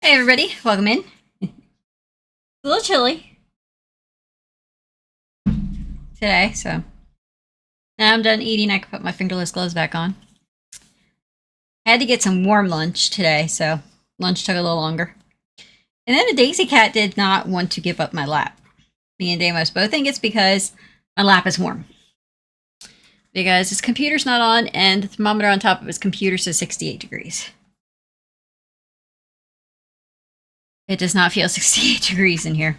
Hey everybody, welcome in. It's a little chilly today, so now I'm done eating. I can put my fingerless gloves back on. I had to get some warm lunch today, so lunch took a little longer. And then the Daisy cat did not want to give up my lap. Me and Damos both think it's because my lap is warm. Because his computer's not on and the thermometer on top of his computer says 68 degrees. It does not feel 68 degrees in here.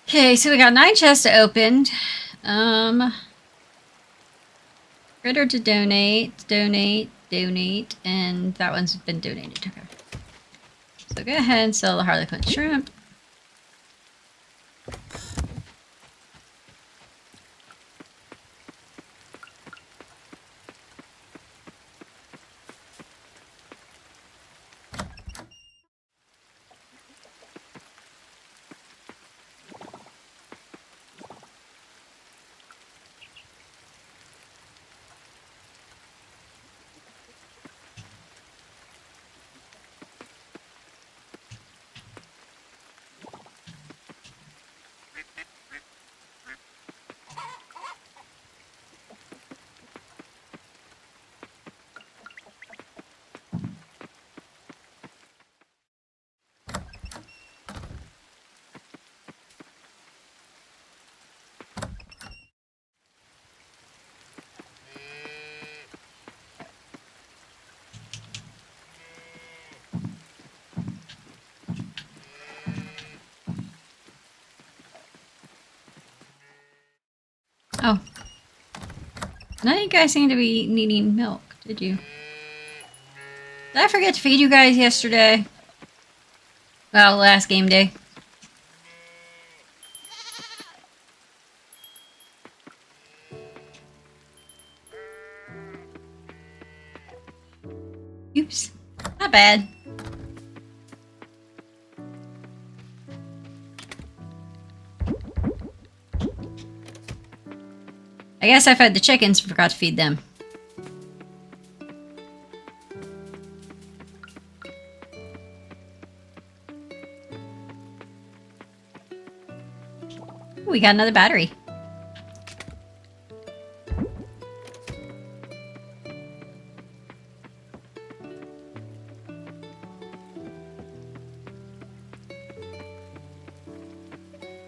Okay, so we got 9 chests opened. Critter to donate, and that one's been donated. Okay. So go ahead and sell the Harlequin shrimp. Oh. None of you guys seem to be needing milk, did you? Did I forget to feed you guys yesterday? Well, last game day. Oops. Not bad. I guess I fed the chickens and forgot to feed them. Ooh, we got another battery.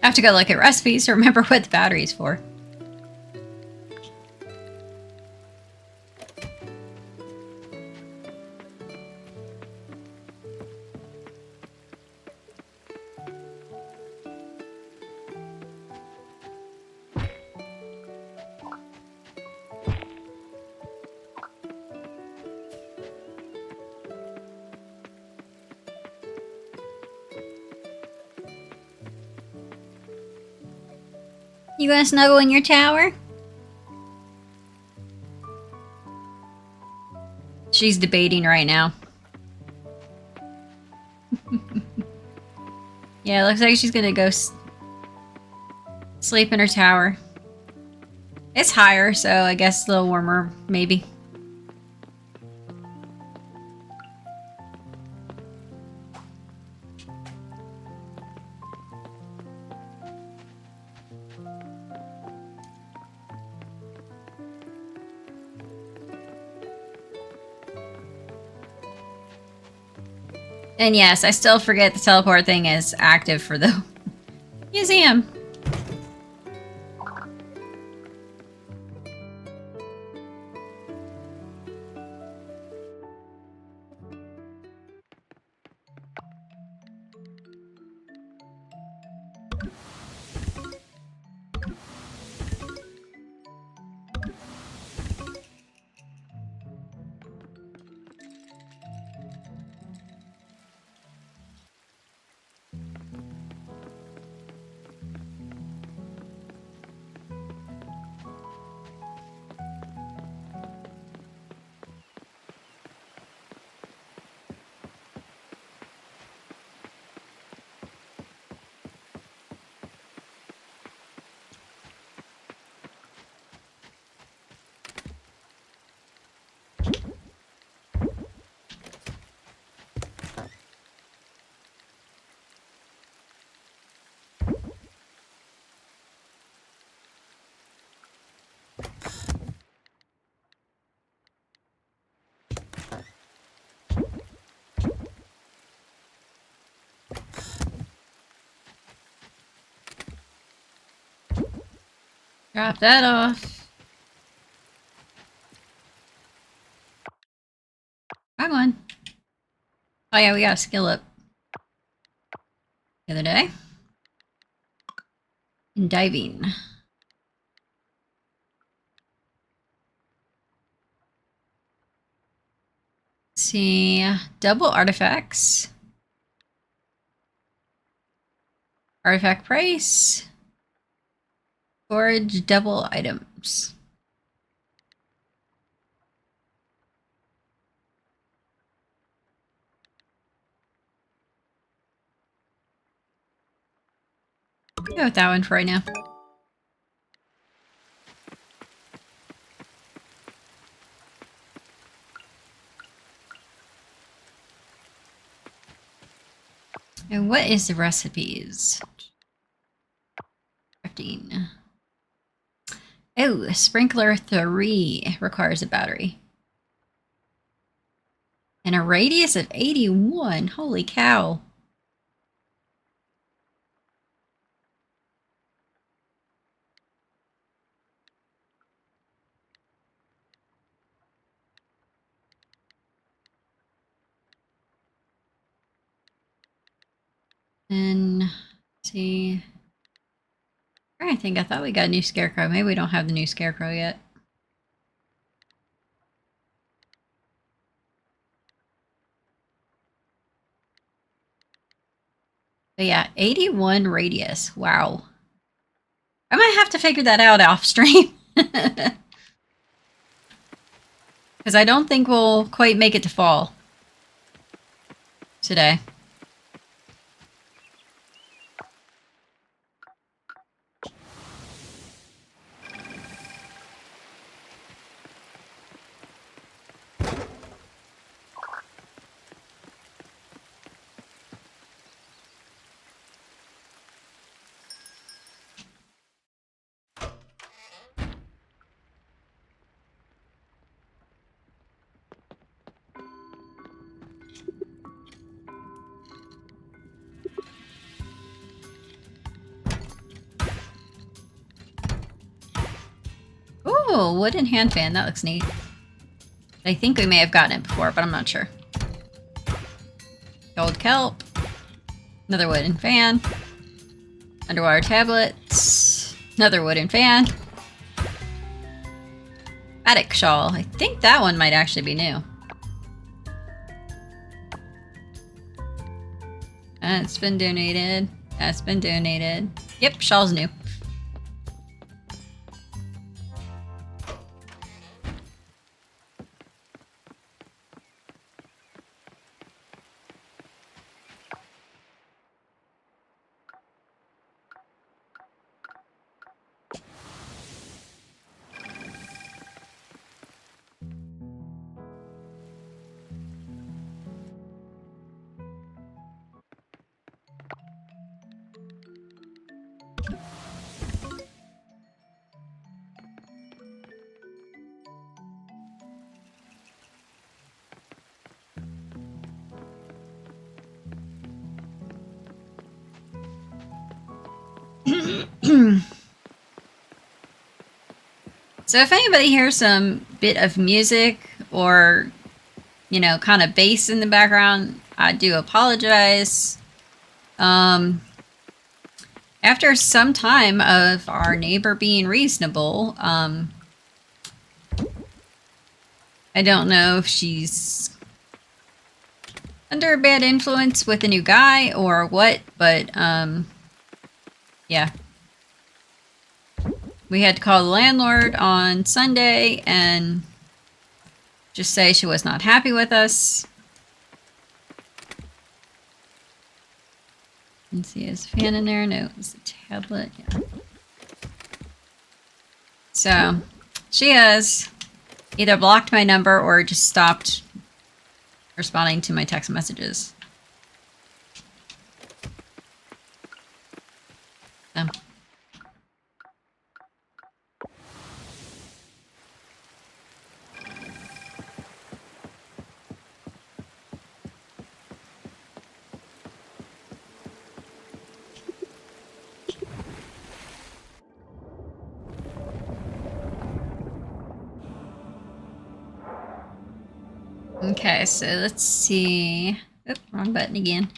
I have to go look at recipes to remember what the battery's for. You gonna snuggle in your tower? She's debating right now. Yeah, it looks like she's gonna go sleep in her tower. It's higher, so I guess a little warmer, maybe. And yes, I still forget the teleport thing is active for the Museum. Drop that off. Come on. Oh yeah, we got a skill up the other day. In diving. Let's see. Double artifacts. Artifact price. Storage double items. Go with that one for right now. And what is the recipes? Crafting. Oh, sprinkler 3 requires a battery. And a radius of 81. Holy cow. And let's see. I think I thought we got a new scarecrow. Maybe we don't have the new scarecrow yet. But yeah, 81 radius. Wow. I might have to figure that out off stream. Because I don't think we'll quite make it to fall today. Ooh, wooden hand fan. That looks neat. I think we may have gotten it before, but I'm not sure. Gold kelp. Another wooden fan. Underwater tablets. Another wooden fan. Attic shawl. I think that one might actually be new. That's been donated. That's been donated. Yep, shawl's new. So if anybody hears some bit of music or, you know, kind of bass in the background, I do apologize. After some time of our neighbor being reasonable, I don't know if she's under a bad influence with a new guy or what, but yeah. We had to call the landlord on Sunday and just say she was not happy with us. Let's see, is a fan in there? No, it's a tablet. Yeah. So she has either blocked my number or just stopped responding to my text messages. So. Okay, so let's see. Oop, wrong button again.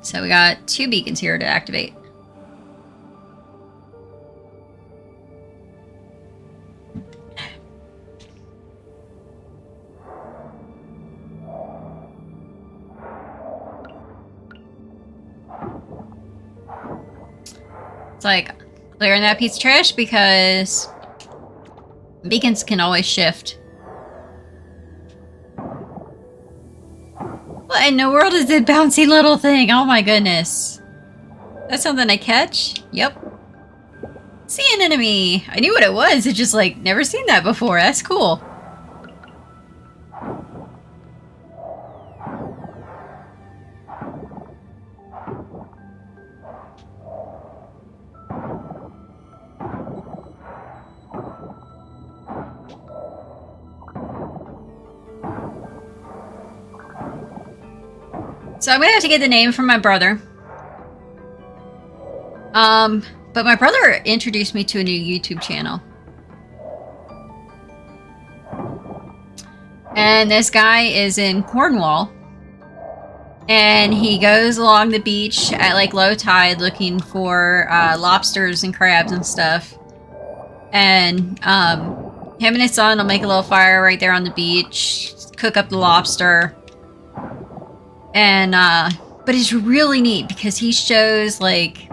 So we got 2 beacons here to activate. It's like clearing that piece of trash because beacons can always shift. What in the world is this bouncy little thing? Oh my goodness. That's something I catch? Yep. See an enemy. I knew what it was. I just like never seen that before. That's cool. So I'm gonna have to get the name from my brother. But my brother introduced me to a new YouTube channel. And this guy is in Cornwall. And he goes along the beach at like low tide looking for lobsters and crabs and stuff. And him and his son will make a little fire right there on the beach, cook up the lobster. And but it's really neat because he shows like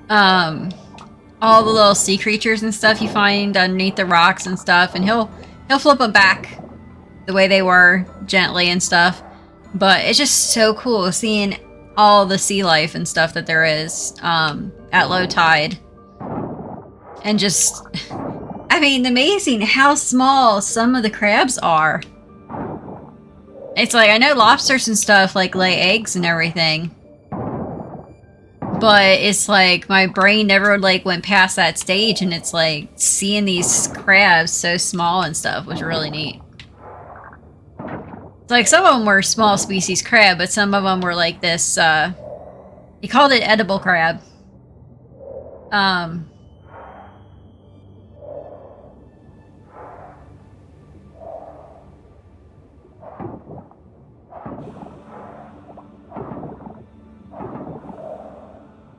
all the little sea creatures and stuff you find underneath the rocks and stuff, and he'll flip them back the way they were gently and stuff. But it's just so cool seeing all the sea life and stuff that there is at low tide. And just, I mean, amazing how small some of the crabs are. It's like, I know lobsters and stuff like lay eggs and everything. But it's like my brain never like went past that stage, and it's like seeing these crabs so small and stuff was really neat. It's like some of them were small species crab, but some of them were like this, he called it edible crab.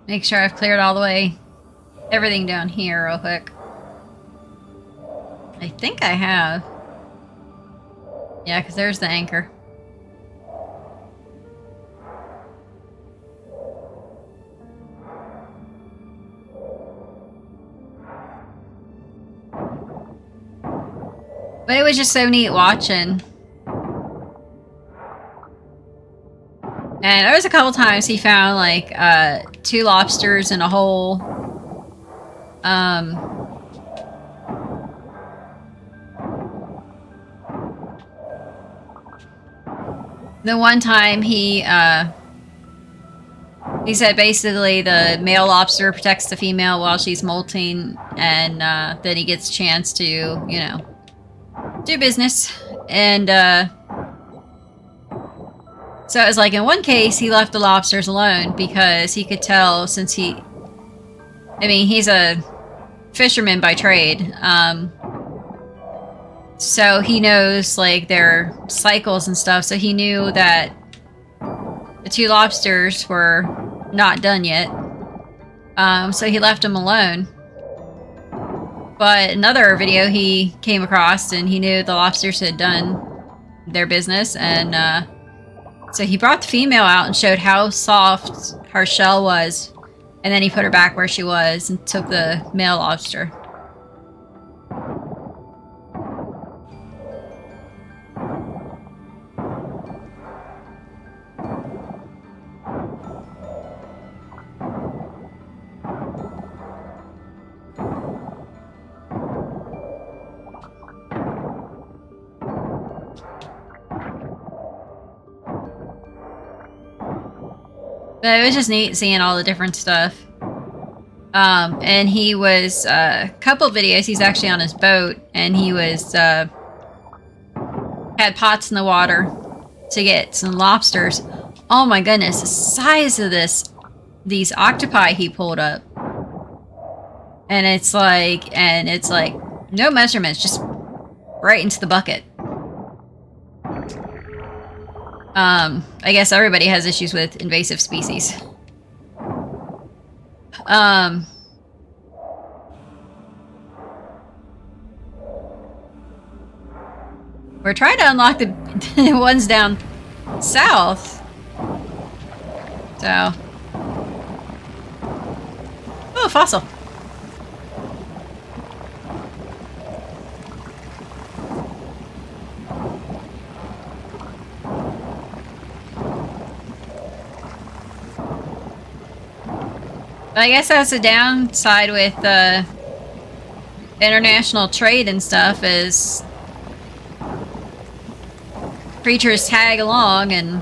Make sure I've cleared all the way, everything down here real quick. I think I have. Yeah, because there's the anchor. But it was just so neat watching. And there was a couple times he found like 2 lobsters in a hole. The one time he said basically the male lobster protects the female while she's molting, and then he gets a chance to, you know, do business. And so So it was like in one case, he left the lobsters alone because he could tell since he's a fisherman by trade. So he knows like their cycles and stuff. So he knew that the 2 lobsters were not done yet. So he left them alone. But another video he came across and he knew the lobsters had done their business, and so he brought the female out and showed how soft her shell was, and then he put her back where she was and took the male lobster. But it was just neat seeing all the different stuff. And he was, a couple videos, he's actually on his boat, and he was, had pots in the water to get some lobsters. Oh my goodness, the size of these octopi he pulled up. And it's like, no measurements, just right into the bucket. I guess everybody has issues with invasive species. We're trying to unlock the ones down south. So. Oh, fossil. But I guess that's the downside with international trade and stuff is creatures tag along and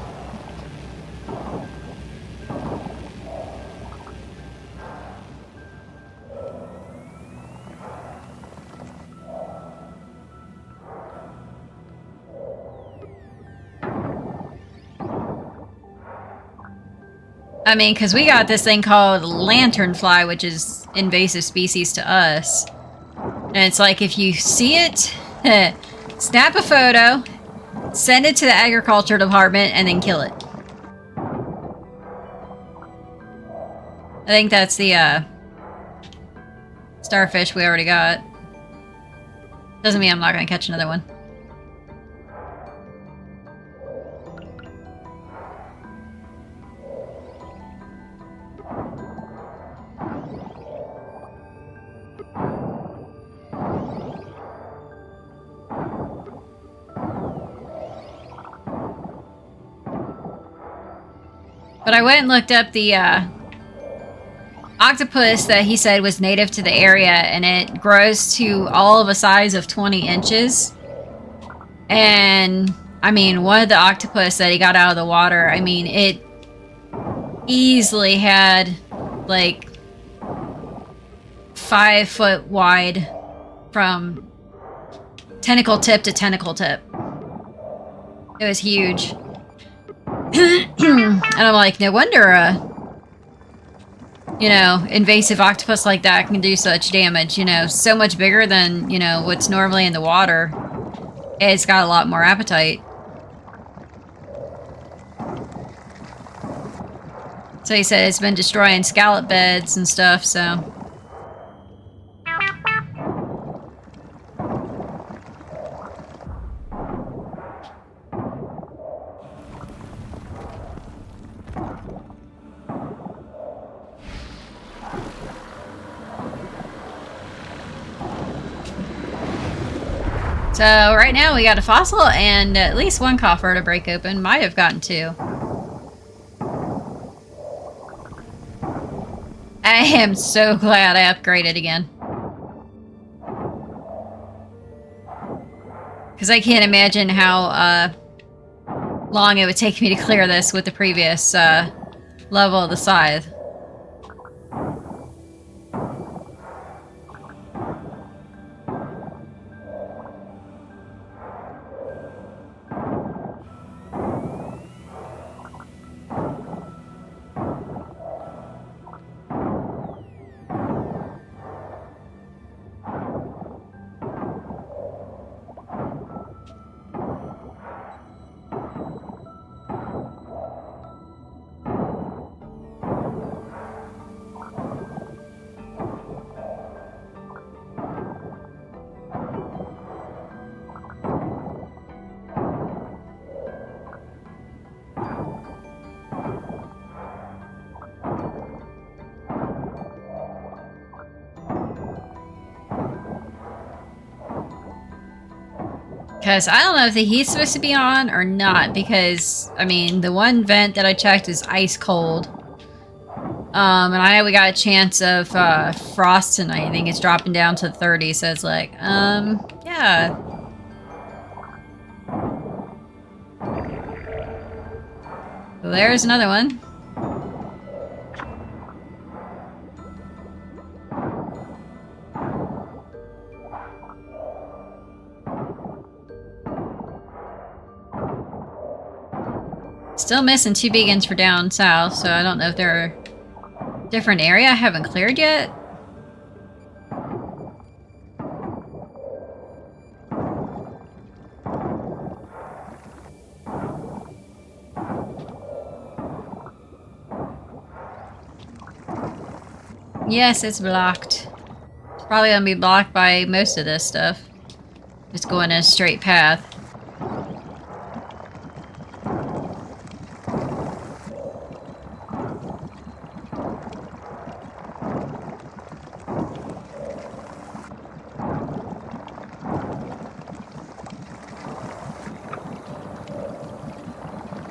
I mean, because we got this thing called lanternfly, which is invasive species to us. And it's like, if you see it, snap a photo, send it to the agriculture department, and then kill it. I think that's the, starfish we already got. Doesn't mean I'm not going to catch another one. But I went and looked up the octopus that he said was native to the area, and it grows to all of a size of 20 inches. And, I mean, one of the octopus that he got out of the water, I mean, it easily had, like, 5 foot wide from tentacle tip to tentacle tip. It was huge. And I'm like, no wonder, you know, invasive octopus like that can do such damage, you know, so much bigger than, you know, what's normally in the water. It's got a lot more appetite. So he said it's been destroying scallop beds and stuff, so... So right now we got a fossil and at least one coffer to break open. Might have gotten 2. I am so glad I upgraded again. Because I can't imagine how long it would take me to clear this with the previous level of the scythe. Because I don't know if the heat's supposed to be on or not, because, I mean, the one vent that I checked is ice cold. And I know we got a chance of frost tonight. I think it's dropping down to 30, so it's like, yeah. Well, there's another one. Still missing 2 beacons for down south, so I don't know if they're a different area I haven't cleared yet. Yes, it's blocked. It's probably gonna be blocked by most of this stuff. Just going in a straight path.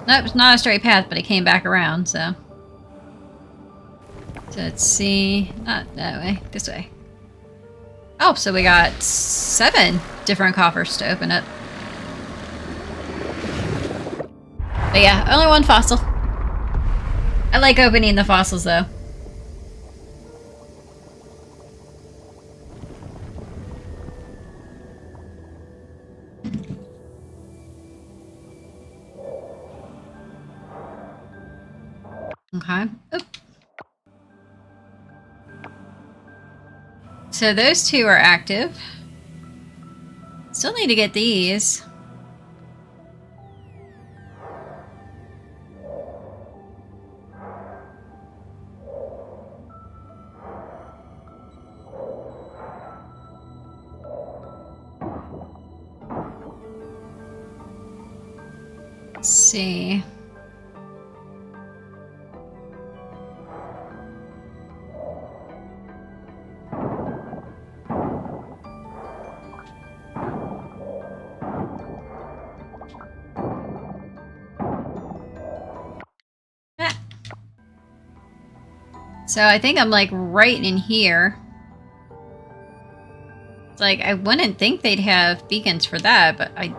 Nope, it's not a straight path, but it came back around, so. So let's see. Not that way. This way. Oh, so we got 7 different coffers to open up. But yeah, only 1 fossil. I like opening the fossils, though. Okay. Oop. So those 2 are active. Still need to get these. Let's see. So I think I'm like right in here. It's like I wouldn't think they'd have beacons for that, but I...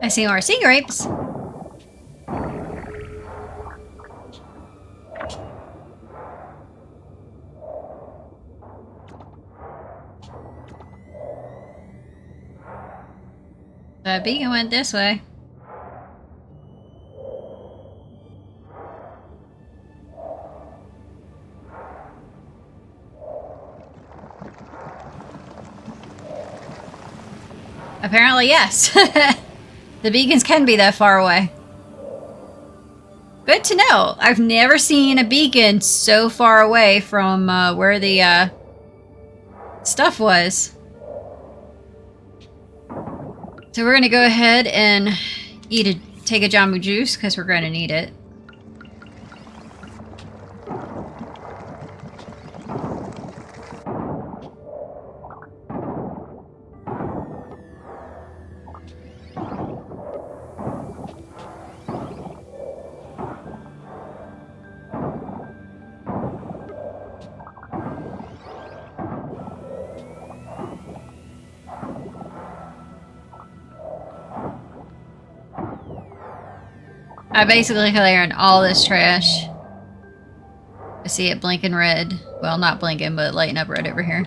I see more sea grapes. The beacon went this way. Apparently, yes. The beacons can be that far away. Good to know. I've never seen a beacon so far away from where the stuff was. So we're going to go ahead and take a Jamu juice because we're going to need it. I basically clearing all this trash. I see it blinking red. Well, not blinking, but lighting up red over here.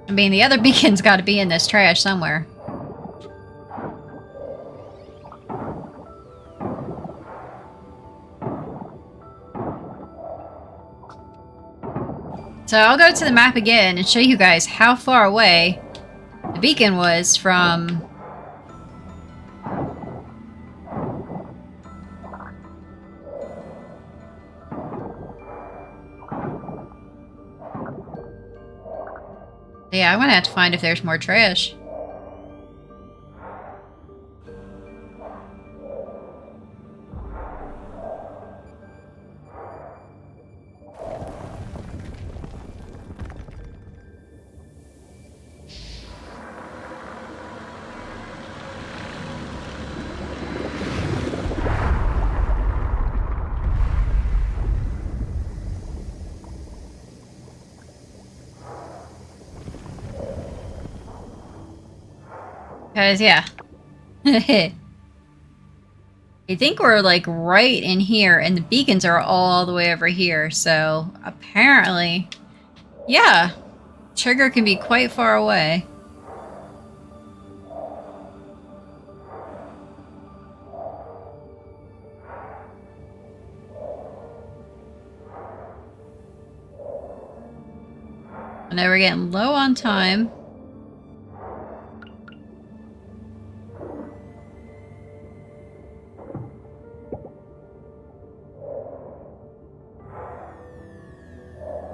I mean, the other beacon's got to be in this trash somewhere. So I'll go to the map again and show you guys how far away the beacon was from... Yeah, I'm gonna have to find if there's more trash. Because, yeah. I think we're, like, right in here, and the beacons are all the way over here, so apparently... Yeah! Trigger can be quite far away. I know we're getting low on time.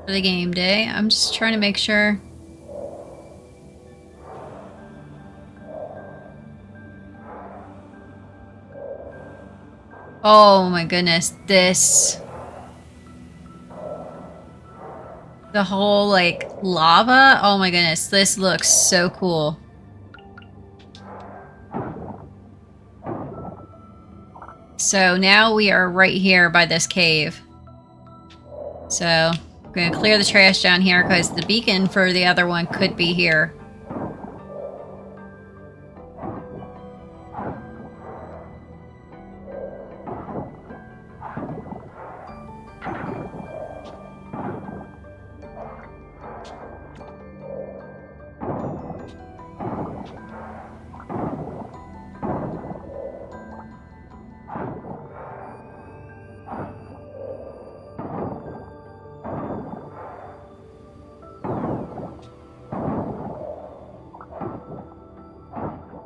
For the game day. I'm just trying to make sure. Oh my goodness, this... The whole, like, lava? Oh my goodness, this looks so cool. So now we are right here by this cave. So, I'm gonna clear the trash down here because the beacon for the other one could be here.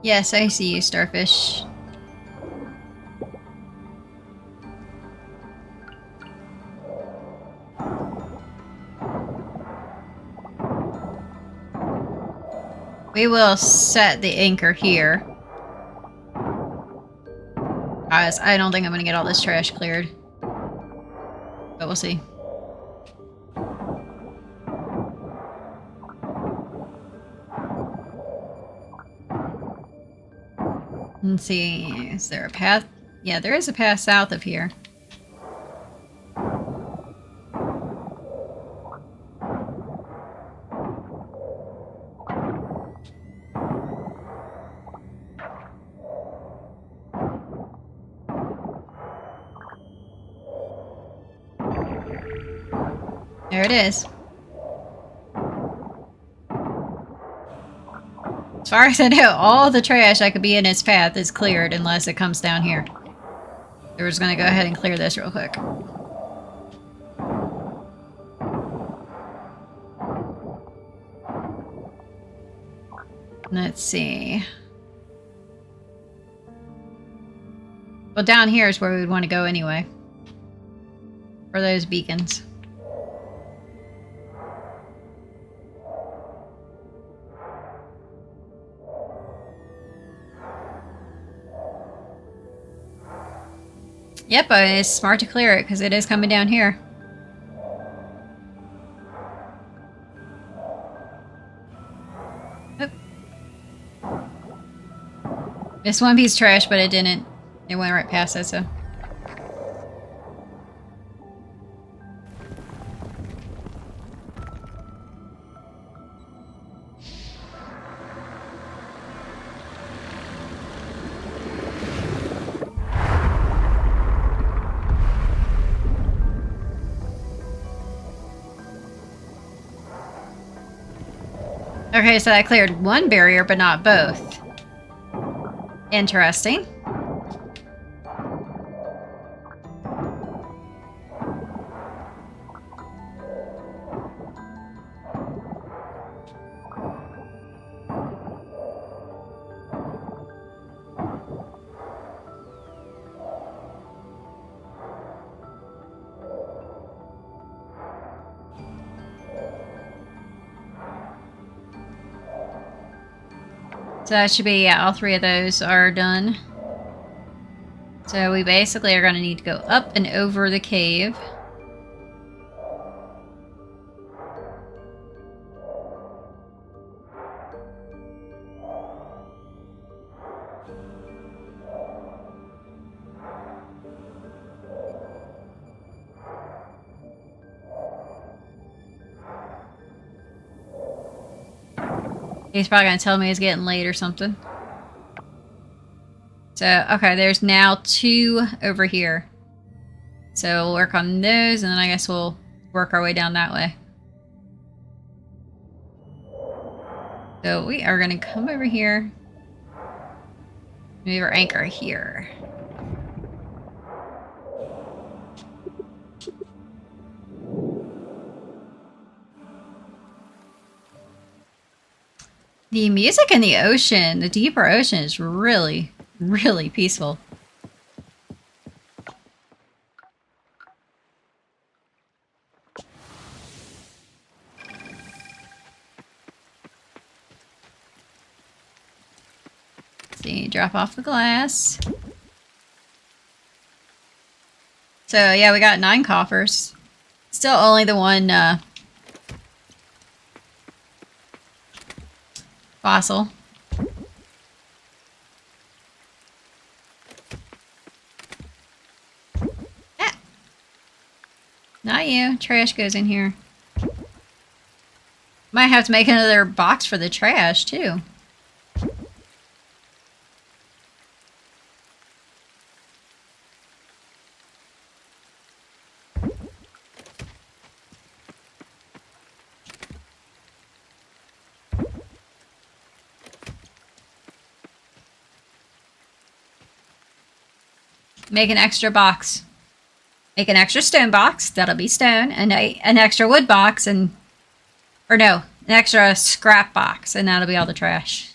Yes, I see you, starfish. We will set the anchor here. Guys, I don't think I'm gonna get all this trash cleared. But we'll see. Let's see, is there a path? Yeah, there is a path south of here. There it is. As far as I know, all the trash that could be in its path is cleared unless it comes down here. We're just gonna go ahead and clear this real quick. Let's see. Well, down here is where we would want to go anyway. For those beacons. Yep, it's smart to clear it because it is coming down here. Oop. This one piece of trash, but it didn't. It went right past it, so. Okay, so I cleared one barrier, but not both. Interesting. So that should be, yeah, all three of those are done. So we basically are going to need to go up and over the cave. He's probably going to tell me it's getting late or something. So, okay, there's now 2 over here. So we'll work on those, and then I guess we'll work our way down that way. So we are going to come over here. Move our anchor here. The music in the ocean, the deeper ocean, is really, really peaceful. See, drop off the glass. So yeah, we got 9 coffers. Still only the one fossil. Ah. Not you. Trash goes in here. Might have to make another box for the trash too. Make an extra box. Make an extra stone box. That'll be stone. And an extra wood box and... Or no, an extra scrap box. And that'll be all the trash.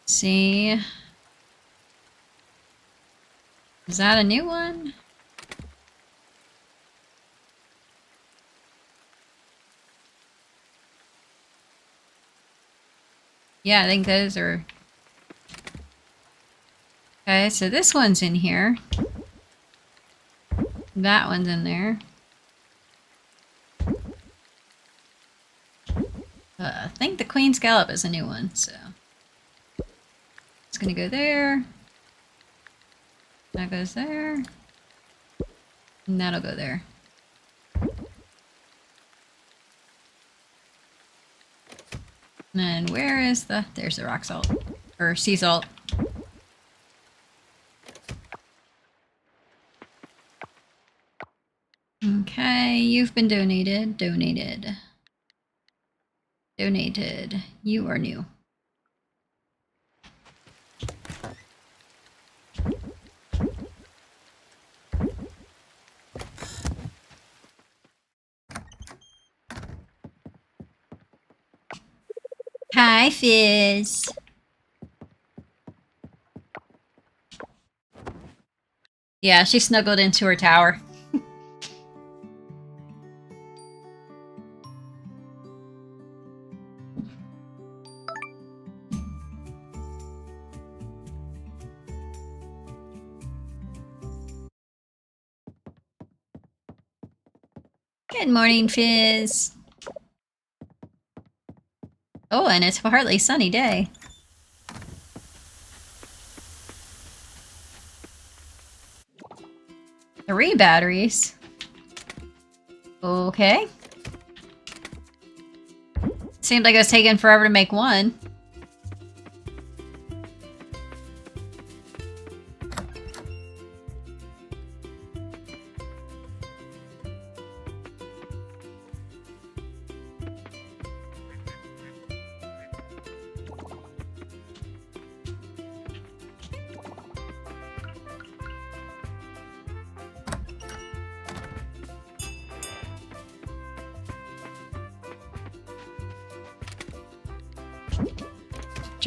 See. Is that a new one? Yeah, I think those are... Okay, so this one's in here. That one's in there. I think the Queen Scallop is a new one, so... It's gonna go there. That goes there. And that'll go there. And then where is the... There's the rock salt. Or sea salt. Okay, you've been donated. Donated. Donated. You are new. Hi, Fizz. Yeah, she snuggled into her tower. Good morning, Fizz. Oh, and it's a partly sunny day. 3 batteries. Okay. Seemed like it was taking forever to make one.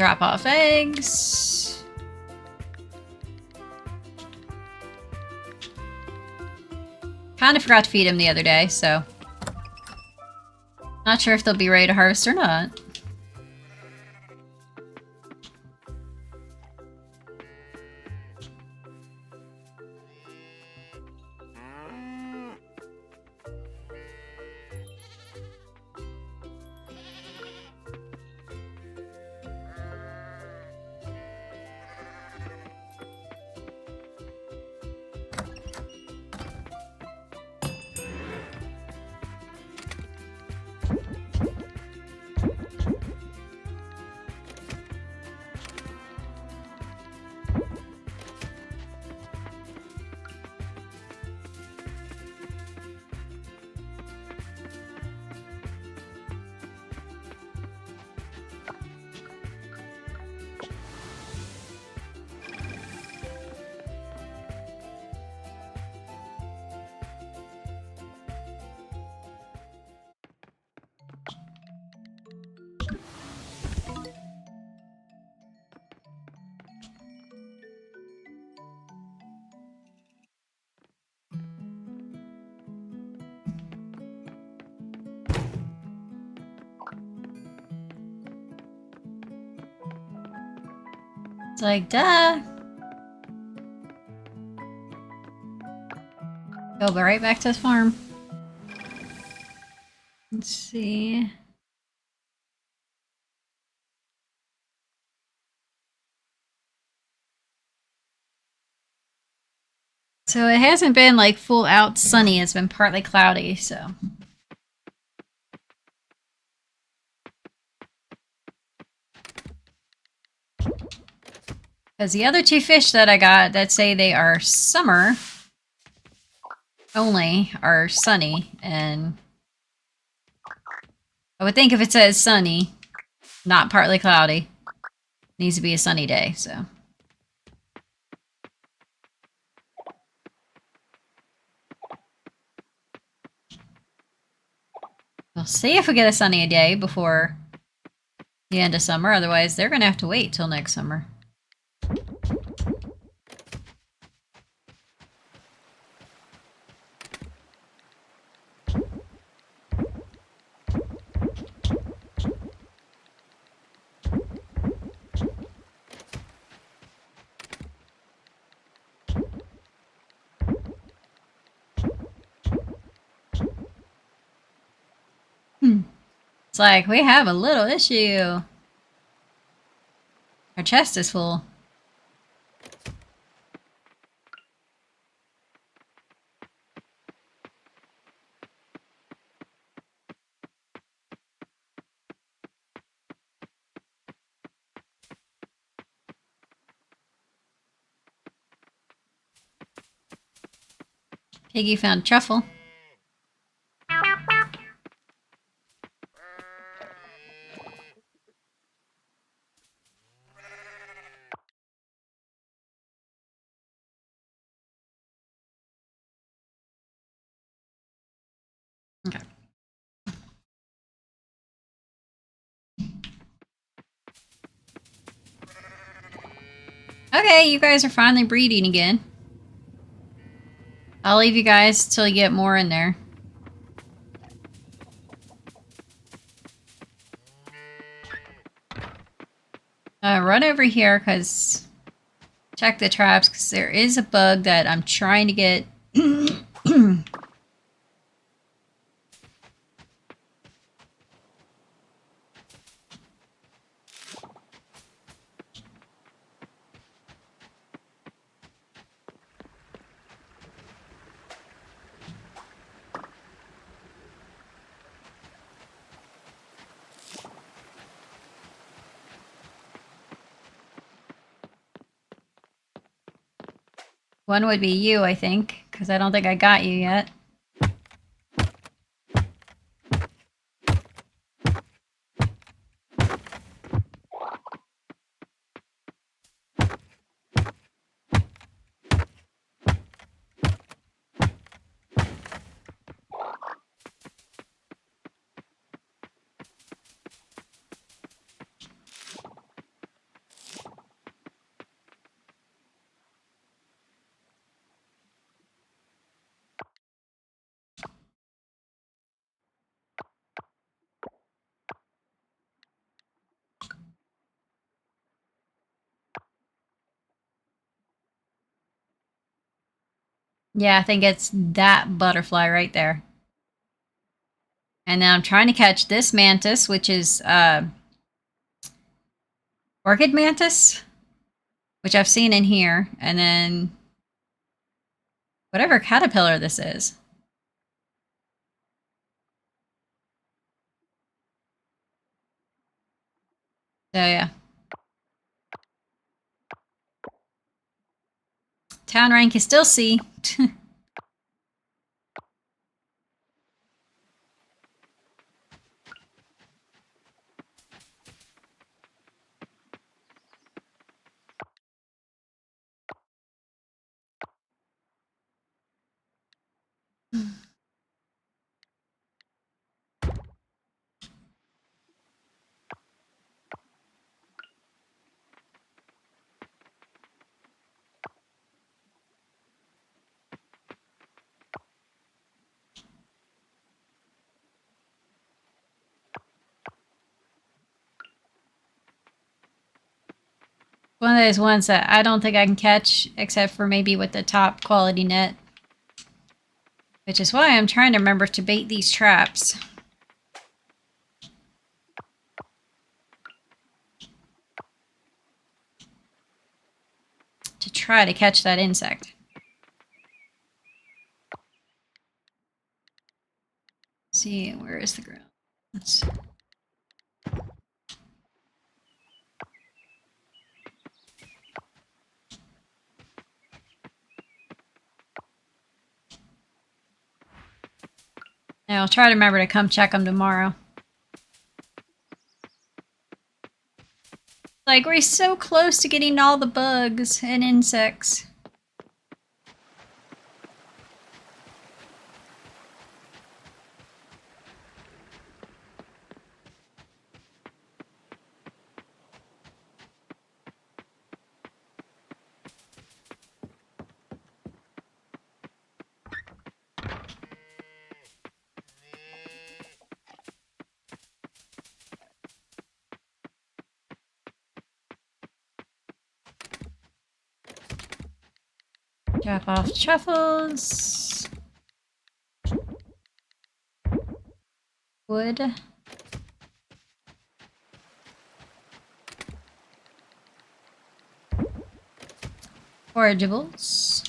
Drop off eggs. Kind of forgot to feed them the other day, so not sure if they'll be ready to harvest or not. It's like, duh. Go right back to the farm. Let's see. So it hasn't been like full out sunny, it's been partly cloudy, so. Because the other two fish that I got that say they are summer only are sunny, and I would think if it says sunny, not partly cloudy, it needs to be a sunny day, so. We'll see if we get a sunny day before the end of summer, otherwise they're going to have to wait till next summer. It's like, we have a little issue. Our chest is full. Piggy found truffle. Okay. Okay, you guys are finally breeding again. I'll leave you guys till you get more in there. Run over here, because check the traps, because there is a bug that I'm trying to get. One would be you, I think, because I don't think I got you yet. Yeah, I think it's that butterfly right there. And now I'm trying to catch this mantis, which is orchid mantis, which I've seen in here, and then whatever caterpillar this is. So yeah. Town rank is still C. One of those ones that I don't think I can catch, except for maybe with the top quality net. Which is why I'm trying to remember to bait these traps. To try to catch that insect. Let's see, where is the ground? Let's... Now I'll try to remember to come check them tomorrow. Like, we're so close to getting all the bugs and insects. Drop off truffles. Wood. Forageables.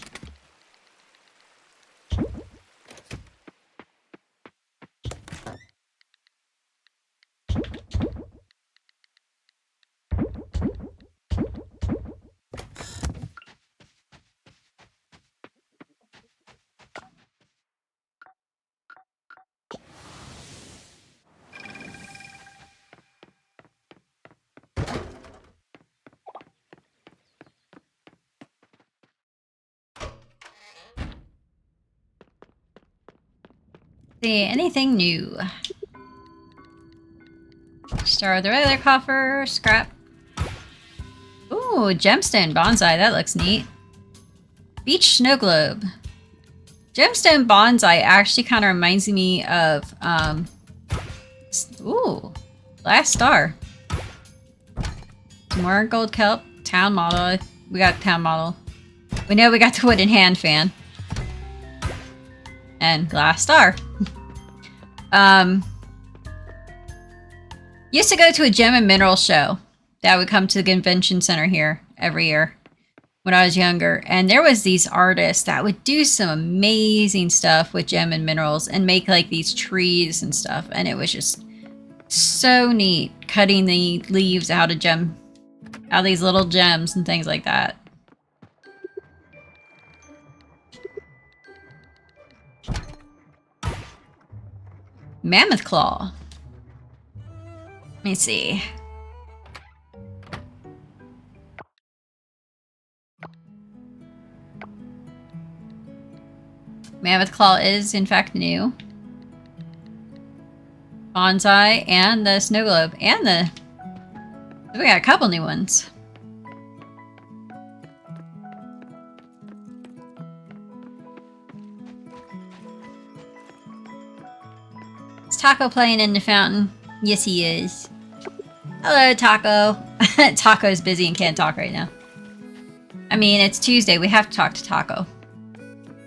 See, anything new? Start with the regular coffer, scrap. Ooh, gemstone bonsai, that looks neat. Beach snow globe. Gemstone bonsai actually kind of reminds me of, ooh, last star. Some more gold kelp, town model. We got town model. We know we got the wooden hand fan. And glass star. Used to go to a gem and mineral show that would come to the convention center here every year when I was younger. And there was these artists that would do some amazing stuff with gem and minerals and make like these trees and stuff. And it was just so neat cutting the leaves out of these little gems and things like that. Mammoth claw. Let me see. Mammoth claw is in fact new. Bonsai and the snow globe and we got a couple new ones. Is Taco playing in the fountain? Yes, he is. Hello, Taco. Taco's busy and can't talk right now. I mean, it's Tuesday. We have to talk to Taco.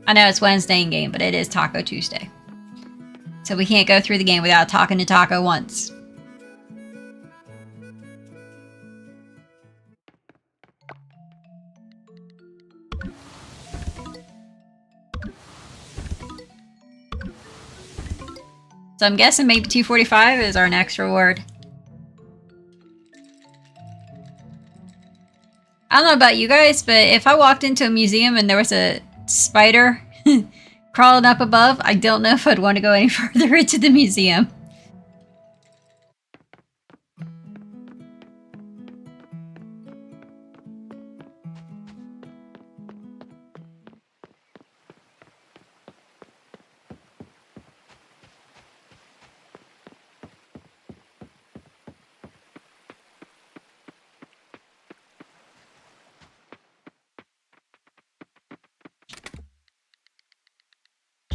I know it's Wednesday in game, but it is Taco Tuesday. So we can't go through the game without talking to Taco once. So I'm guessing maybe 245 is our next reward. I don't know about you guys, but if I walked into a museum and there was a spider crawling up above, I don't know if I'd want to go any further into the museum.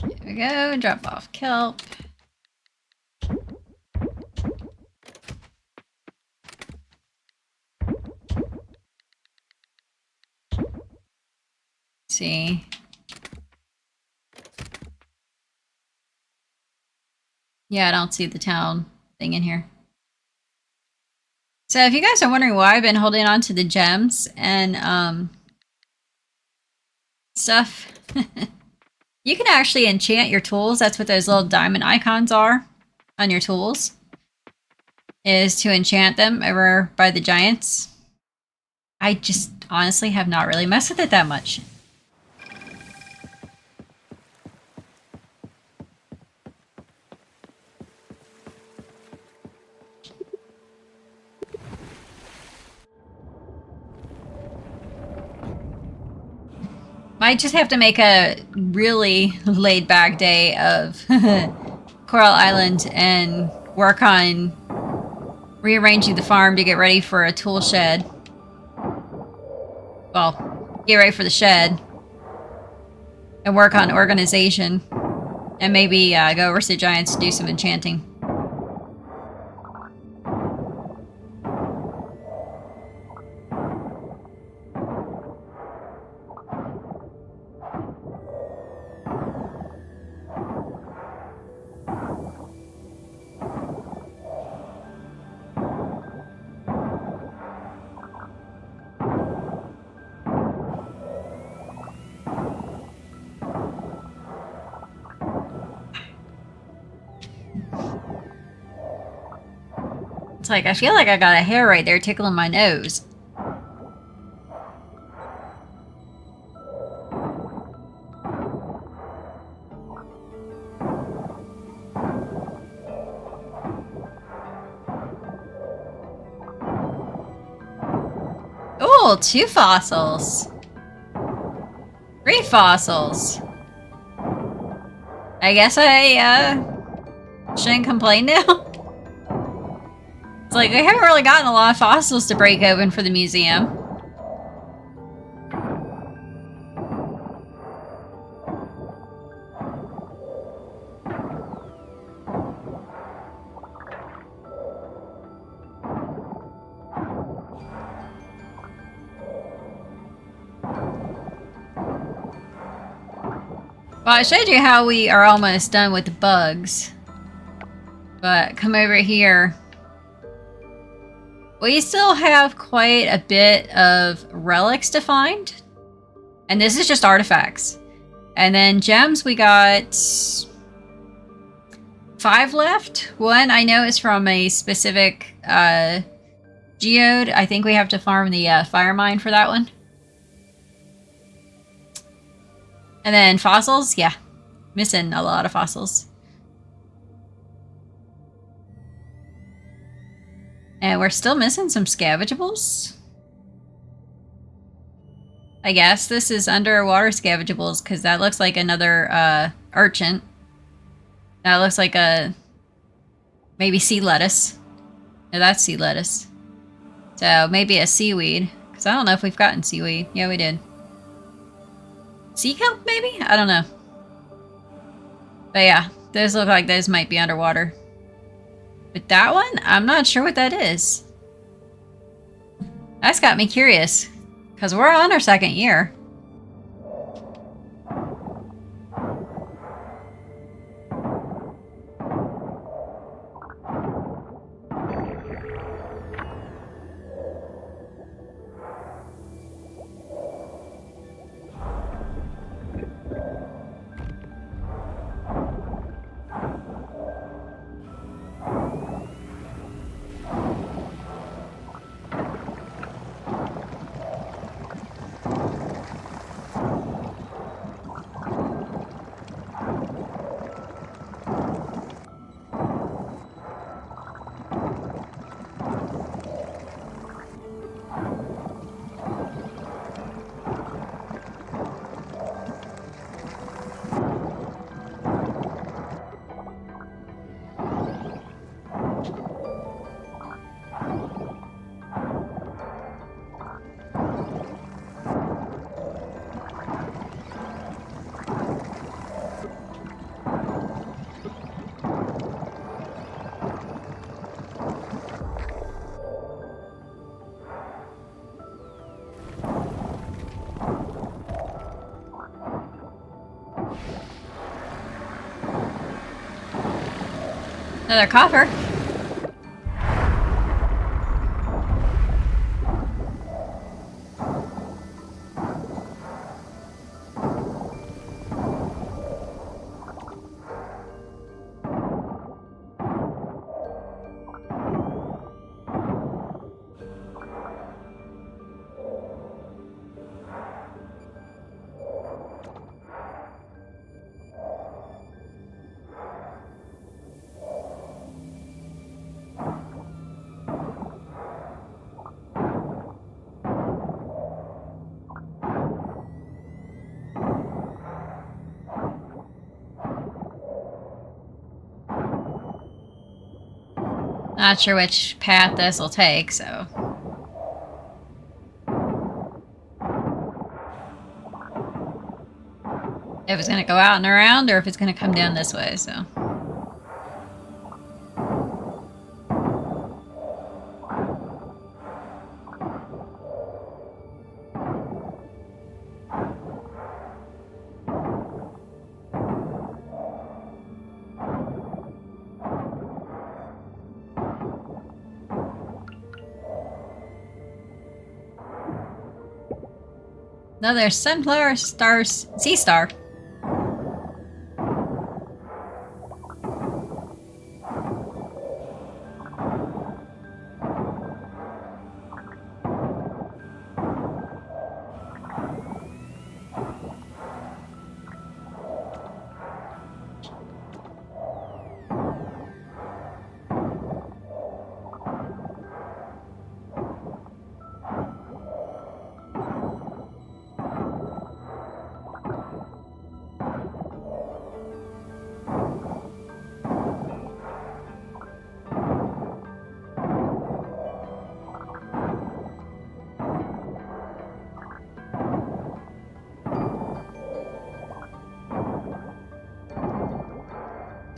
Here we go, drop off kelp. See. Yeah, I don't see the town thing in here. So if you guys are wondering why I've been holding on to the gems and stuff, you can actually enchant your tools. That's what those little diamond icons are on your tools, is to enchant them over by the giants. I just honestly have not really messed with it that much. Might just have to make a really laid-back day of Coral Island and work on rearranging the farm to get ready for a tool shed. Well, get ready for the shed. And work on organization. And maybe go over to the giants to do some enchanting. It's like, I feel like I got a hair right there tickling my nose. Oh, 2 fossils. 3 fossils. I guess I, shouldn't complain now. It's like, we haven't really gotten a lot of fossils to break open for the museum. Well, I showed you how we are almost done with the bugs. But come over here. We still have quite a bit of relics to find. And this is just artifacts. And then gems, we got 5 left. One I know is from a specific geode. I think we have to farm the fire mine for that one. And then fossils, yeah. Missing a lot of fossils. And we're still missing some scavengables. I guess this is underwater scavengables because that looks like another urchin. That looks like a maybe sea lettuce. No, that's sea lettuce. So maybe a seaweed. Because I don't know if we've gotten seaweed. Yeah, we did. Sea kelp, maybe? I don't know. But yeah, those look like those might be underwater. But that one, I'm not sure what that is. That's got me curious. Because we're on our 2nd year. Another coffer. Not sure which path this will take, so. If it's gonna go out and around, or if it's gonna come down this way, so. Another sunflower stars sea star.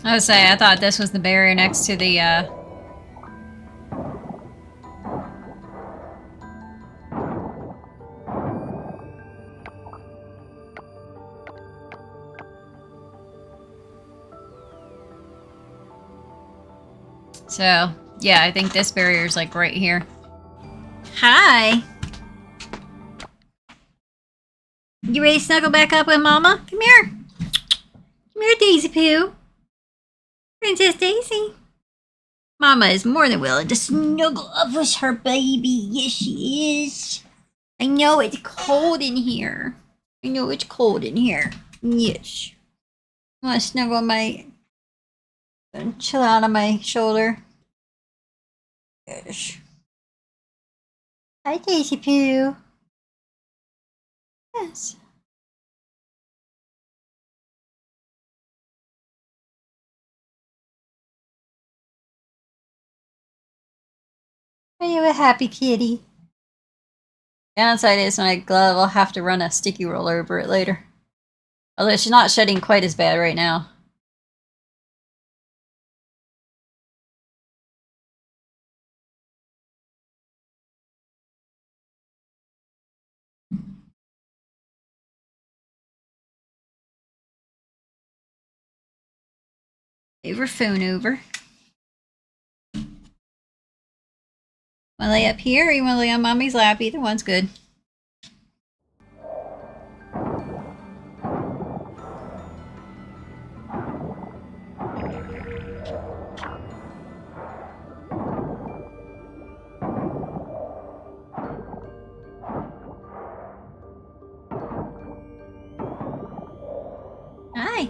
I was say, I thought this was the barrier next to the, So, yeah, I think this barrier's like right here. Hi! You ready to snuggle back up with Mama? Come here! Come here, Daisy Poo! Princess Daisy! Mama is more than willing to snuggle up with her baby. Yes, she is. I know it's cold in here. I know it's cold in here. Yes. I want to snuggle on my... chill out on my shoulder. Yes. Hi, Daisy Poo. Yes. Are you a happy kitty? Downside is my glove, I'll have to run a sticky roll over it later. Although she's not shedding quite as bad right now. Move her phone over. Want to lay up here or you want to lay on Mommy's lap? Either one's good. Hi.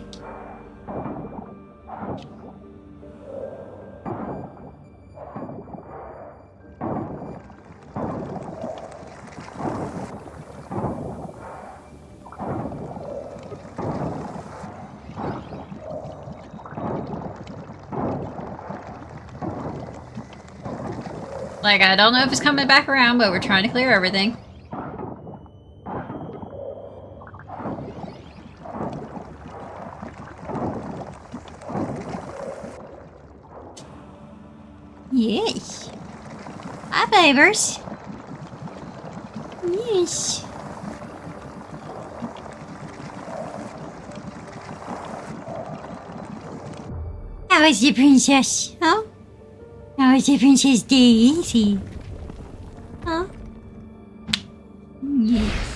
Like, I don't know if it's coming back around, but we're trying to clear everything. Yes. Hi, babers. Yes. How is the princess? Huh? How is the Princess Daisy? Huh? Yes.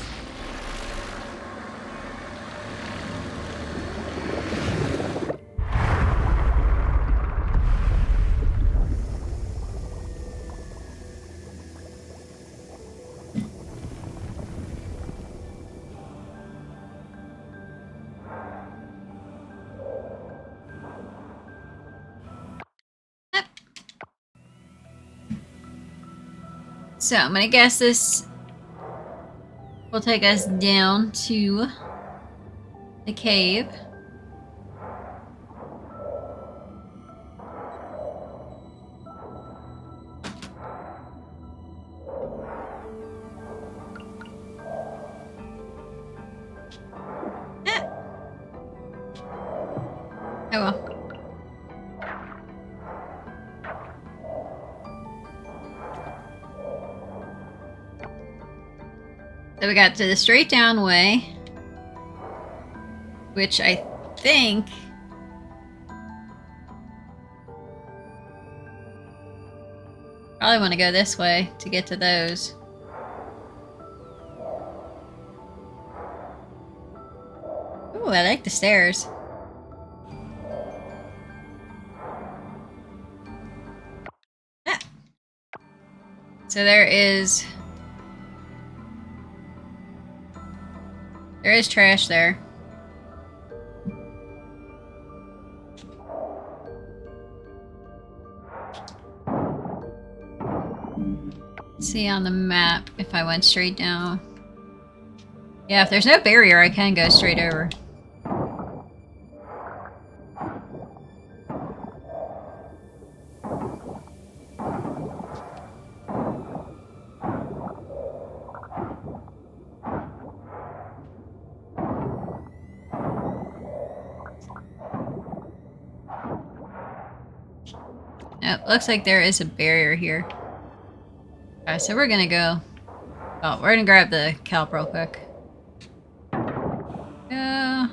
So I'm gonna guess this will take us down to the cave. Ah. Oh well. So we got to the straight down way, which I think probably want to go this way to get to those. Ooh, I like the stairs. Ah. So there is trash there. See on the map if I went straight down. Yeah, if there's no barrier, I can go straight over. Oh, looks like there is a barrier here. Alright, so we're gonna go... Oh, we're gonna grab the kelp real quick. Go.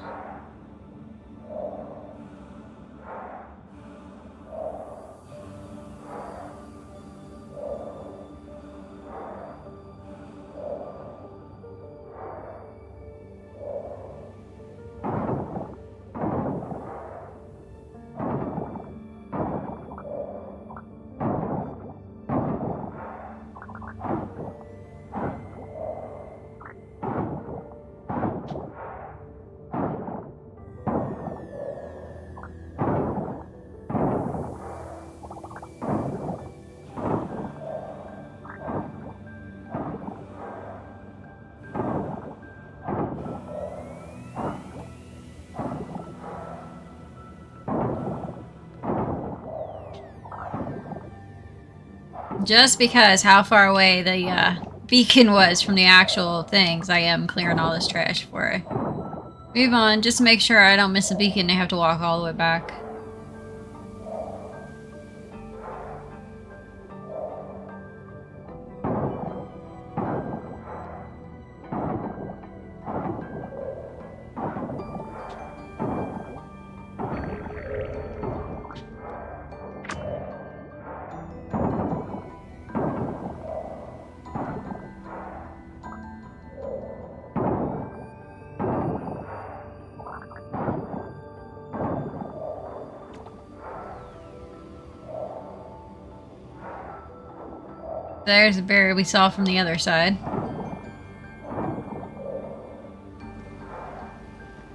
Just because how far away the beacon was from the actual things, I am clearing all this trash before I move on, just to make sure I don't miss a beacon and have to walk all the way back. There's a barrier we saw from the other side.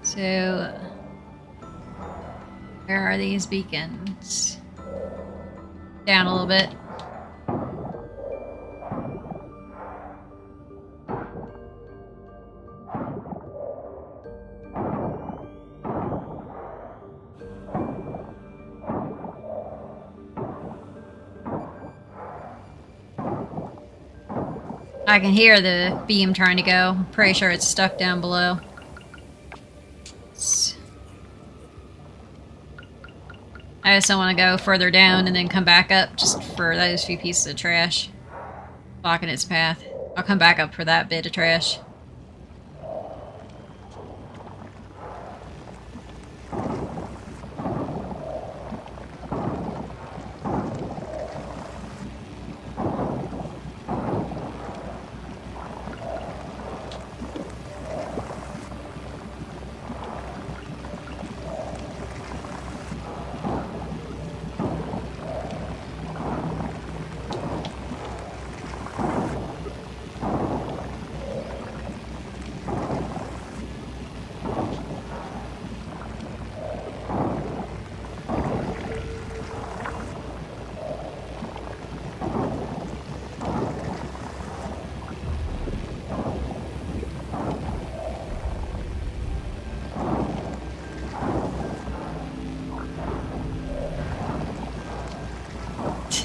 So, where are these beacons? Down a little bit. I can hear the beam trying to go. I'm pretty sure it's stuck down below. I just don't want to go further down and then come back up just for those few pieces of trash blocking its path. I'll come back up for that bit of trash.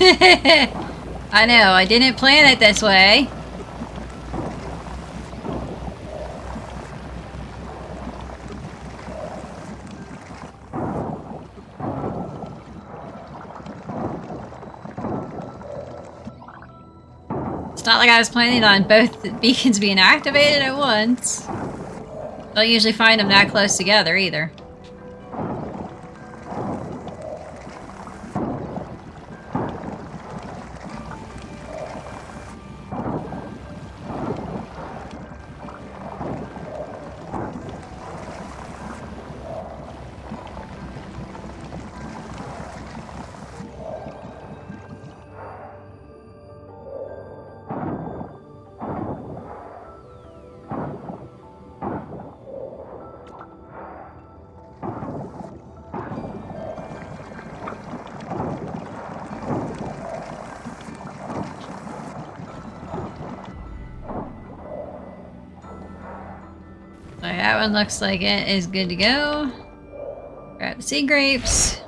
I know, I didn't plan it this way. It's not like I was planning on both beacons being activated at once. Don't usually find them that close together either. So that one looks like it is good to go. Grab the sea grapes.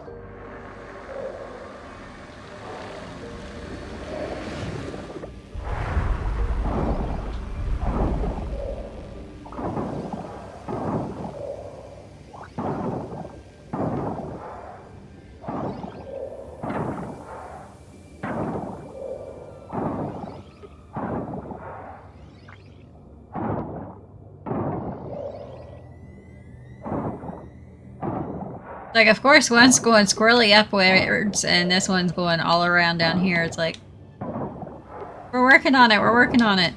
Like, of course, one's going squirrely upwards, and this one's going all around down here. It's like, we're working on it, we're working on it.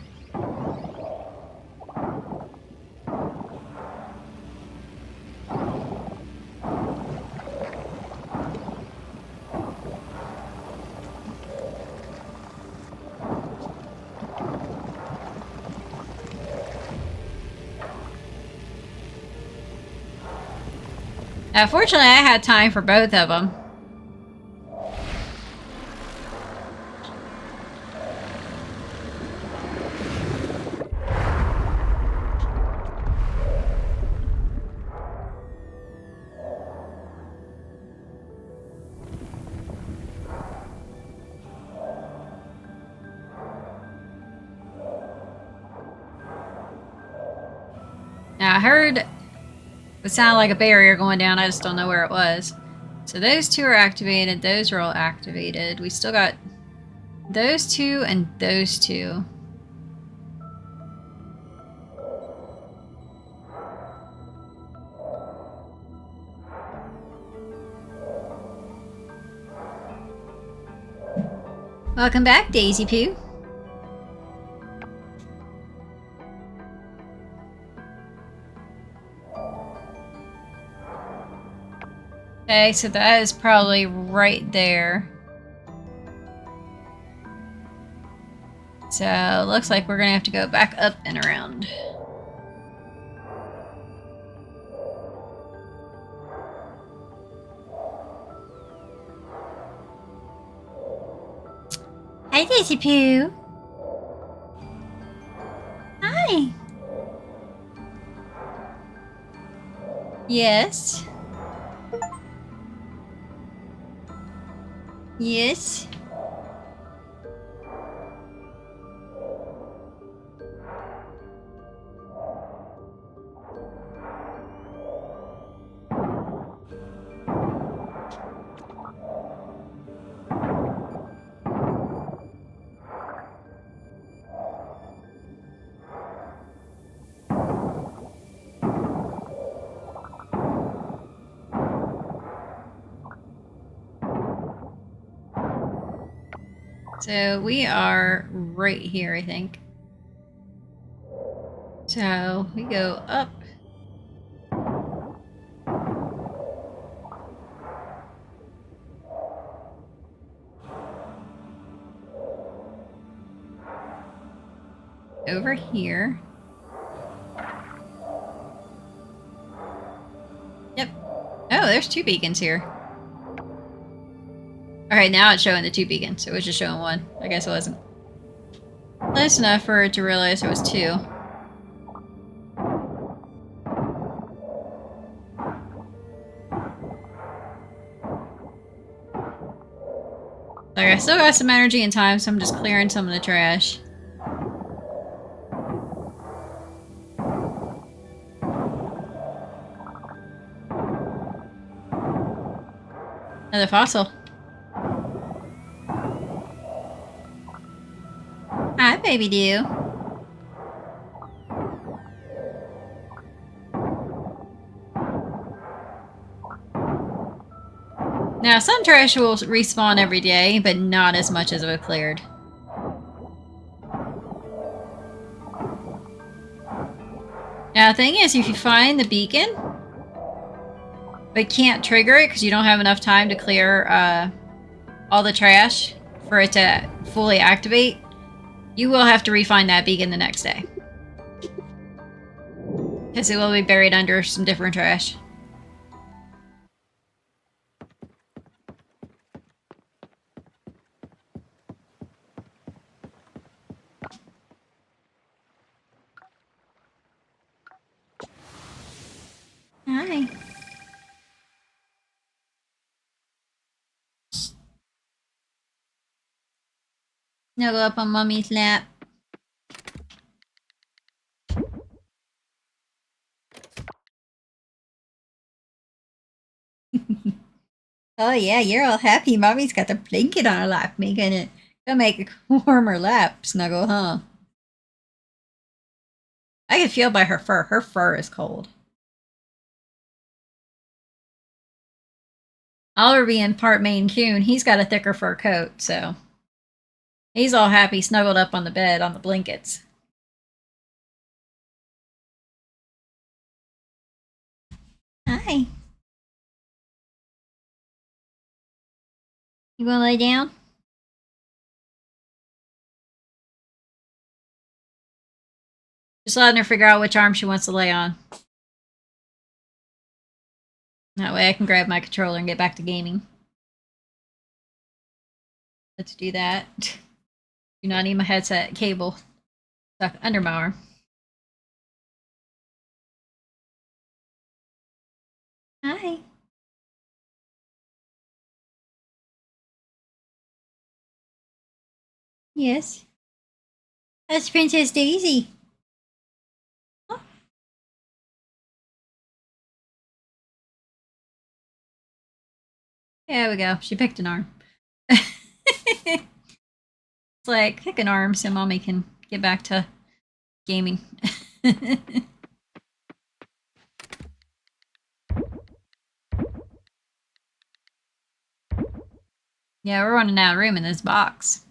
Fortunately, I had time for both of them. Now, I heard it sounded like a barrier going down. I just don't know where it was. So those two are activated. Those are all activated. We still got those two and those two. Welcome back, Daisy Poo. Okay, so that is probably right there. So, looks like we're gonna have to go back up and around. Hi, Daisy Poo. Hi. Yes. Yes. So we are right here, I think. So we go up. Over here. Yep. Oh, there's two beacons here. Alright, now it's showing the two beacons. It was just showing one. I guess it wasn't close enough for it to realize there was two. Like, I still got some energy and time, so I'm just clearing some of the trash. Another fossil. Hi, baby dew. Now, some trash will respawn every day, but not as much as I've cleared. Now, the thing is, if you find the beacon, but can't trigger it because you don't have enough time to clear all the trash for it to fully activate, you will have to refine that beacon the next day. Because it will be buried under some different trash. Hi. Snuggle up on Mommy's lap. Oh yeah, you're all happy. Mommy's got the blanket on her lap, making it gonna make a warmer lap snuggle, huh? I can feel by her fur. Her fur is cold. Oliver being part Maine Coon, he's got a thicker fur coat, so he's all happy snuggled up on the bed on the blankets. Hi. You wanna lay down? Just letting her figure out which arm she wants to lay on. That way I can grab my controller and get back to gaming. Let's do that. Do not need my headset cable stuck under my arm. Hi. Yes. That's Princess Daisy. Oh, there we go. She picked an arm. It's like, pick an arm so mommy can get back to gaming. Yeah, we're running out of room in this box.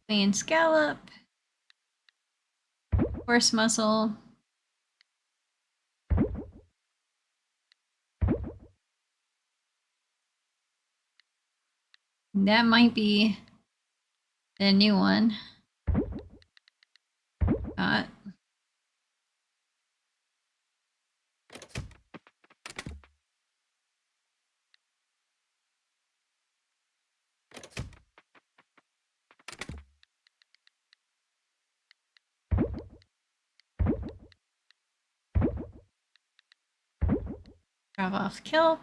Queen scallop. Horse muscle. That might be the new one. Got. Drop off kelp.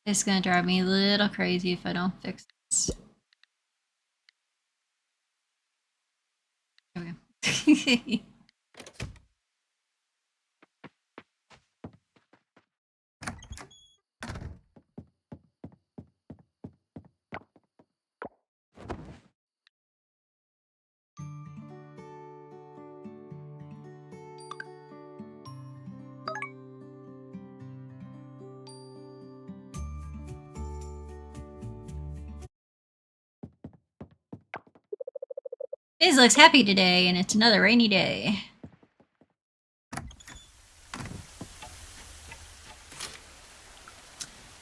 It's gonna drive me a little crazy if I don't fix this. There we go. His looks happy today, and it's another rainy day.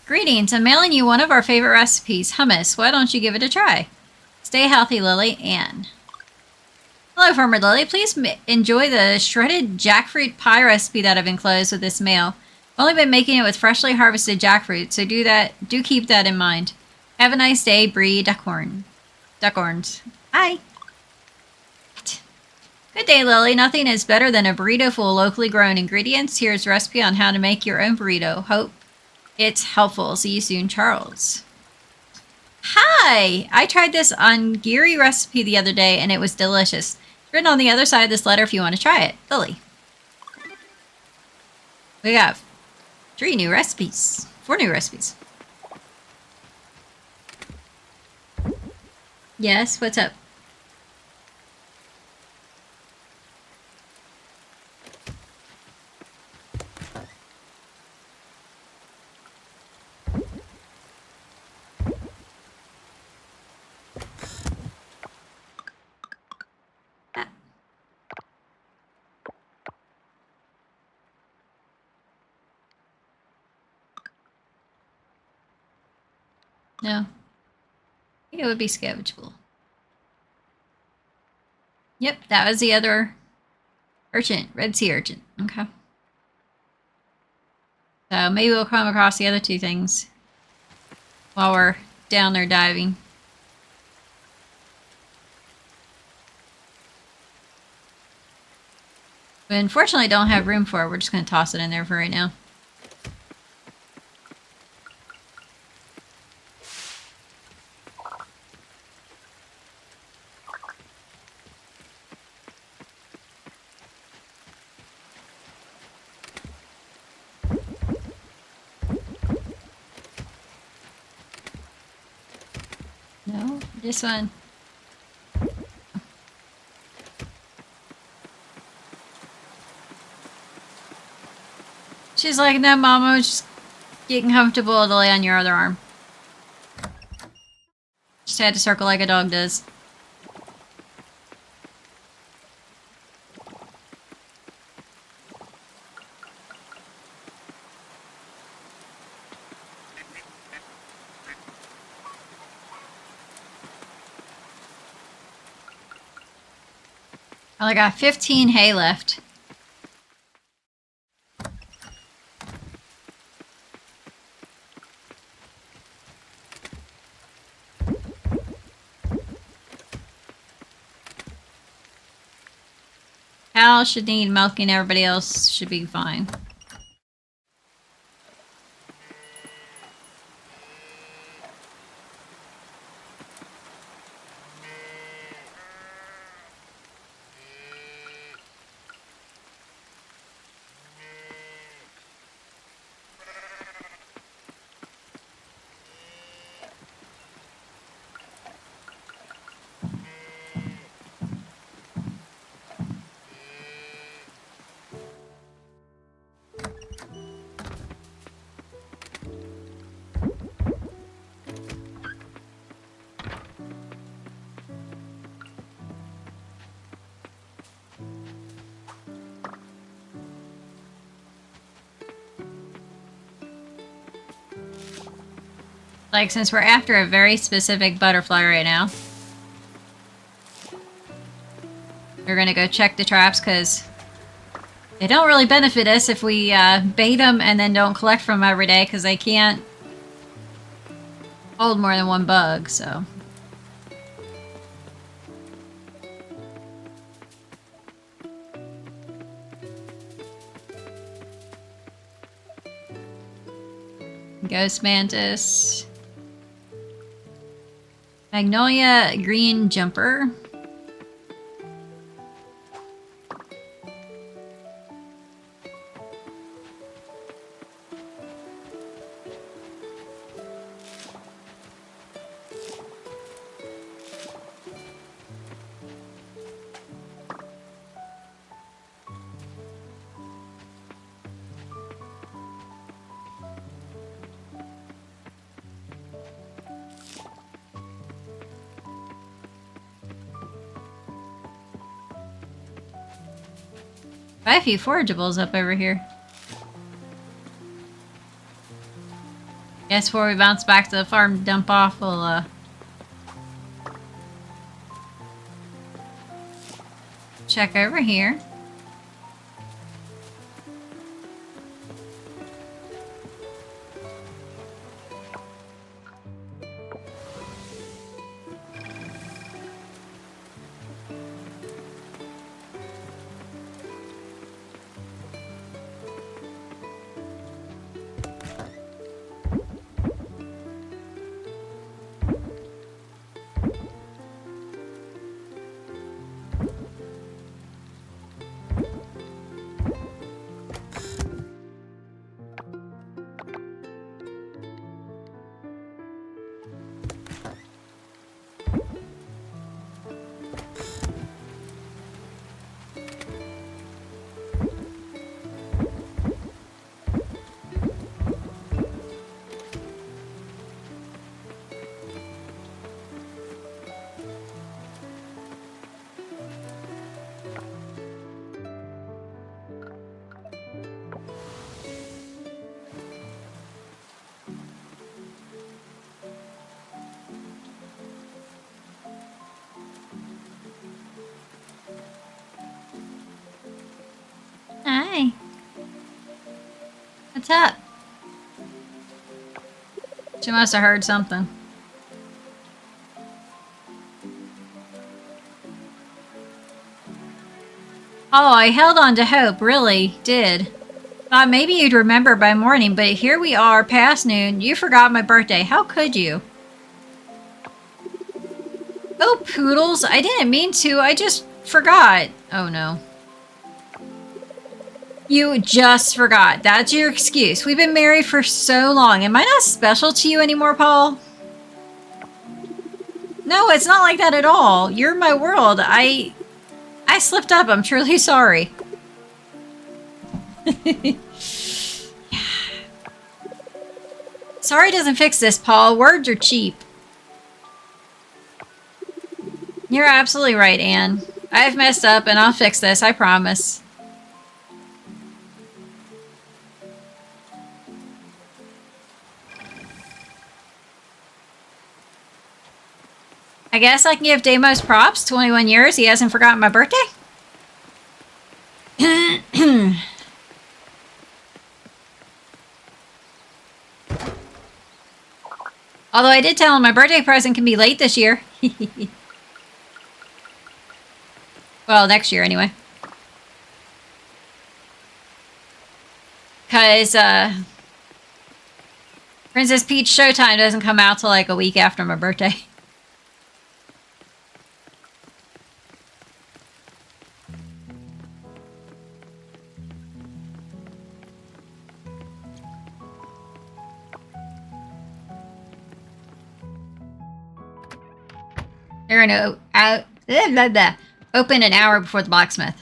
Greetings, I'm mailing you one of our favorite recipes, hummus. Why don't you give it a try? Stay healthy, Lily. Anne. Hello, Farmer Lily. Please enjoy the shredded jackfruit pie recipe that I've enclosed with this mail. I've only been making it with freshly harvested jackfruit, so do keep that in mind. Have a nice day, Bree Duckhorn. Duckhorns. Hi. Good day, Lily. Nothing is better than a burrito full of locally grown ingredients. Here's a recipe on how to make your own burrito. Hope it's helpful. See you soon, Charles. Hi! I tried this on Geary recipe the other day, and it was delicious. It's written on the other side of this letter if you want to try it. Lily. We got 4 new recipes. Yes, what's up? No. I think it would be salvageable. Yep, that was the other urchin. Red Sea urchin. Okay. So maybe we'll come across the other 2 things while we're down there diving. But unfortunately, don't have room for it. We're just going to toss it in there for right now. No, this one. She's like, no, Mama, just getting comfortable to lay on your other arm. Just had to circle like a dog does. I only got 15 hay left. Hal should need milking. Everybody else should be fine. Like, since we're after a very specific butterfly right now, we're gonna go check the traps because they don't really benefit us if we bait them and then don't collect from them every day because they can't hold more than 1 bug, so. Ghost mantis. Magnolia green jumper. I have a few forageables up over here. Guess before we bounce back to the farm to dump off, we'll check over here. Hi. What's up? She must have heard something. Oh, I held on to hope, really did. Thought maybe you'd remember by morning, but here we are, past noon. You forgot my birthday. How could you? Oh, poodles, I didn't mean to. I just forgot. Oh, no. You just forgot. That's your excuse. We've been married for so long. Am I not special to you anymore, Paul? No, it's not like that at all. You're my world. I slipped up. I'm truly sorry. Sorry doesn't fix this, Paul. Words are cheap. You're absolutely right, Anne. I've messed up and I'll fix this, I promise. I guess I can give Deimos props. 21 years, he hasn't forgotten my birthday? Although I did tell him my birthday present can be late this year. Well, next year anyway. Because Princess Peach Showtime doesn't come out till like a week after my birthday. They're gonna open an hour before the blacksmith.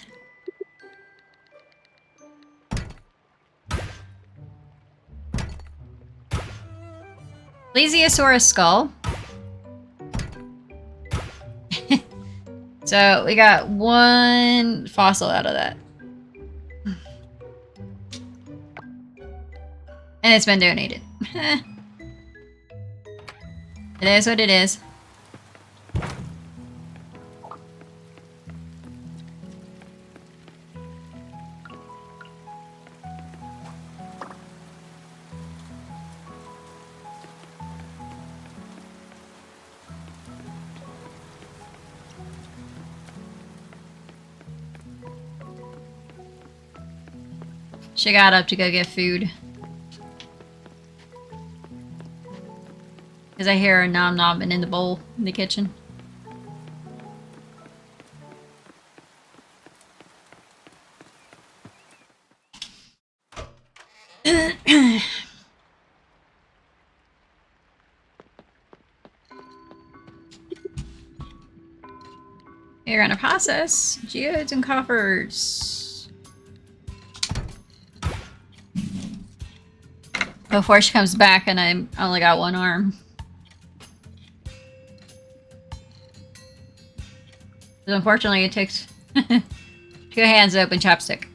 Plesiosaurus skull. So we got one fossil out of that. And it's been donated. It is what it is. She got up to go get food. Because I hear her nom-nomming in the bowl in the kitchen. You're gonna process geodes and coppers. Before she comes back and I only got one arm. Unfortunately, it takes 2 hands to open chopstick.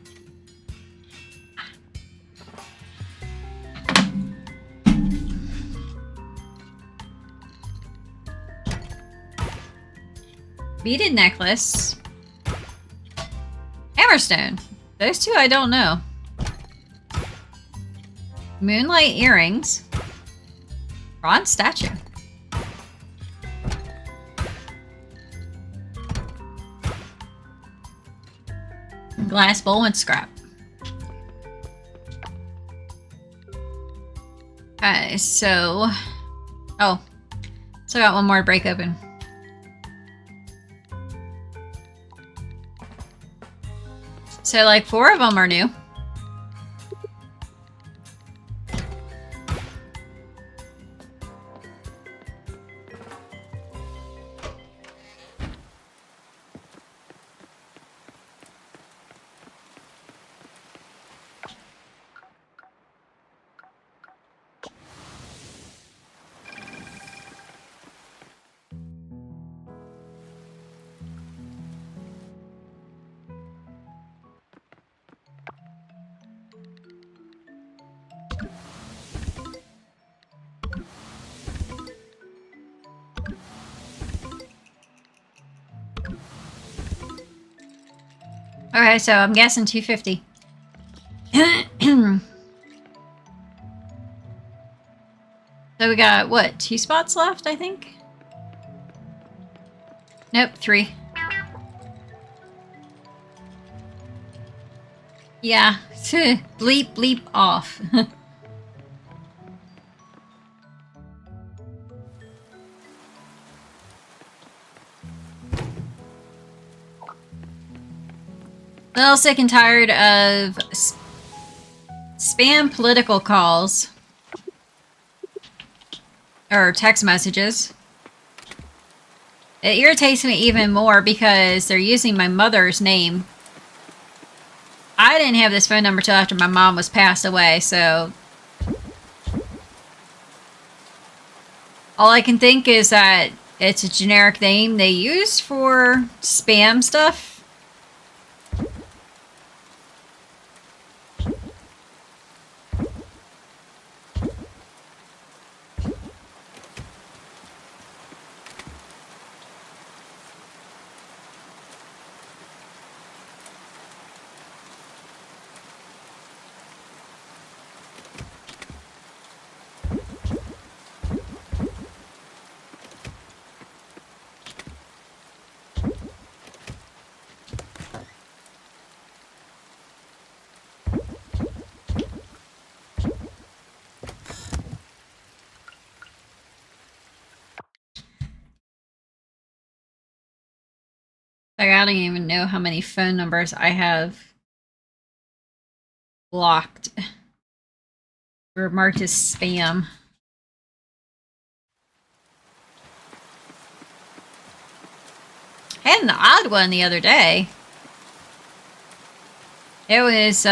Beaded necklace. Hammerstone. Those two I don't know. Moonlight earrings. Bronze statue. Glass bowl and scrap. Okay, so... Oh. Still got one more to break open. So, like, 4 of them are new. Okay, so I'm guessing 250. So we got, what, 2 spots left, I think? Nope, 3. Yeah, bleep, bleep off. Little sick and tired of spam political calls. Or text messages. It irritates me even more because they're using my mother's name. I didn't have this phone number till after my mom was passed away, so... All I can think is that it's a generic name they use for spam stuff. Like, I don't even know how many phone numbers I have blocked or marked as spam. I had an odd one the other day. It was,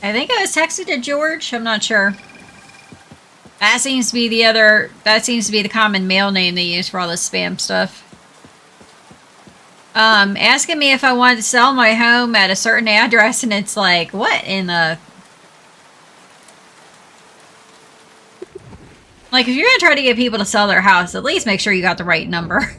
I think I was texted to George. I'm not sure. That seems to be the common mail name they use for all this spam stuff. Asking me if I wanted to sell my home at a certain address, and it's like, what in the... Like, if you're gonna try to get people to sell their house, at least make sure you got the right number.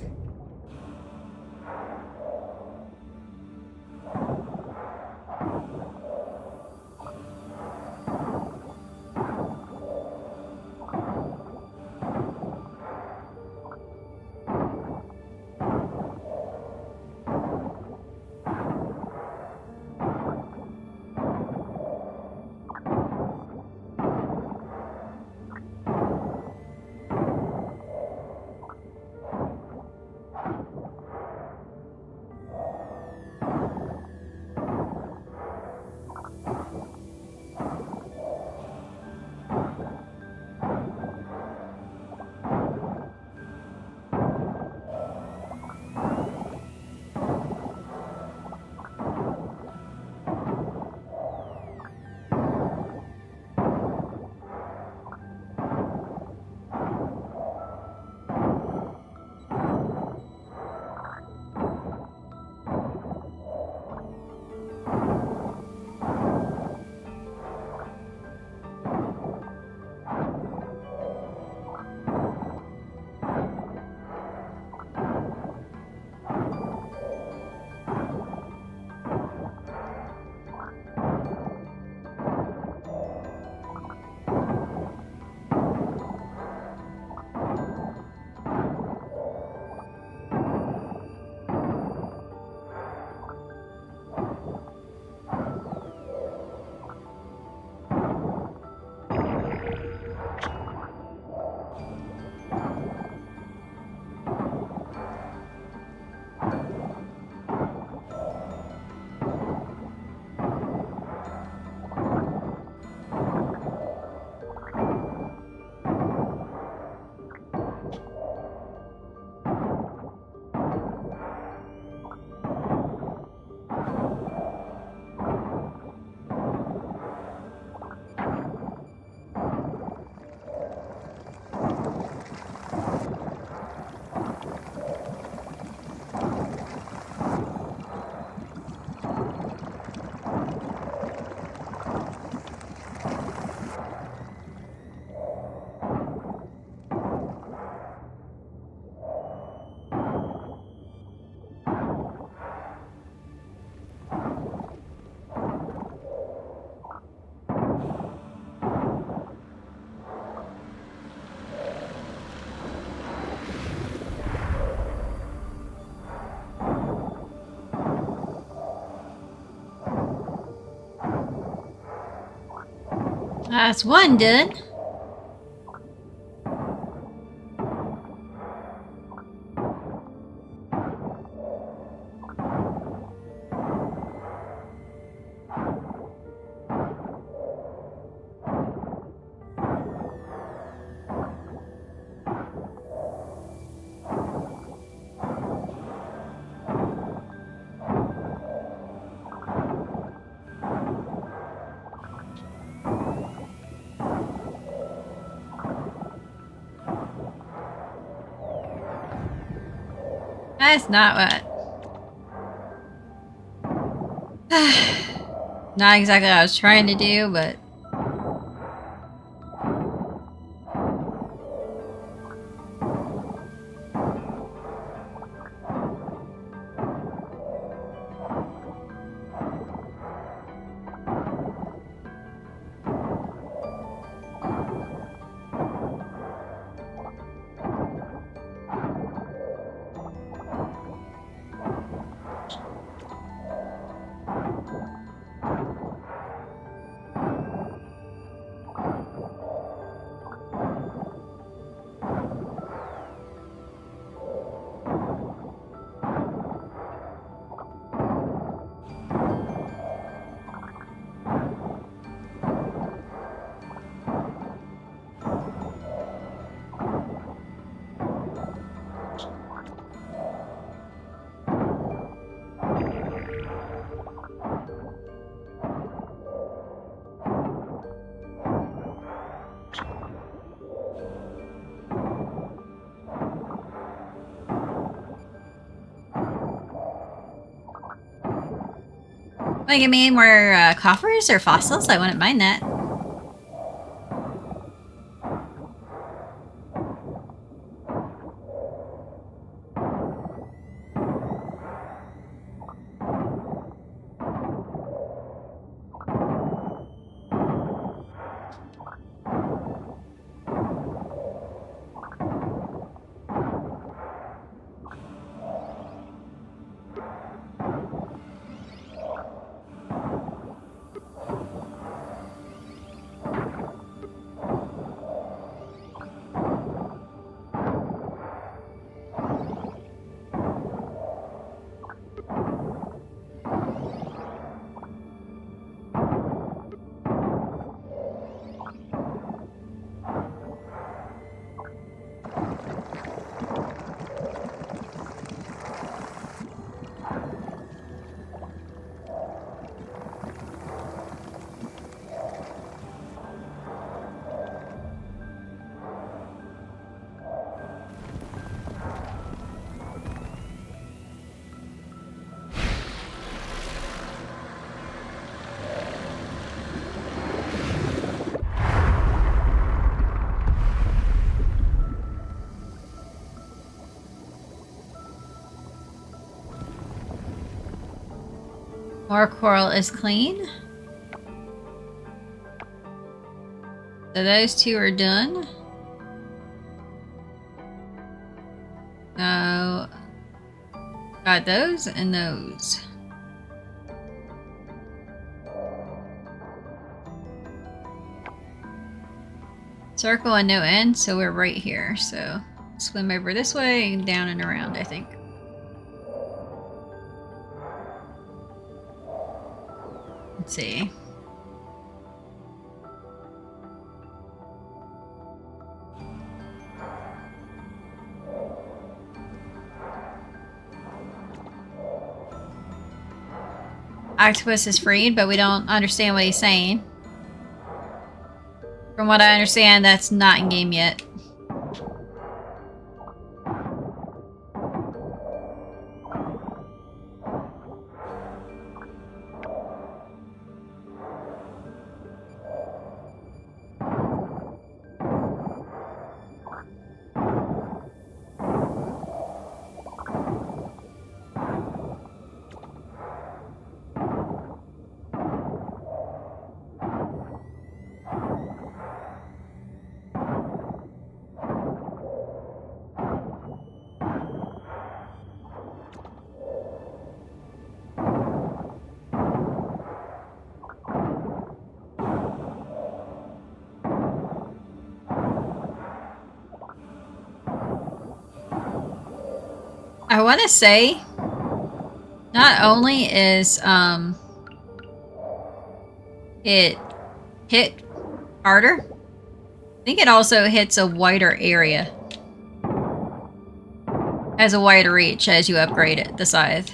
That's one done. That's not what. Not exactly what I was trying to do, but. Want to give me more coffers or fossils? I wouldn't mind that. More coral is clean. So those two are done. So got those and those. Circle and no end, so we're right here. So swim over this way and down and around, I think. Let's see. Octopus is freed, but we don't understand what he's saying. From what I understand, that's not in game yet. want to say not only is it hit harder, I think it also hits a wider area. Has a wider reach as you upgrade it, the scythe.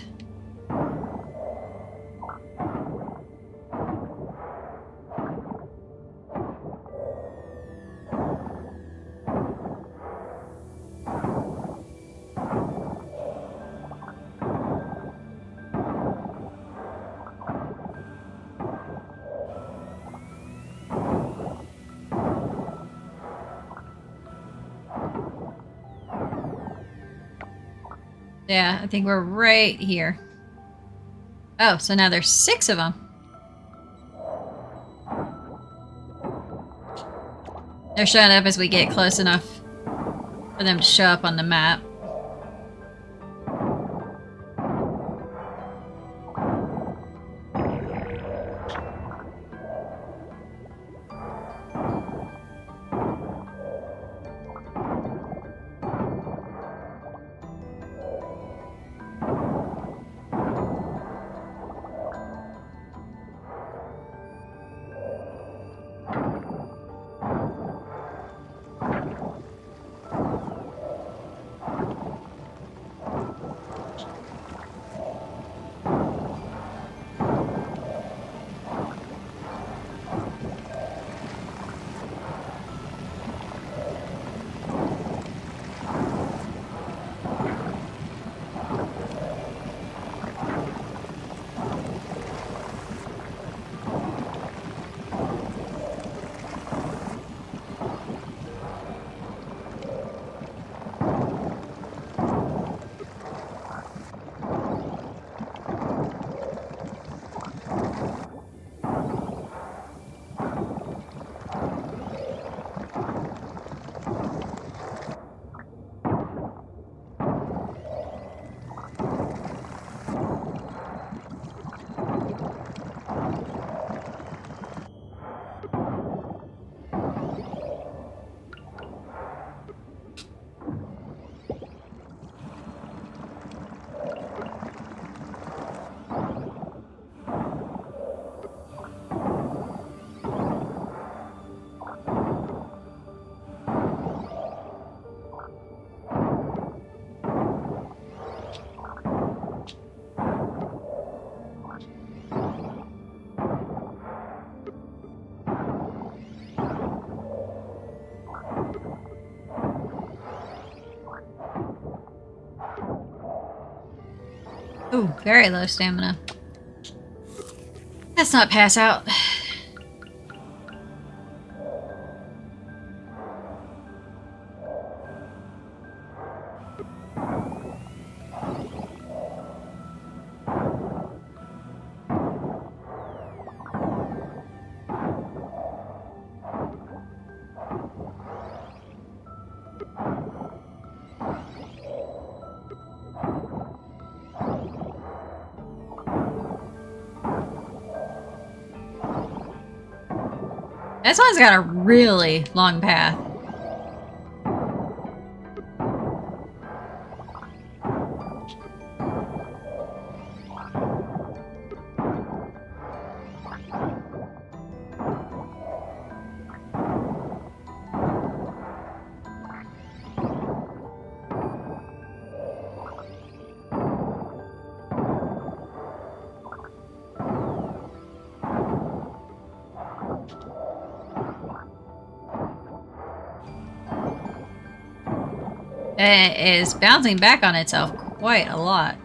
Yeah, I think we're right here. Oh, so now there's 6 of them. They're showing up as we get close enough for them to show up on the map. Ooh, very low stamina. Let's not pass out. This one's got a really long path. It is bouncing back on itself quite a lot.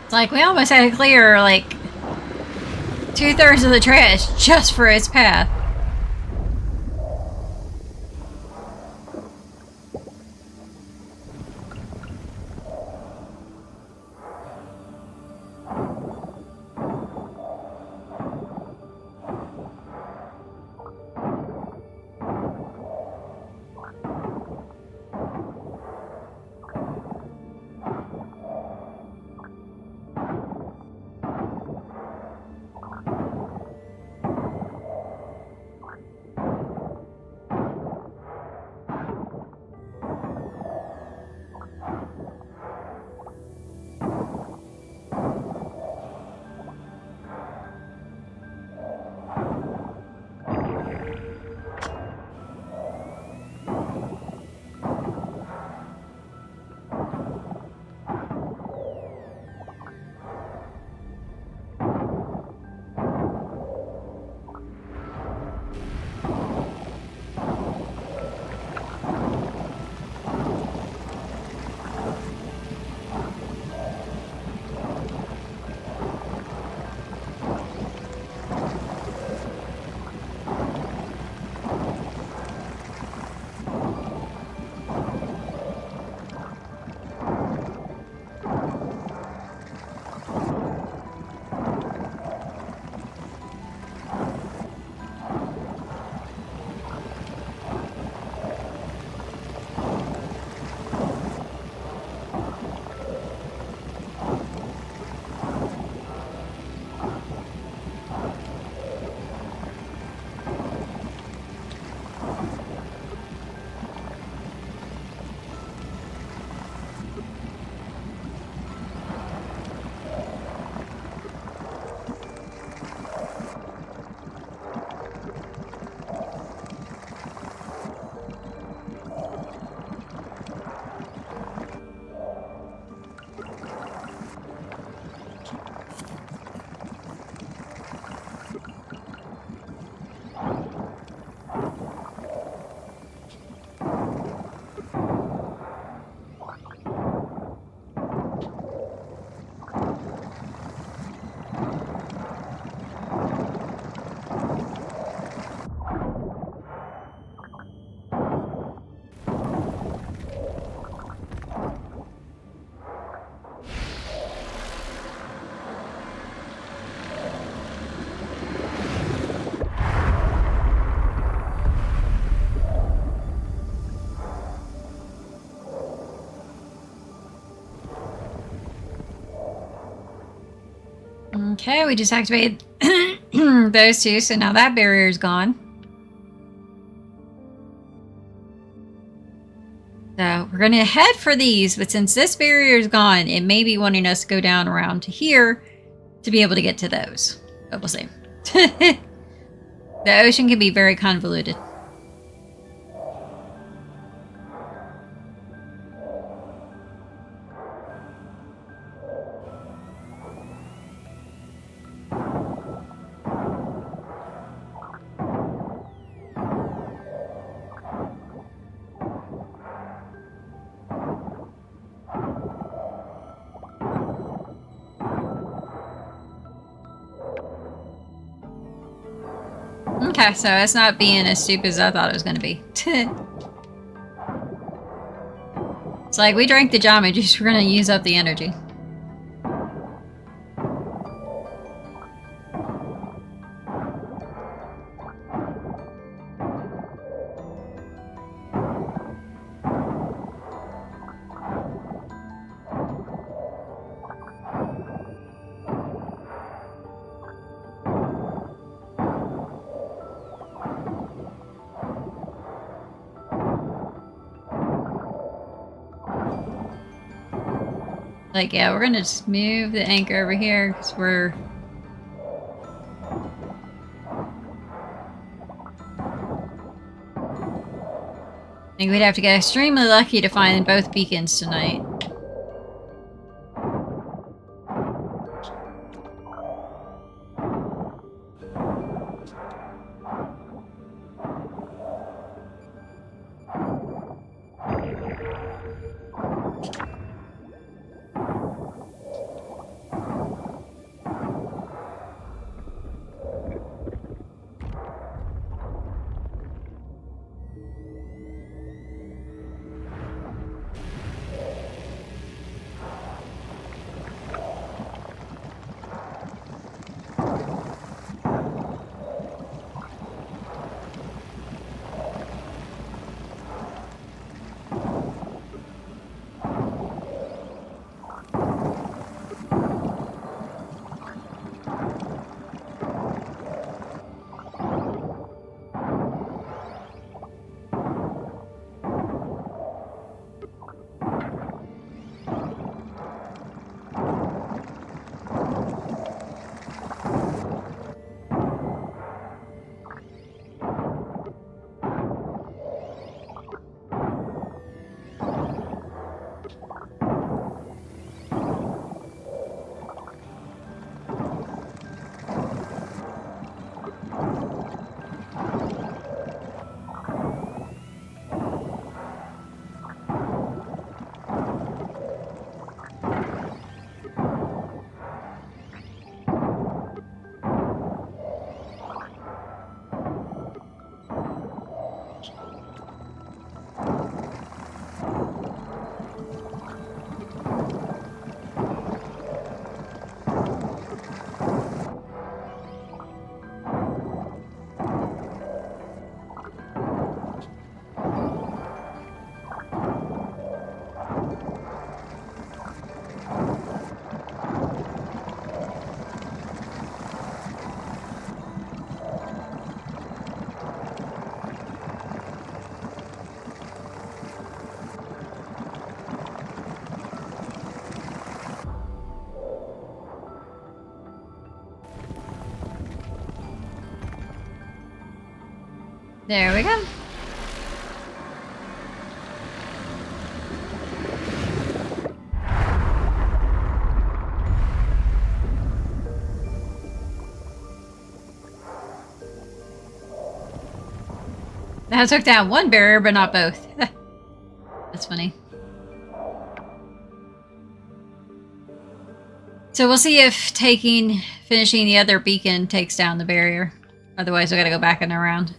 It's like we almost had to clear like 2/3 of the trash just for its path. Okay, we just activated those two, so now that barrier is gone. So we're going to head for these, but since this barrier is gone, it may be wanting us to go down around to here to be able to get to those. But we'll see. The ocean can be very convoluted. Okay, so it's not being as stupid as I thought it was going to be. It's like we drank the Jamba juice, we're going to use up the energy. Like, yeah, we're gonna just move the anchor over here because we're... I think we'd have to get extremely lucky to find both beacons tonight. There we go. That took down one barrier, but not both. That's funny. So we'll see if finishing the other beacon takes down the barrier. Otherwise, we gotta go back and around.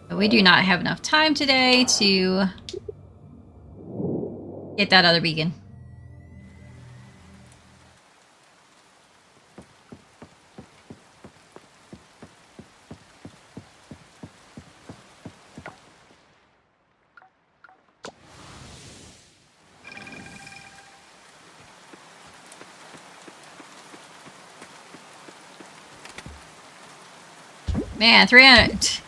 But we do not have enough time today to get that other beacon. Man, 300.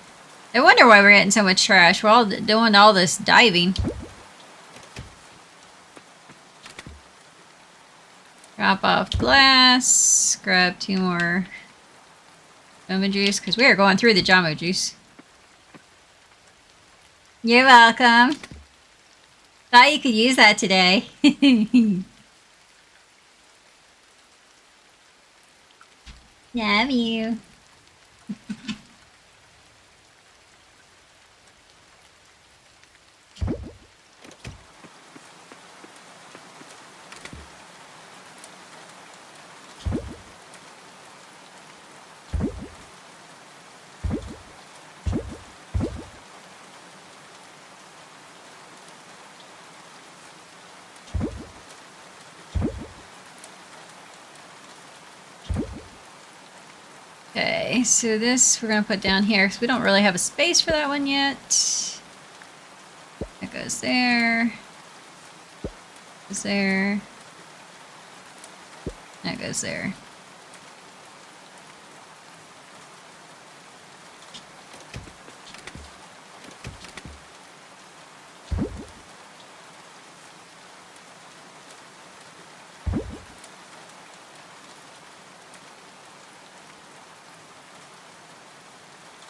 I wonder why we're getting so much trash. We're all doing all this diving. Drop off glass. Grab 2 more Jamba juice, because we are going through the Jamba juice. You're welcome. Thought you could use that today. Love you. Okay, so this we're going to put down here because we don't really have a space for that one yet. That goes there. Goes there. That goes there.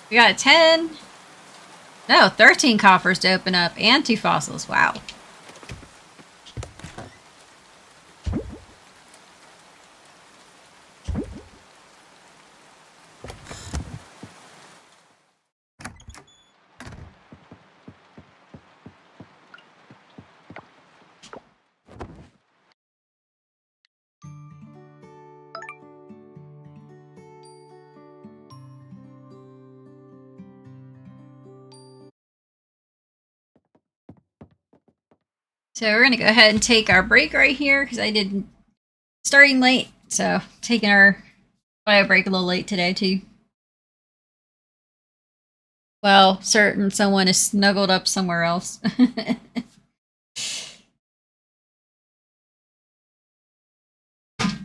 We got a 10. No, 13 coffers to open up and 2 fossils. Wow. So we're going to go ahead and take our break right here because I did starting late. So taking our bio break a little late today too. Well, certain someone is snuggled up somewhere else.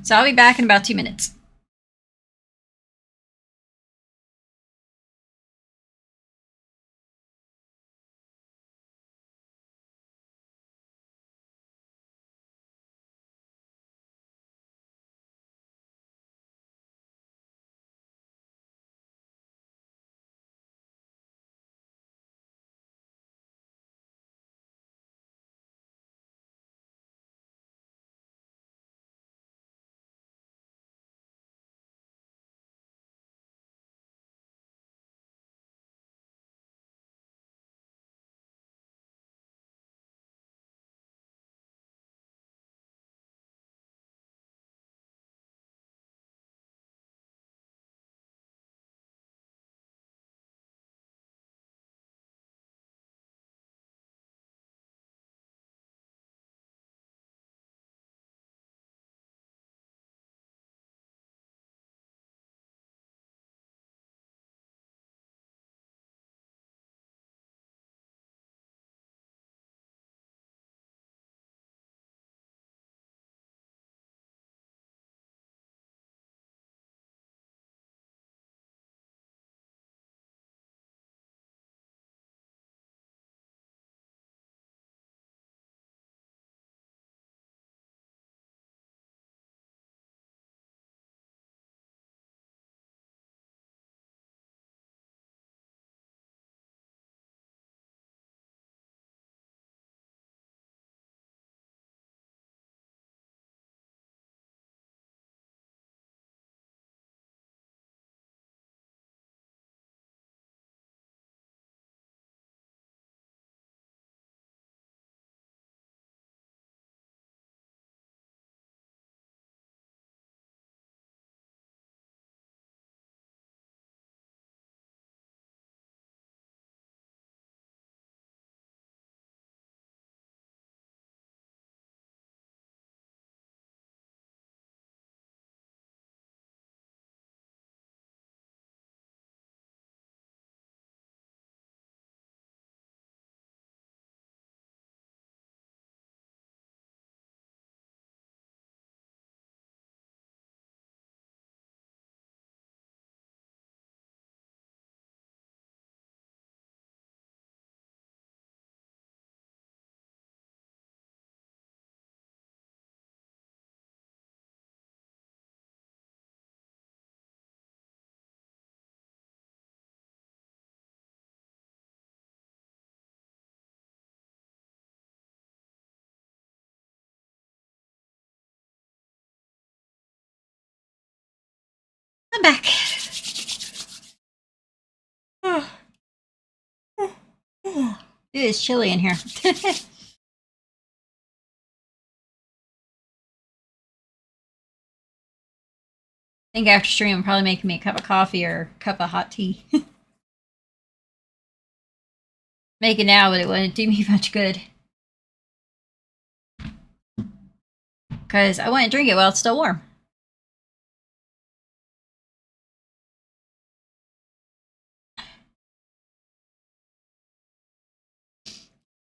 So I'll be back in about 2 minutes. back. It is chilly in here. I think after stream, I'm probably making me a cup of coffee or a cup of hot tea. Make it now, but it wouldn't do me much good. Because I wouldn't drink it while it's still warm.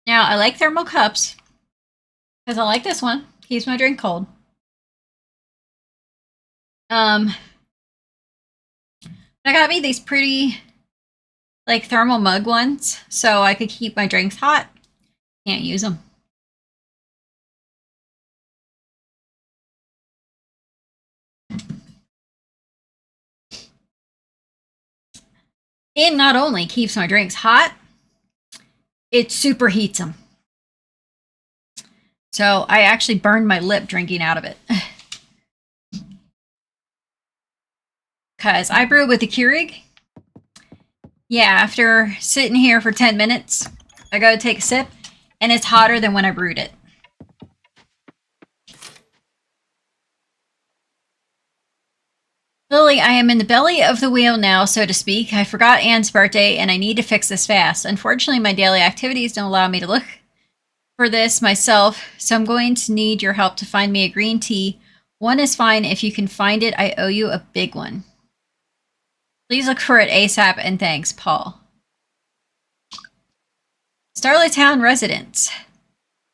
Now, I like thermal cups. Because I like this one. Keeps my drink cold. I got me these pretty, like, thermal mug ones. So I could keep my drinks hot. Can't use them. It not only keeps my drinks hot, it superheats them. So I actually burned my lip drinking out of it. Because I brew with the Keurig. Yeah, after sitting here for 10 minutes, I go to take a sip, and it's hotter than when I brewed it. Lily, I am in the belly of the wheel now, so to speak. I forgot Anne's birthday, and I need to fix this fast. Unfortunately, my daily activities don't allow me to look for this myself, so I'm going to need your help to find me a green tea. One is fine. If you can find it, I owe you a big one. Please look for it ASAP, and thanks, Paul. Starlight Town residents.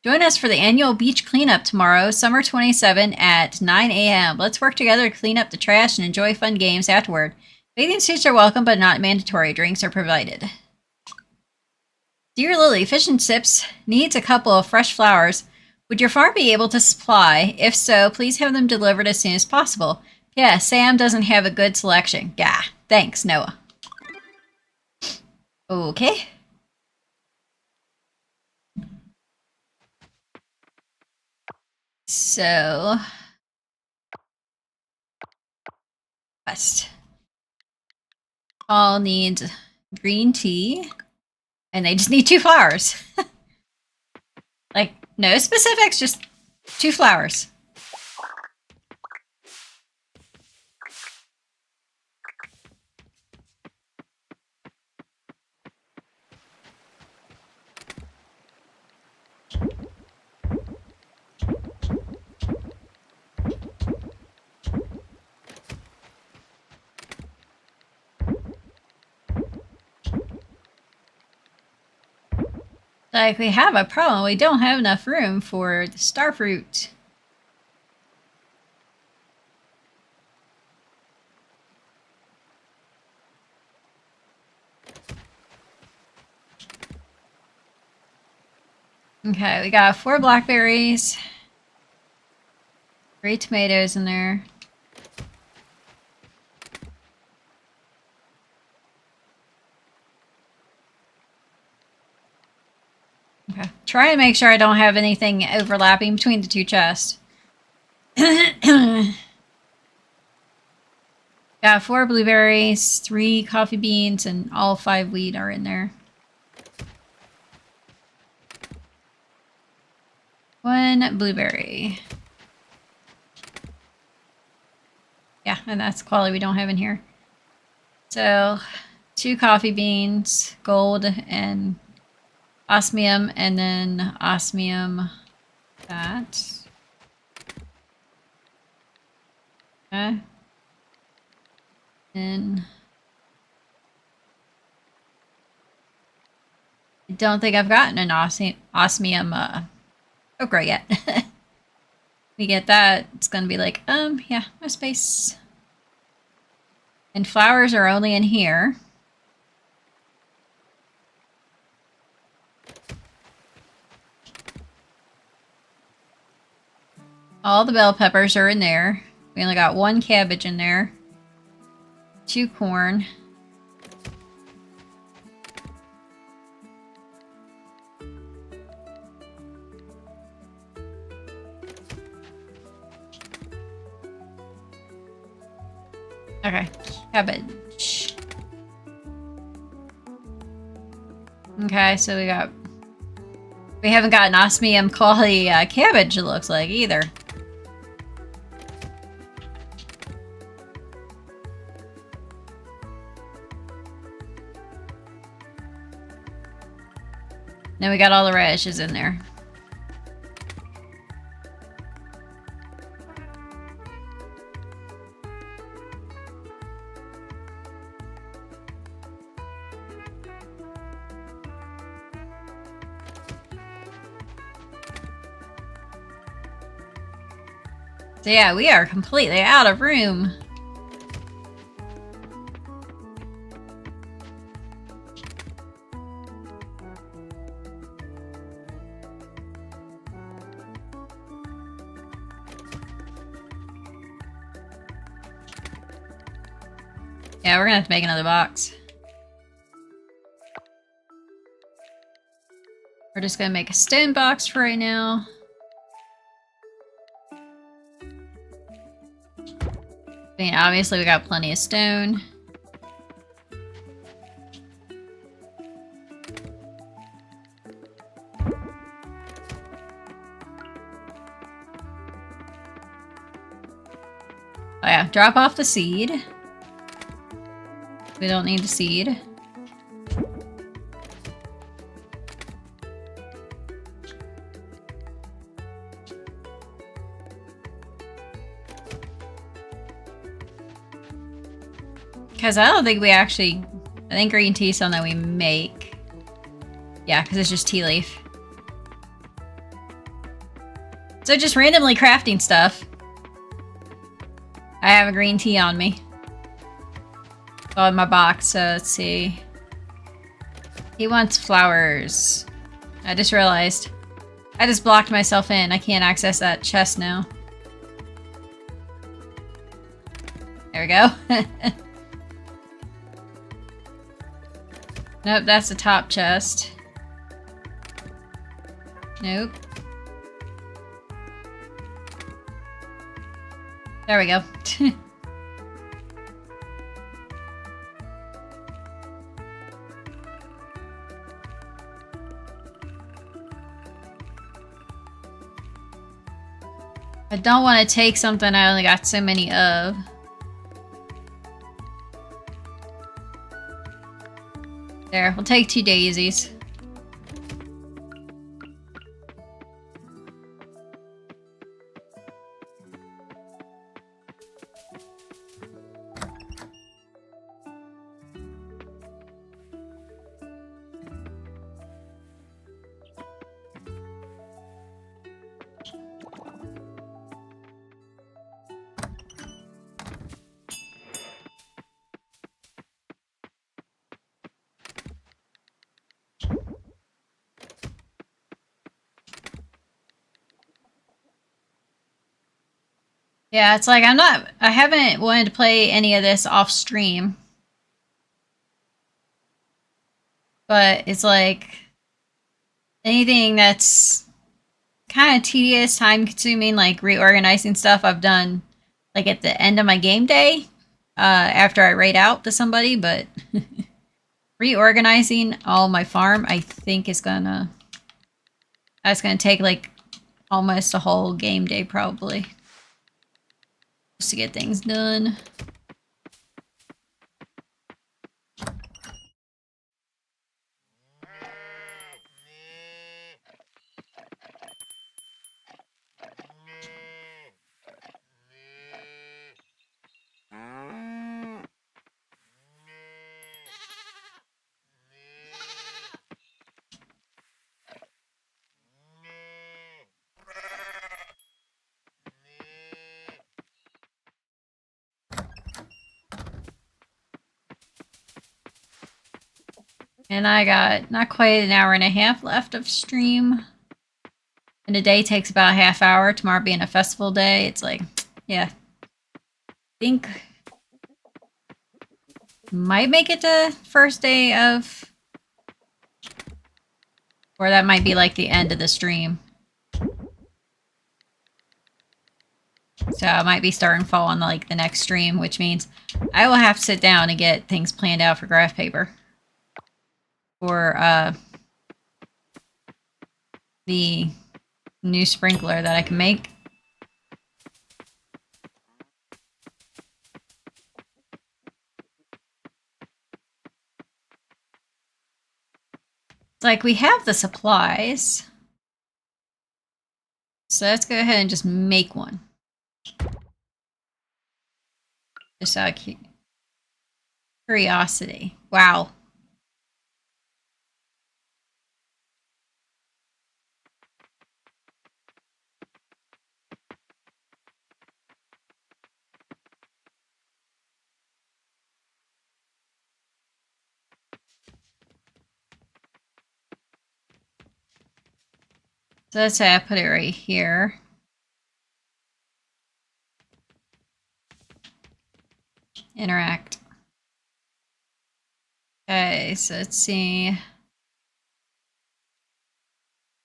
Join us for the annual beach cleanup tomorrow, summer 27 at 9 a.m. Let's work together to clean up the trash and enjoy fun games afterward. Bathing suits are welcome, but not mandatory. Drinks are provided. Dear Lily, Fish and Chips needs a couple of fresh flowers. Would your farm be able to supply? If so, please have them delivered as soon as possible. Yeah, Sam doesn't have a good selection. Gah. Thanks, Noah. Okay. So, West. Paul needs green tea, and they just need 2 flowers. Like, no specifics, just 2 flowers. Like, we have a problem. We don't have enough room for the starfruit. Okay, we got 4 blackberries. 3 tomatoes in there. Okay. Try to make sure I don't have anything overlapping between the 2 chests. Got 4 blueberries, 3 coffee beans, and all 5 wheat are in there. 1 blueberry. Yeah, and that's quality we don't have in here. So, 2 coffee beans, gold and osmium, and then osmium that. Okay. And I don't think I've gotten an osmium okra yet. We get that, it's gonna be like, yeah, no space. And flowers are only in here. All the bell peppers are in there. We only got 1 cabbage in there. 2 corn. Okay, cabbage. Okay, so we haven't gotten osmium quality cabbage, it looks like, either. Then we got all the radishes in there. So yeah, we are completely out of room. Yeah, we're gonna have to make another box. We're just gonna make a stone box for right now. I mean, obviously we got plenty of stone. Oh yeah, drop off the seed. We don't need the seed. Because I don't think we actually... I think green tea is something that we make. Yeah, because it's just tea leaf. So just randomly crafting stuff. I have a green tea on me. Oh, in my box, so let's see. He wants flowers. I just realized. I just blocked myself in. I can't access that chest now. There we go. Nope, that's the top chest. Nope. There we go. I don't want to take something I only got so many of. There, we'll take 2 daisies. Yeah, it's like I haven't wanted to play any of this off stream. But it's like anything that's kind of tedious, time consuming, like reorganizing stuff I've done like at the end of my game day after I raid out to somebody, but reorganizing all my farm I think is that's gonna take like almost a whole game day probably. Just to get things done. And I got not quite an hour and a half left of stream. And a day takes about a half hour. Tomorrow being a festival day, it's like, yeah. I think might make it to first day of... Or that might be like the end of the stream. So So I might be starting fall on like the next stream, which means I will have to sit down and get things planned out for graph paper. For the new sprinkler that I can make. It's like we have the supplies. So let's go ahead and just make one. Just out of curiosity. Wow. So let's say I put it right here. Interact. Okay, so let's see.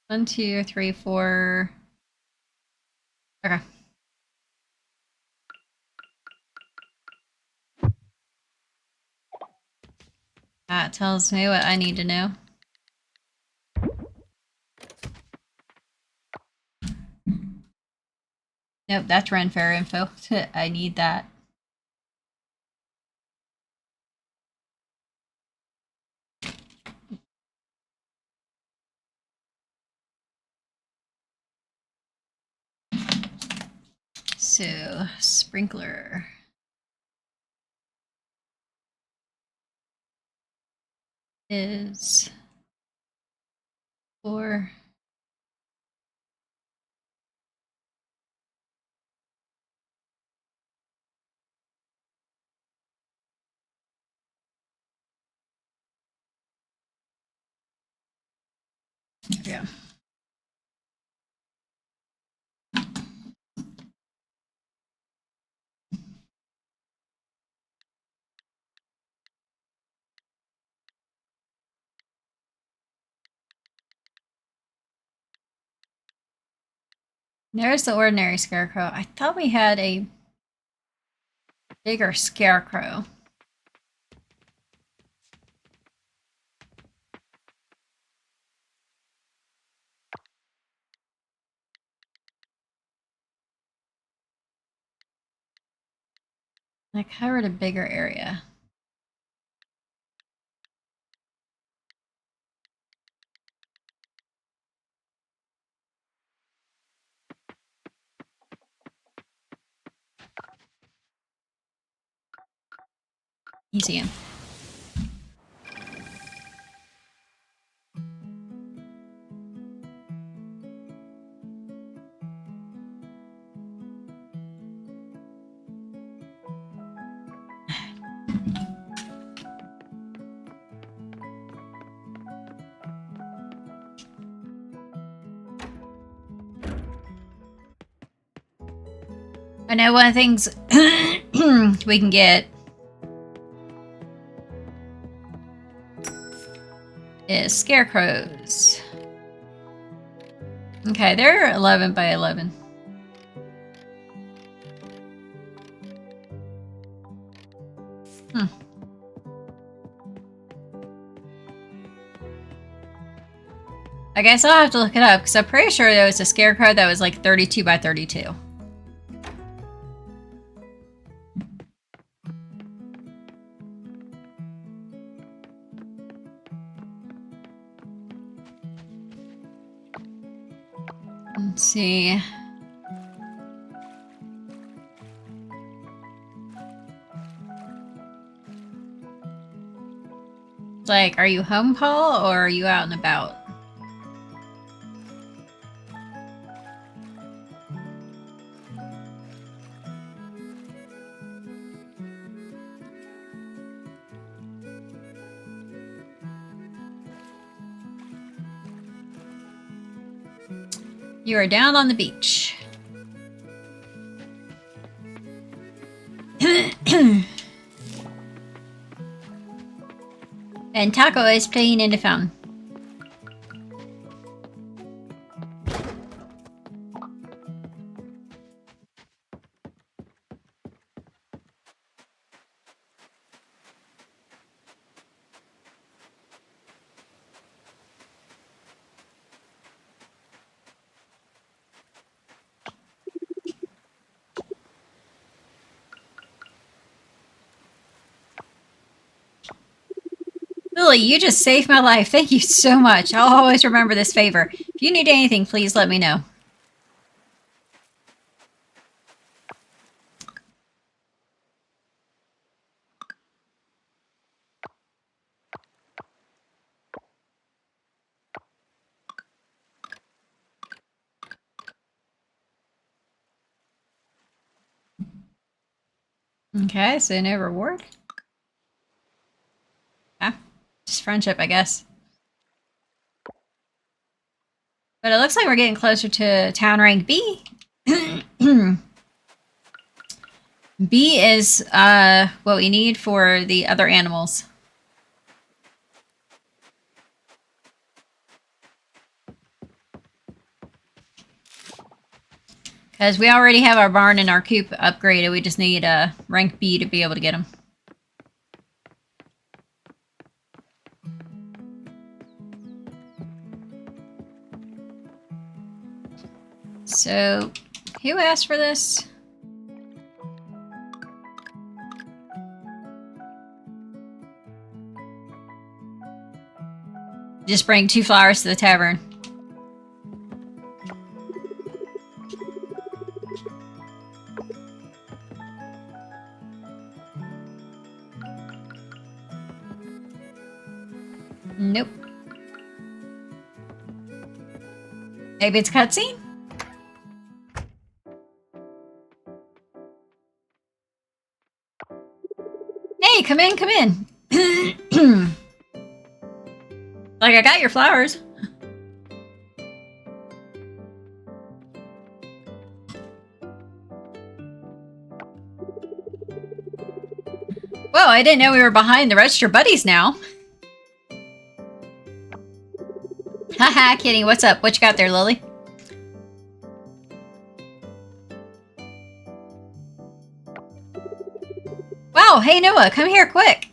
1, 2, 3, 4. Okay. That tells me what I need to know. Nope, that's Ren Fair info. I need that. So, sprinkler. Is for yeah. There's the ordinary scarecrow. I thought we had a bigger scarecrow. I covered a bigger area. Easy. I know one of the things we can get is scarecrows. Okay, they're 11 by 11. I guess I'll have to look it up because I'm pretty sure there was a scarecrow that was like 32 by 32. Let's see. Like, are you home, Paul, or are you out and about? You are down on the beach. And Taco is playing in the fountain. Lily, you just saved my life. Thank you so much. I'll always remember this favor. If you need anything, please let me know. Okay, so no reward. Ah, just friendship, I guess. But it looks like we're getting closer to town rank B. B is what we need for the other animals. Because we already have our barn and our coop upgraded. We just need rank B to be able to get them. So, who asked for this? Just bring 2 flowers to the tavern. Nope. Maybe it's a cutscene? Hey, come in, come in. Like, I got your flowers. Whoa, I didn't know we were behind the register buddies now. Haha, kidding. What's up? What you got there, Lily? Wow, hey Noah, come here quick.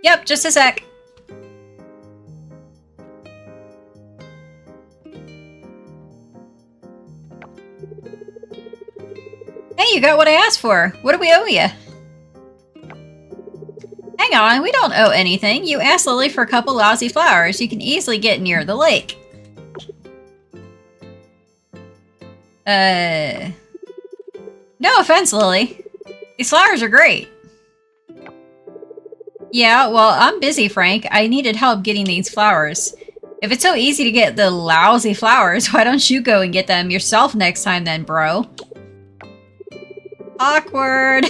Yep, just a sec. Hey, you got what I asked for. What do we owe you? Hang on, we don't owe anything. You asked Lily for a couple lousy flowers. You can easily get near the lake. No offense, Lily. These flowers are great. Yeah, well, I'm busy, Frank. I needed help getting these flowers. If it's so easy to get the lousy flowers, why don't you go and get them yourself next time then, bro? Awkward.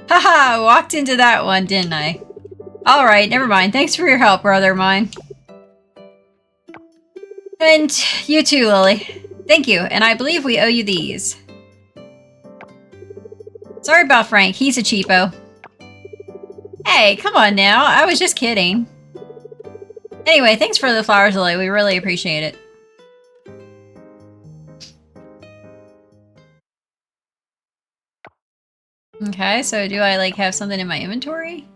Haha, walked into that one, didn't I? Alright, never mind. Thanks for your help, brother of mine. And you too, Lily. Thank you, and I believe we owe you these. Sorry about Frank, he's a cheapo. Hey, come on now, I was just kidding. Anyway, thanks for the flowers, Lily. We really appreciate it. Okay, so do I, like, have something in my inventory?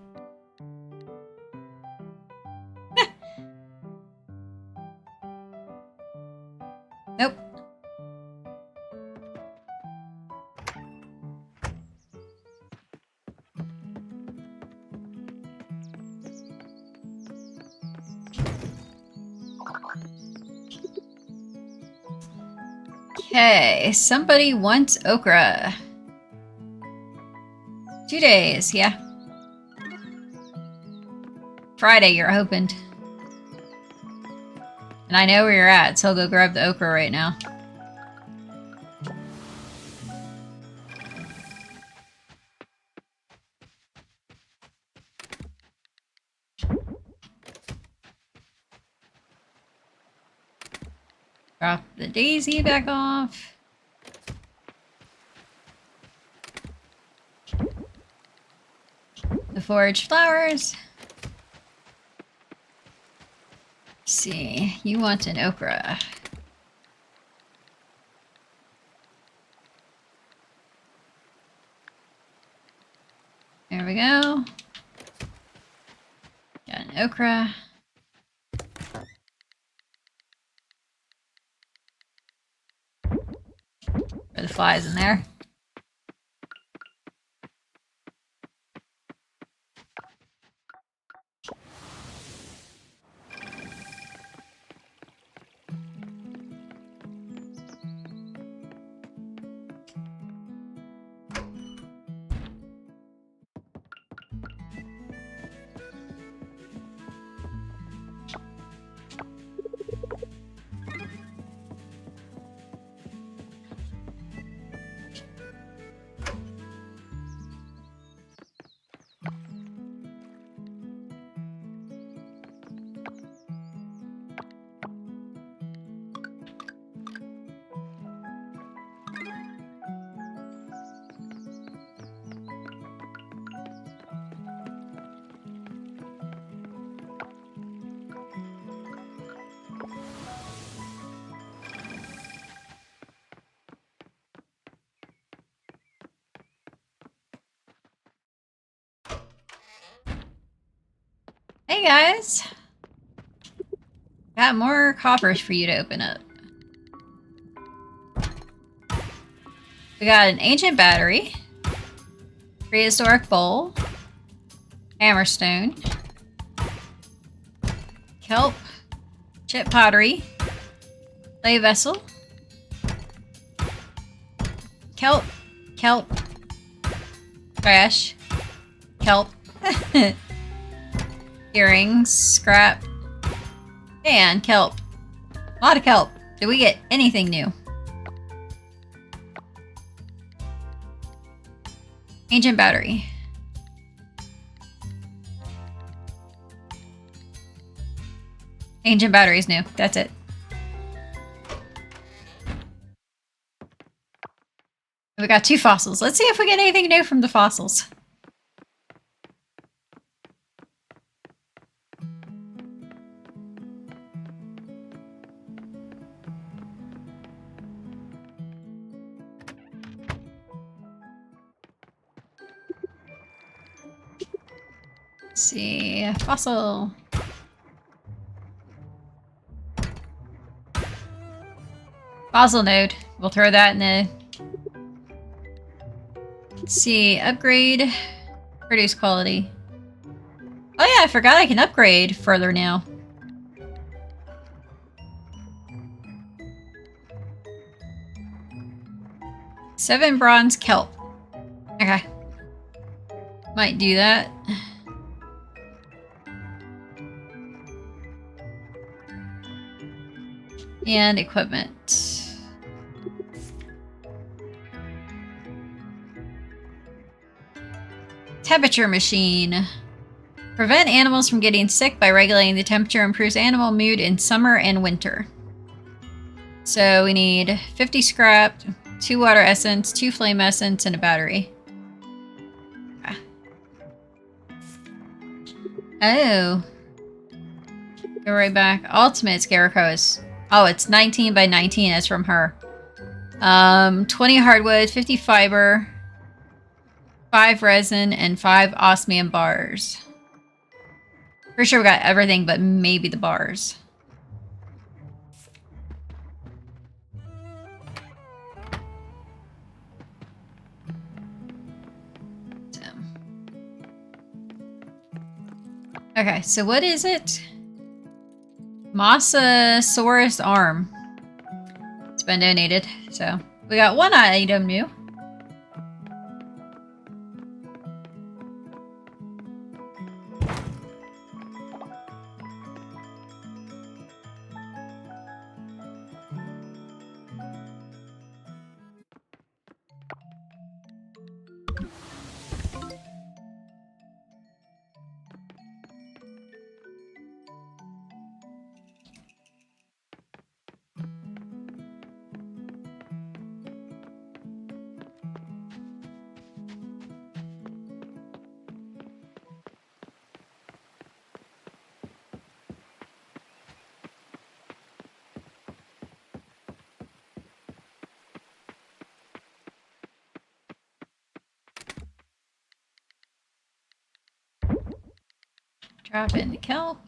Nope. Okay, somebody wants okra. 2 days, yeah. Friday, you're opened. And I know where you're at, so I'll go grab the okra right now. Drop the daisy back off. The foraged flowers. Let's see, you want an okra. There we go. Got an okra. Are the flies in there? Hey guys! Got more coffers for you to open up. We got an ancient battery, prehistoric bowl, hammerstone, kelp, chip pottery, clay vessel, kelp, trash, kelp, earrings, scrap, and kelp. A lot of kelp. Did we get anything new? Ancient battery. Ancient battery's new. That's it. We got 2 fossils. Let's see if we get anything new from the fossils. Let's see. Fossil. Fossil node. We'll throw that in the... Let's see. Upgrade. Produce quality. Oh yeah, I forgot I can upgrade further now. Seven bronze kelp. Okay. Might do that. And equipment. Temperature machine. Prevent animals from getting sick by regulating the temperature. Improves animal mood in summer and winter. So we need 50 scrap, 2 water essence, 2 flame essence, and a battery. Oh. Go right back. Ultimate Scarecrow is... Oh, it's 19 by 19. That's from her. 20 hardwood, 50 fiber, 5 resin, and 5 osmium bars. Pretty sure we got everything but maybe the bars. Okay, so what is it? Mosasaurus arm. It's been donated, so we got 1 item new. Drop in the kelp.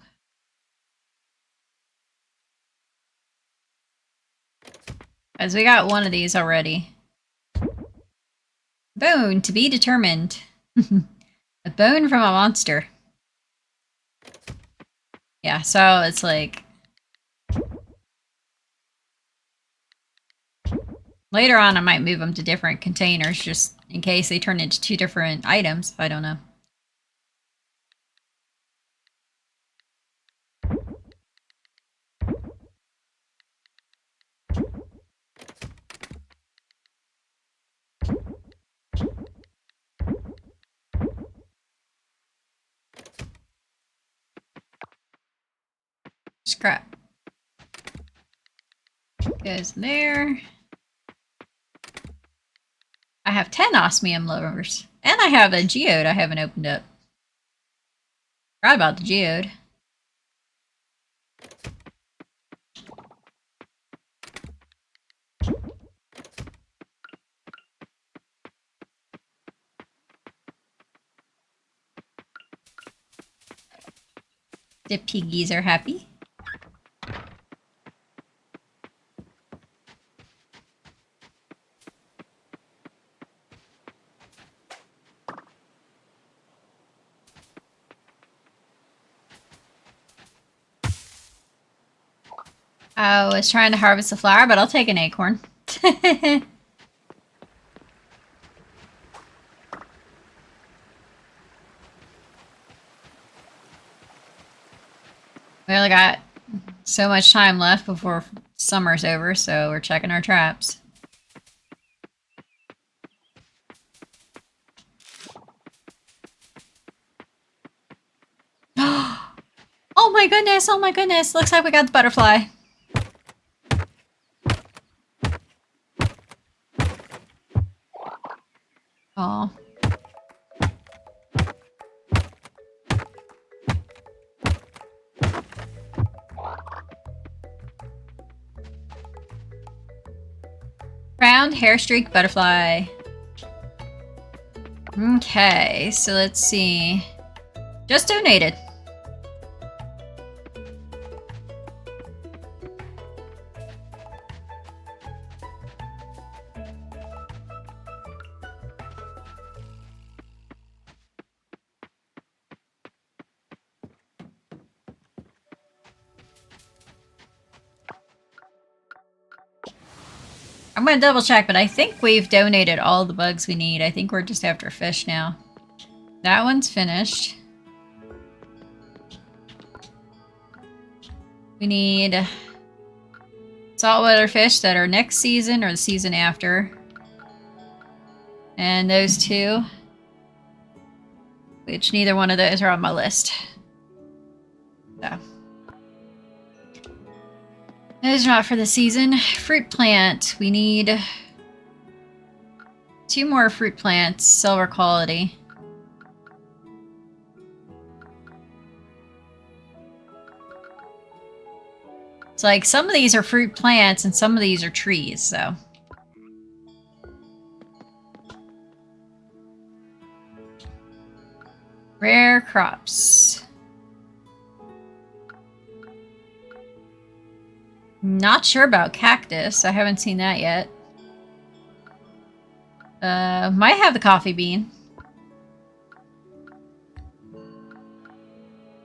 As we got 1 of these already. Bone to be determined. A bone from a monster. Yeah, so it's like... Later on I might move them to different containers just in case they turn into 2 different items. I don't know. Scrap. Goes there. I have 10 osmium lowers. And I have a geode I haven't opened up. Forgot about the geode. The piggies are happy. I was trying to harvest a flower, but I'll take an acorn. We only got so much time left before summer's over, so we're checking our traps. Oh my goodness, oh my goodness. Looks like we got the butterfly. Oh. Round hair streak butterfly. Okay, so let's see. Just donated. I'm gonna double check, but I think we've donated all the bugs we need. I think we're just after fish now. That one's finished. We need saltwater fish that are next season or the season after. And those two, which neither one of those are on my list. So. Those are not for the season. Fruit plant. We need 2 more fruit plants, silver quality. It's like some of these are fruit plants and some of these are trees, so. Rare crops. Not sure about cactus. I haven't seen that yet. Might have the coffee bean.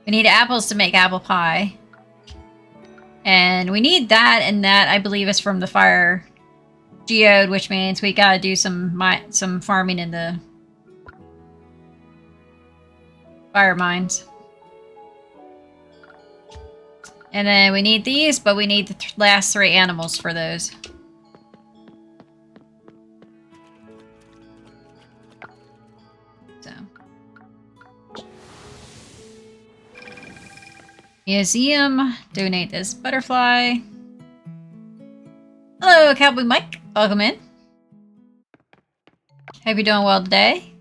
We need apples to make apple pie. And we need that, and that I believe is from the fire geode, which means we gotta do some farming in the fire mines. And then we need these, but we need the last 3 animals for those. So. Museum. Donate this butterfly. Hello, Cowboy Mike. Welcome in. Hope you're doing well today.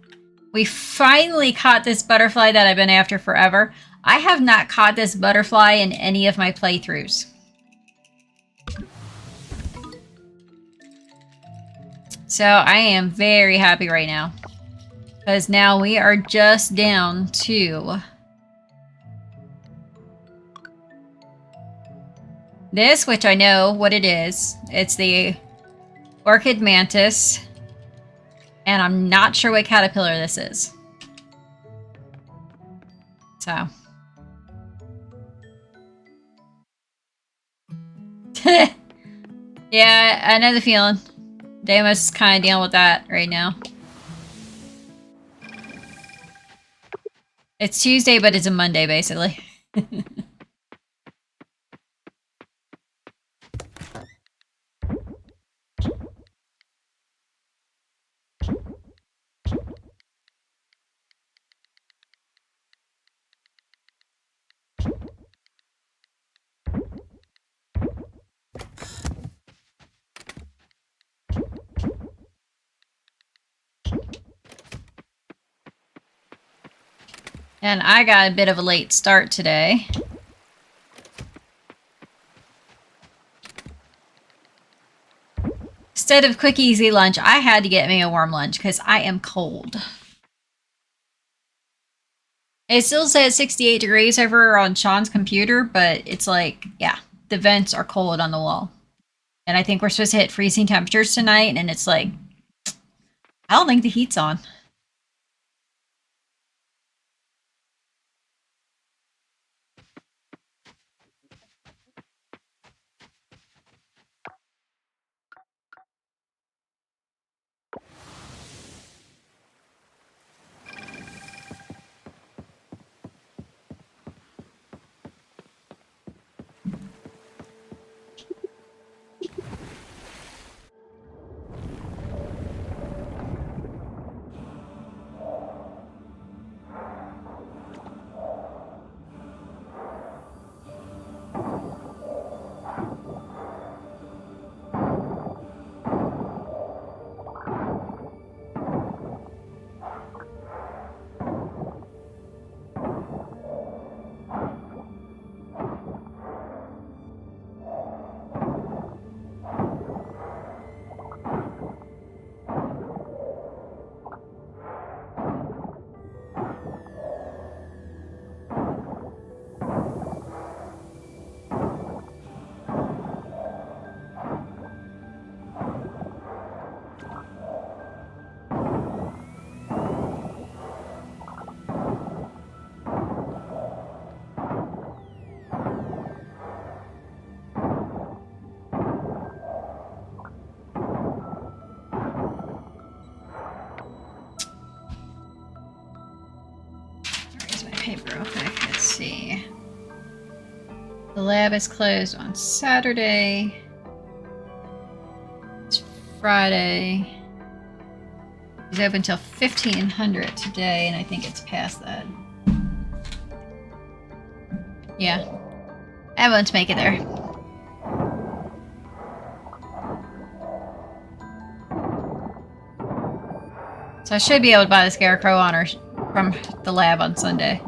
We finally caught this butterfly that I've been after forever. I have not caught this butterfly in any of my playthroughs. So I am very happy right now. Because now we are just down to this, which I know what it is. It's the orchid mantis. And I'm not sure what caterpillar this is. So. Yeah, I know the feeling. Damus is kind of dealing with that right now. It's Tuesday, but it's a Monday, basically. And I got a bit of a late start today. Instead of quick, easy lunch, I had to get me a warm lunch because I am cold. It still says 68 degrees over on Sean's computer, but it's like, yeah, the vents are cold on the wall. And I think we're supposed to hit freezing temperatures tonight, and it's like, I don't think the heat's on. Where's my paper real quick? Let's see. The lab is closed on Saturday. It's Friday. It's open till 1500 today, and I think it's past that. Yeah. I won't make it there. So I should be able to buy the Scarecrow honor from the lab on Sunday.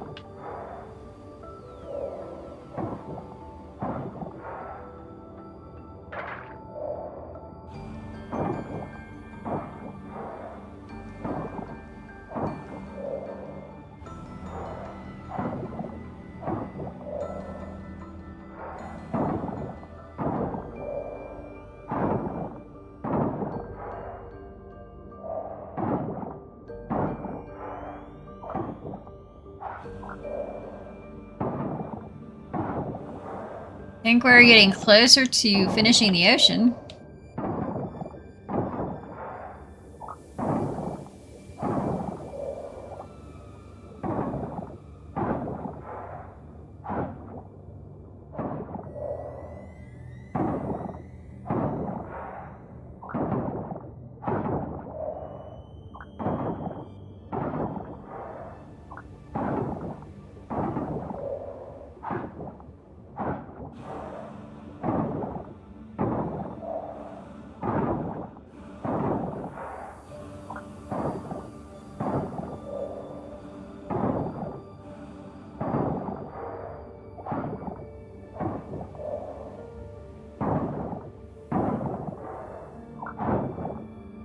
I think we're getting closer to finishing the ocean.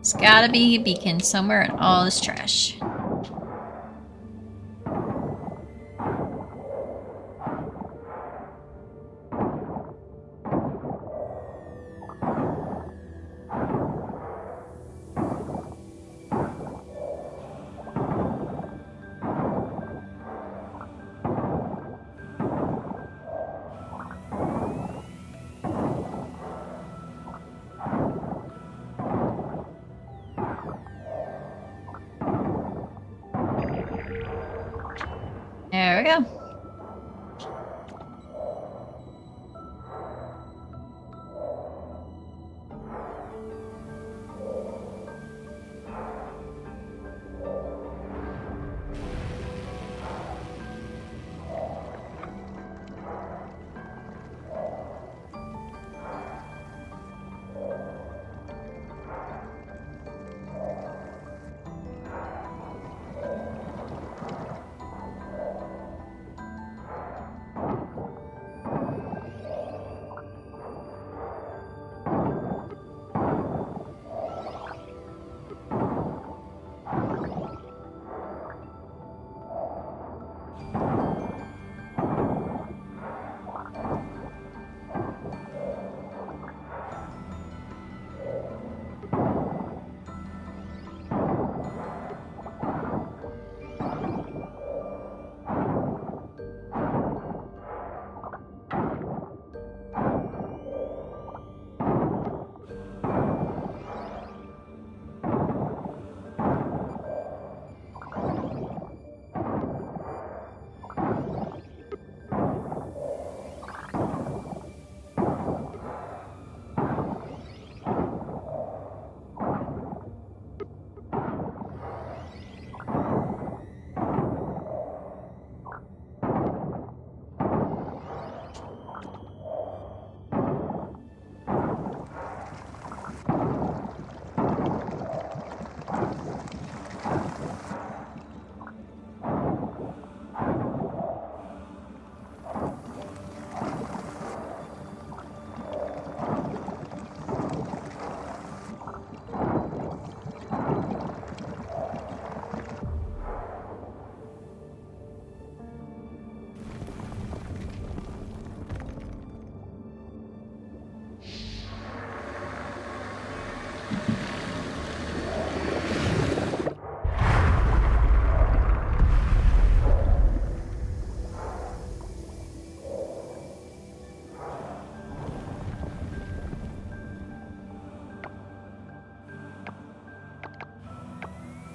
There's gotta be a beacon somewhere in all this trash. There we go.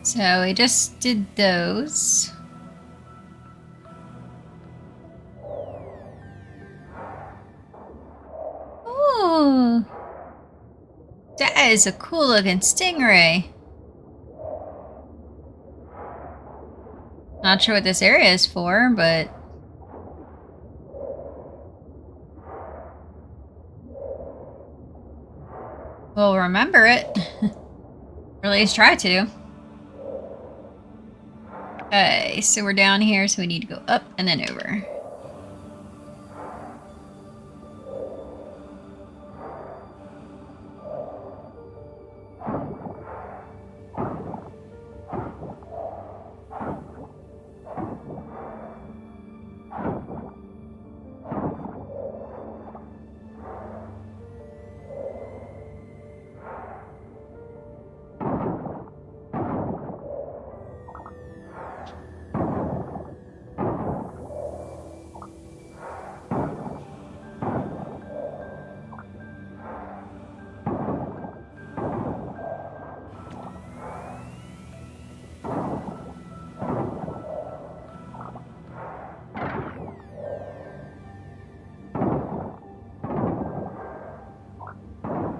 So we just did those. Ooh. That is a cool looking stingray. Not sure what this area is for, but we'll remember it. Or at least try to. Okay, so we're down here, so we need to go up and then over.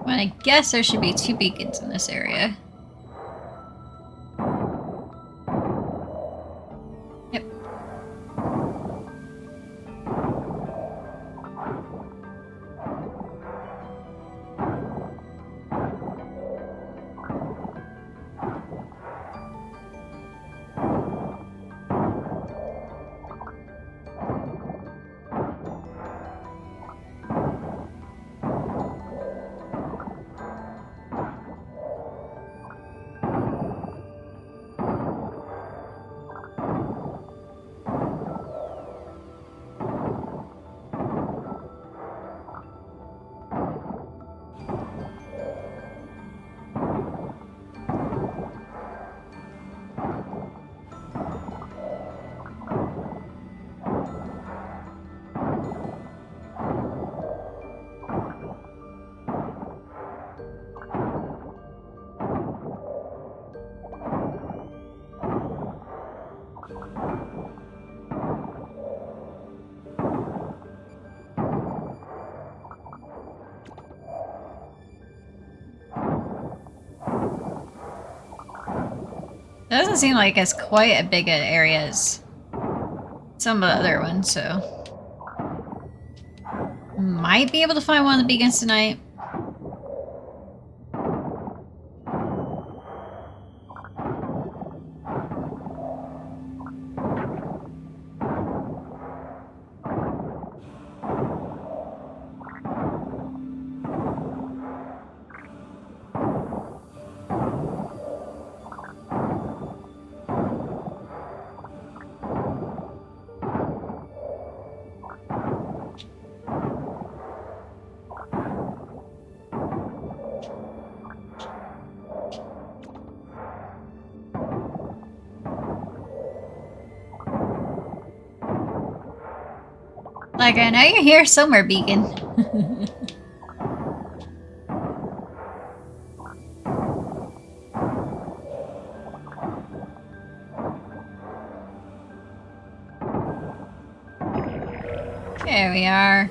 Well, I guess there should be 2 beacons in this area. Yep. It doesn't seem like it's quite as big an area as some of the other ones, so might be able to find one of the beacons tonight. Like, I know you're here somewhere, beacon. There we are.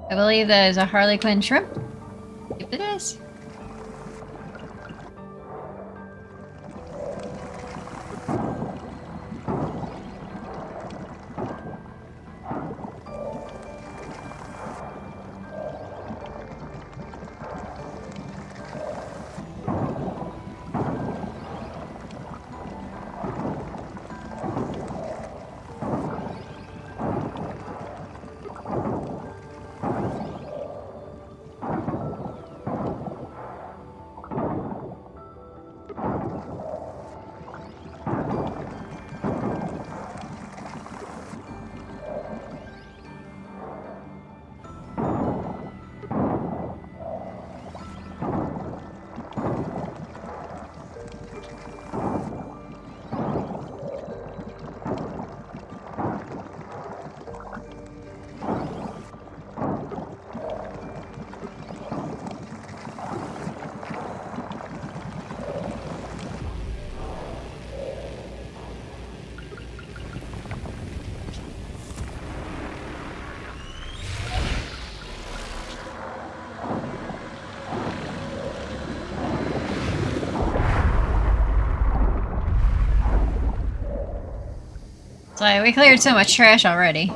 I believe that is a Harlequin shrimp. If it is. So we cleared so much trash already.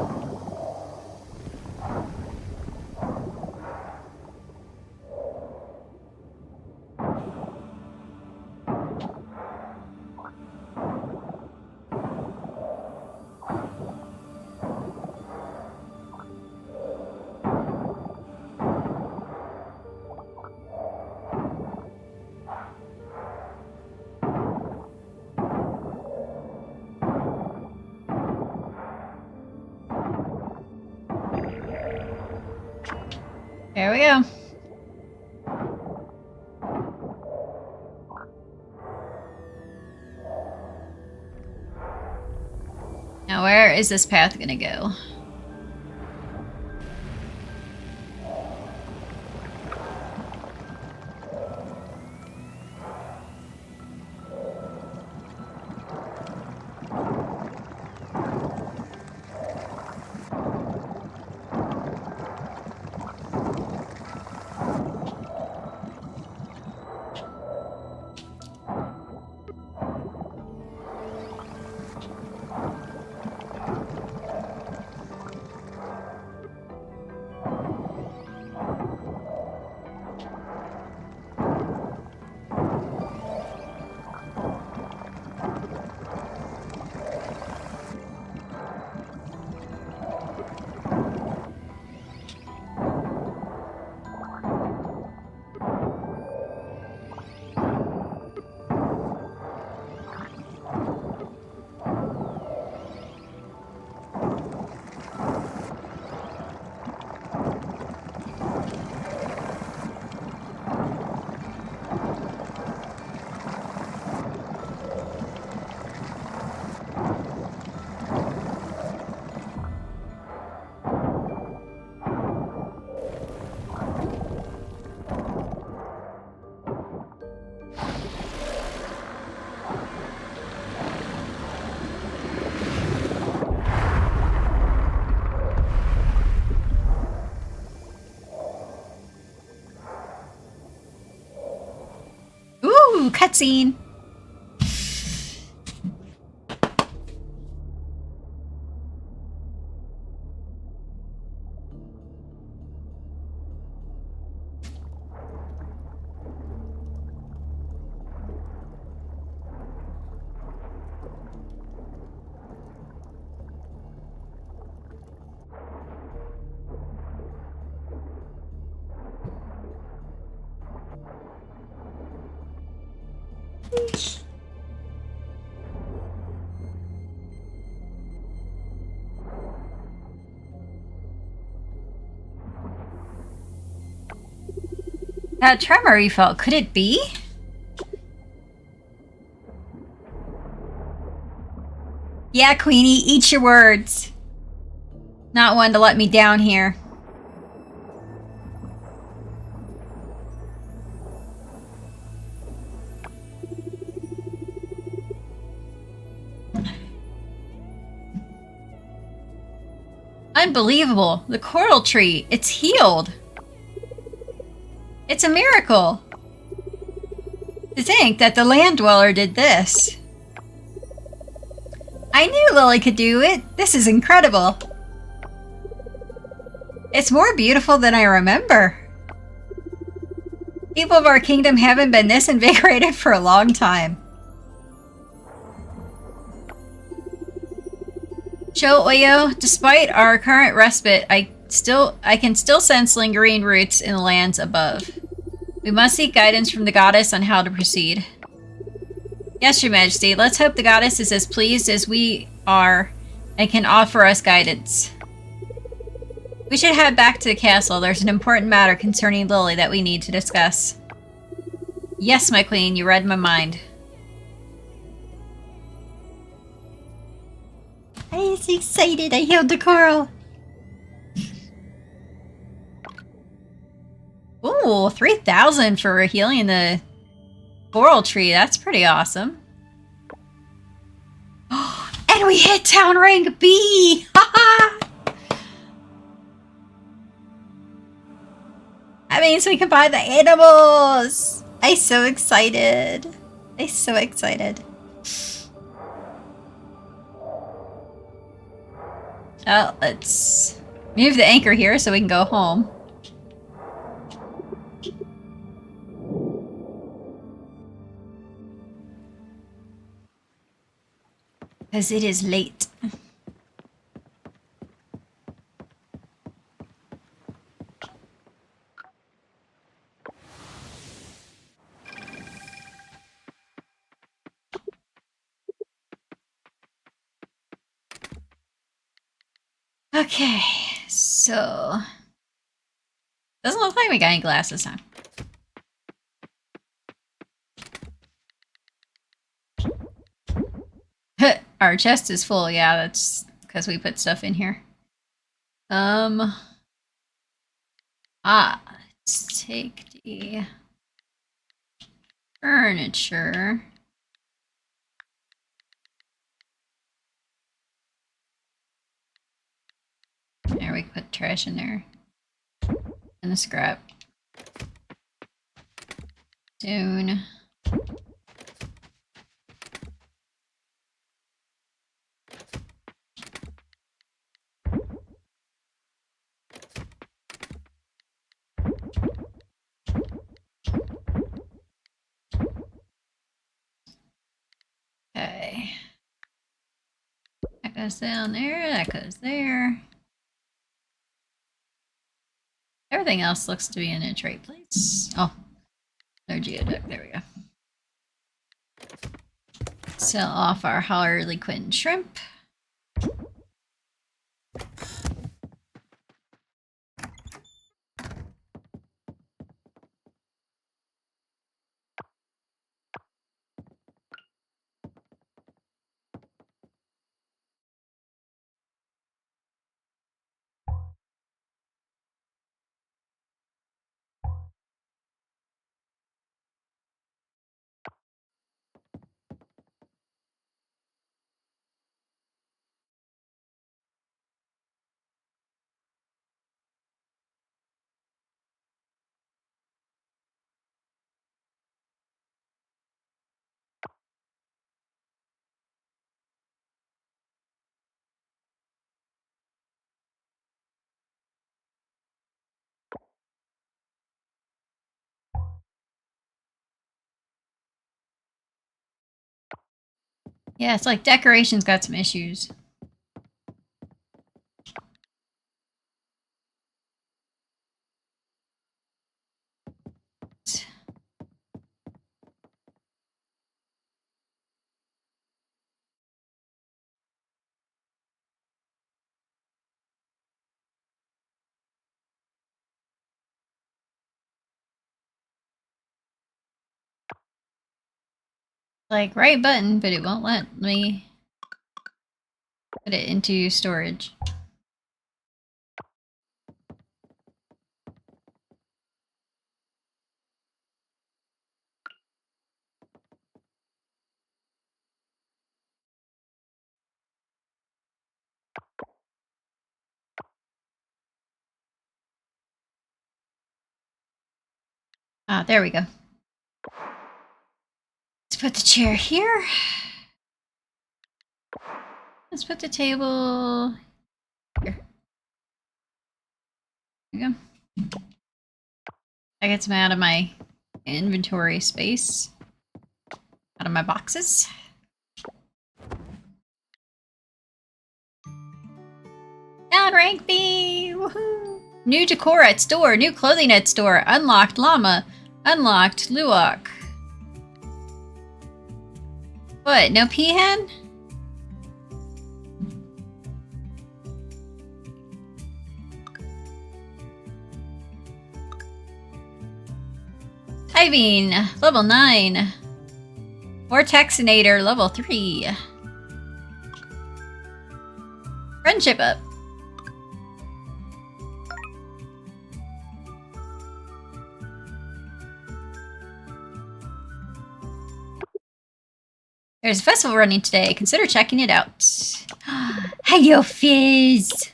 There we go. Now where is this path gonna go? Ooh, cutscene! That tremor you felt, could it be? Yeah, Queenie, eat your words. Not one to let me down here. Unbelievable. The coral tree, it's healed. It's a miracle. To think that the land dweller did this. I knew Lily could do it. This is incredible. It's more beautiful than I remember. People of our kingdom haven't been this invigorated for a long time. Sho Oyo, despite our current respite, I can still sense lingering roots in the lands above. We must seek guidance from the goddess on how to proceed. Yes, Your Majesty, let's hope the goddess is as pleased as we are and can offer us guidance. We should head back to the castle. There's an important matter concerning Lily that we need to discuss. Yes, my queen, you read my mind. I was excited. I healed the coral. Ooh, 3,000 for healing the coral tree. That's pretty awesome. And we hit town rank B! Haha! That means we can buy the animals! I'm so excited. I'm so excited. Well, let's move the anchor here so we can go home. Because it is late. Okay, so doesn't look like we got any glass this time. Our chest is full. Yeah, that's because we put stuff in here. Let's take the furniture. There, we can put trash in there. And the scrap. Soon. Okay. That goes down there, that goes there. Everything else looks to be in its right place. Oh, no geoduck, there we go. Sell off our Harley Quinn shrimp. Yeah, it's like decoration's got some issues. Like right button, but it won't let me put it into storage. Ah, there we go. Let's put the chair here. Let's put the table here. There we go. I get some out of my inventory space. Out of my boxes. Down rank B! Woohoo! New decor at store. New clothing at store. Unlocked llama. Unlocked luwak. What? No peahen? Tithing. Level 9. Vortexinator. Level 3. Friendship up. There's a festival running today. Consider checking it out. Hello, Fizz!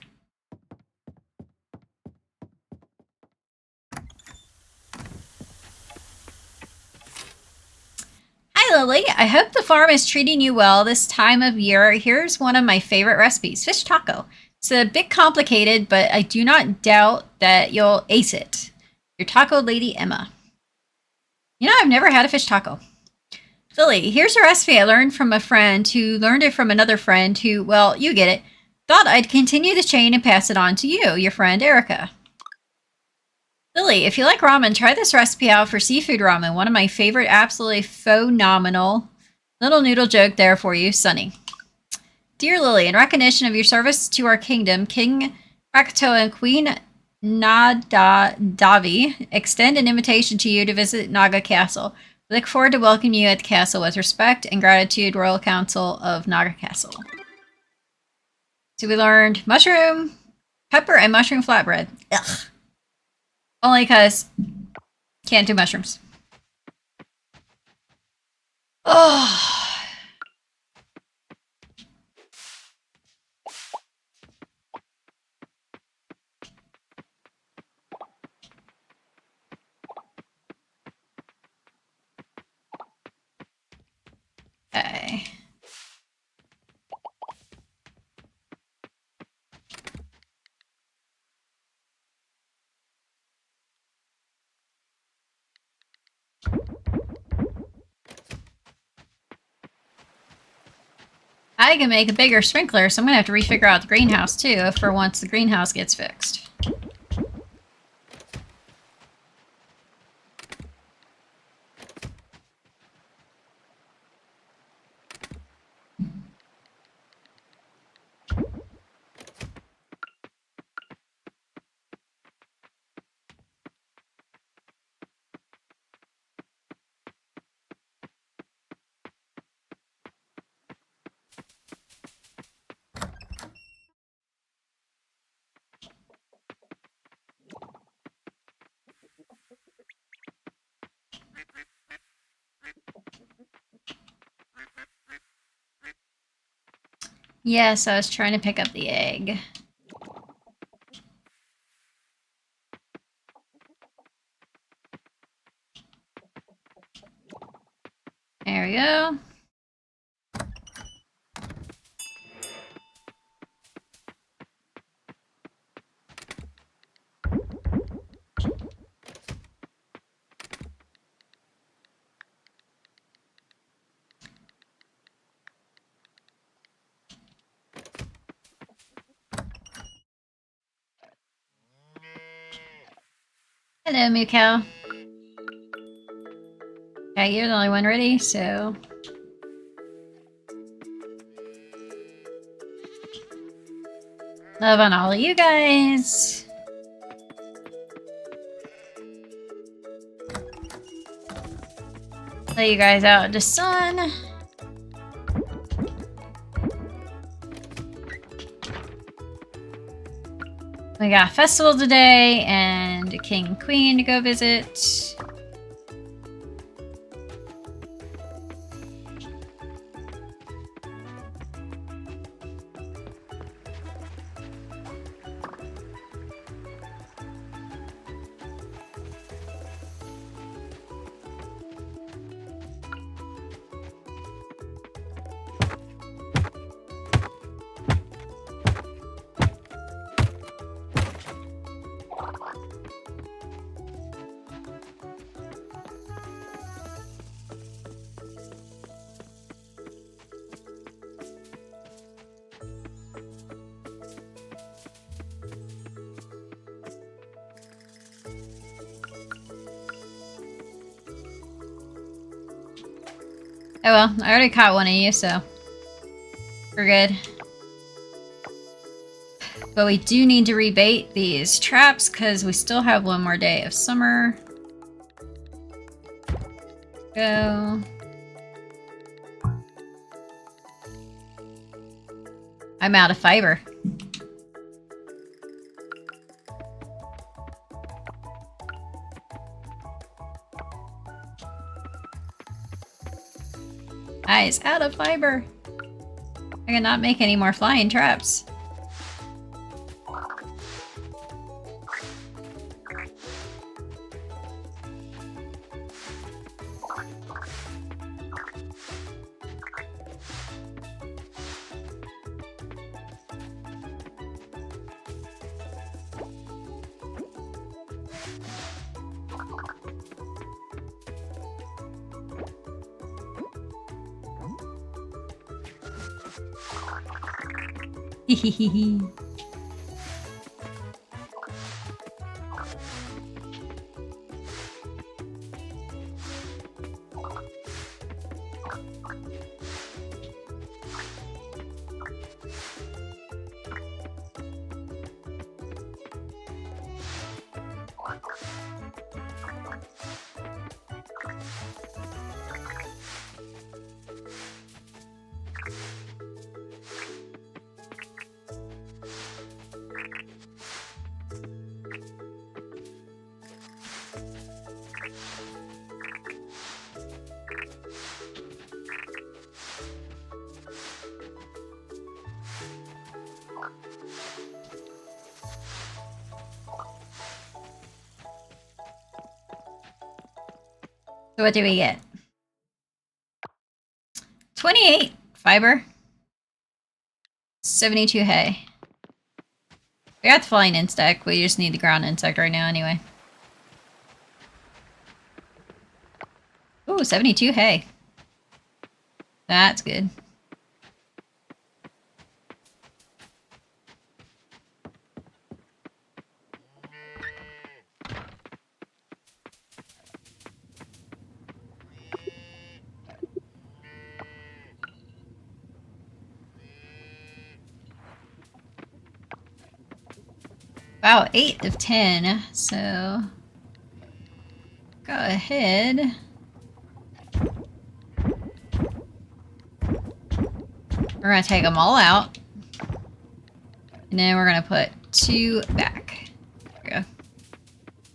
Hi, Lily. I hope the farm is treating you well this time of year. Here's one of my favorite recipes, fish taco. It's a bit complicated, but I do not doubt that you'll ace it. Your taco lady, Emma. You know, I've never had a fish taco. Lily, here's a recipe I learned from a friend who learned it from another friend who, well, you get it, thought I'd continue the chain and pass it on to you, your friend Erica. Lily, if you like ramen, try this recipe out for seafood ramen. One of my favorite, absolutely phenomenal. Little noodle joke there for you, Sunny. Dear Lily, in recognition of your service to our kingdom, King Krakatoa and Queen Nadadavi extend an invitation to you to visit Naga Castle. We look forward to welcoming you at the castle with respect and gratitude, Royal Council of Naga Castle. So we learned mushroom, pepper, and mushroom flatbread. Ugh. Only because can't do mushrooms. Oh. Okay. I can make a bigger sprinkler, so I'm going to have to refigure out the greenhouse too for once the greenhouse gets fixed. Yes, I was trying to pick up the egg. There we go. Hello, Moo Cow. Okay, you're the only one ready, so... Love on all of you guys. Let you guys out in the sun. We got a festival today and a king and queen to go visit. Oh well, I already caught one of you, so we're good. But we do need to rebait these traps because we still have one more day of summer. Go. I'm out of fiber. Guys, out of fiber. I cannot make any more flying traps. Hehehe. So what do we get? 28 fiber. 72 hay. We got the flying insect. We just need the ground insect right now anyway. Ooh, 72 hay. That's good. Wow, 8 of 10. So go ahead. We're going to take them all out. And then we're going to put 2 back. There we go.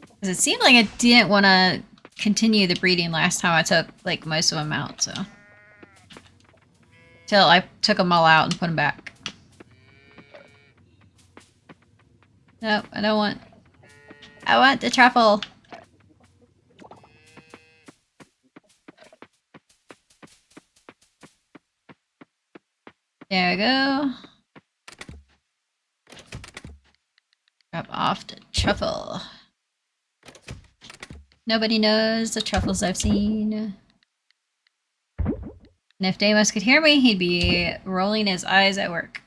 Because it seemed like I didn't want to continue the breeding last time I took like most of them out, so. Till I took them all out and put them back. No, I don't want... I want the truffle! There we go. Drop off the truffle. Nobody knows the truffles I've seen. And if Deimos could hear me, he'd be rolling his eyes at work.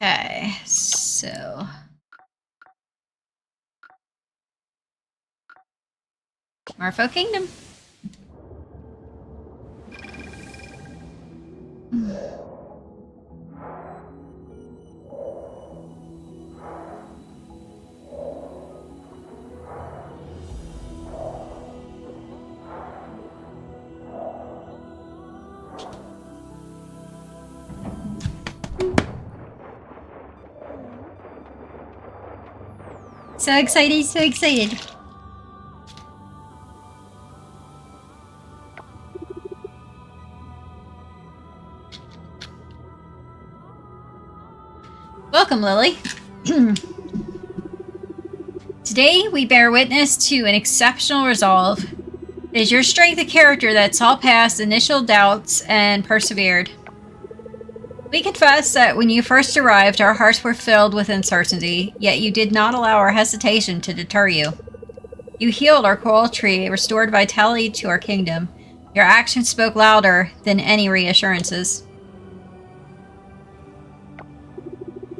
Okay, so... Marfo Kingdom. So excited, so excited. Welcome, Lily. Today, we bear witness to an exceptional resolve. It is your strength of character that saw past initial doubts and persevered. We confess that when you first arrived, our hearts were filled with uncertainty, yet you did not allow our hesitation to deter you. You healed our coral tree, restored vitality to our kingdom. Your actions spoke louder than any reassurances.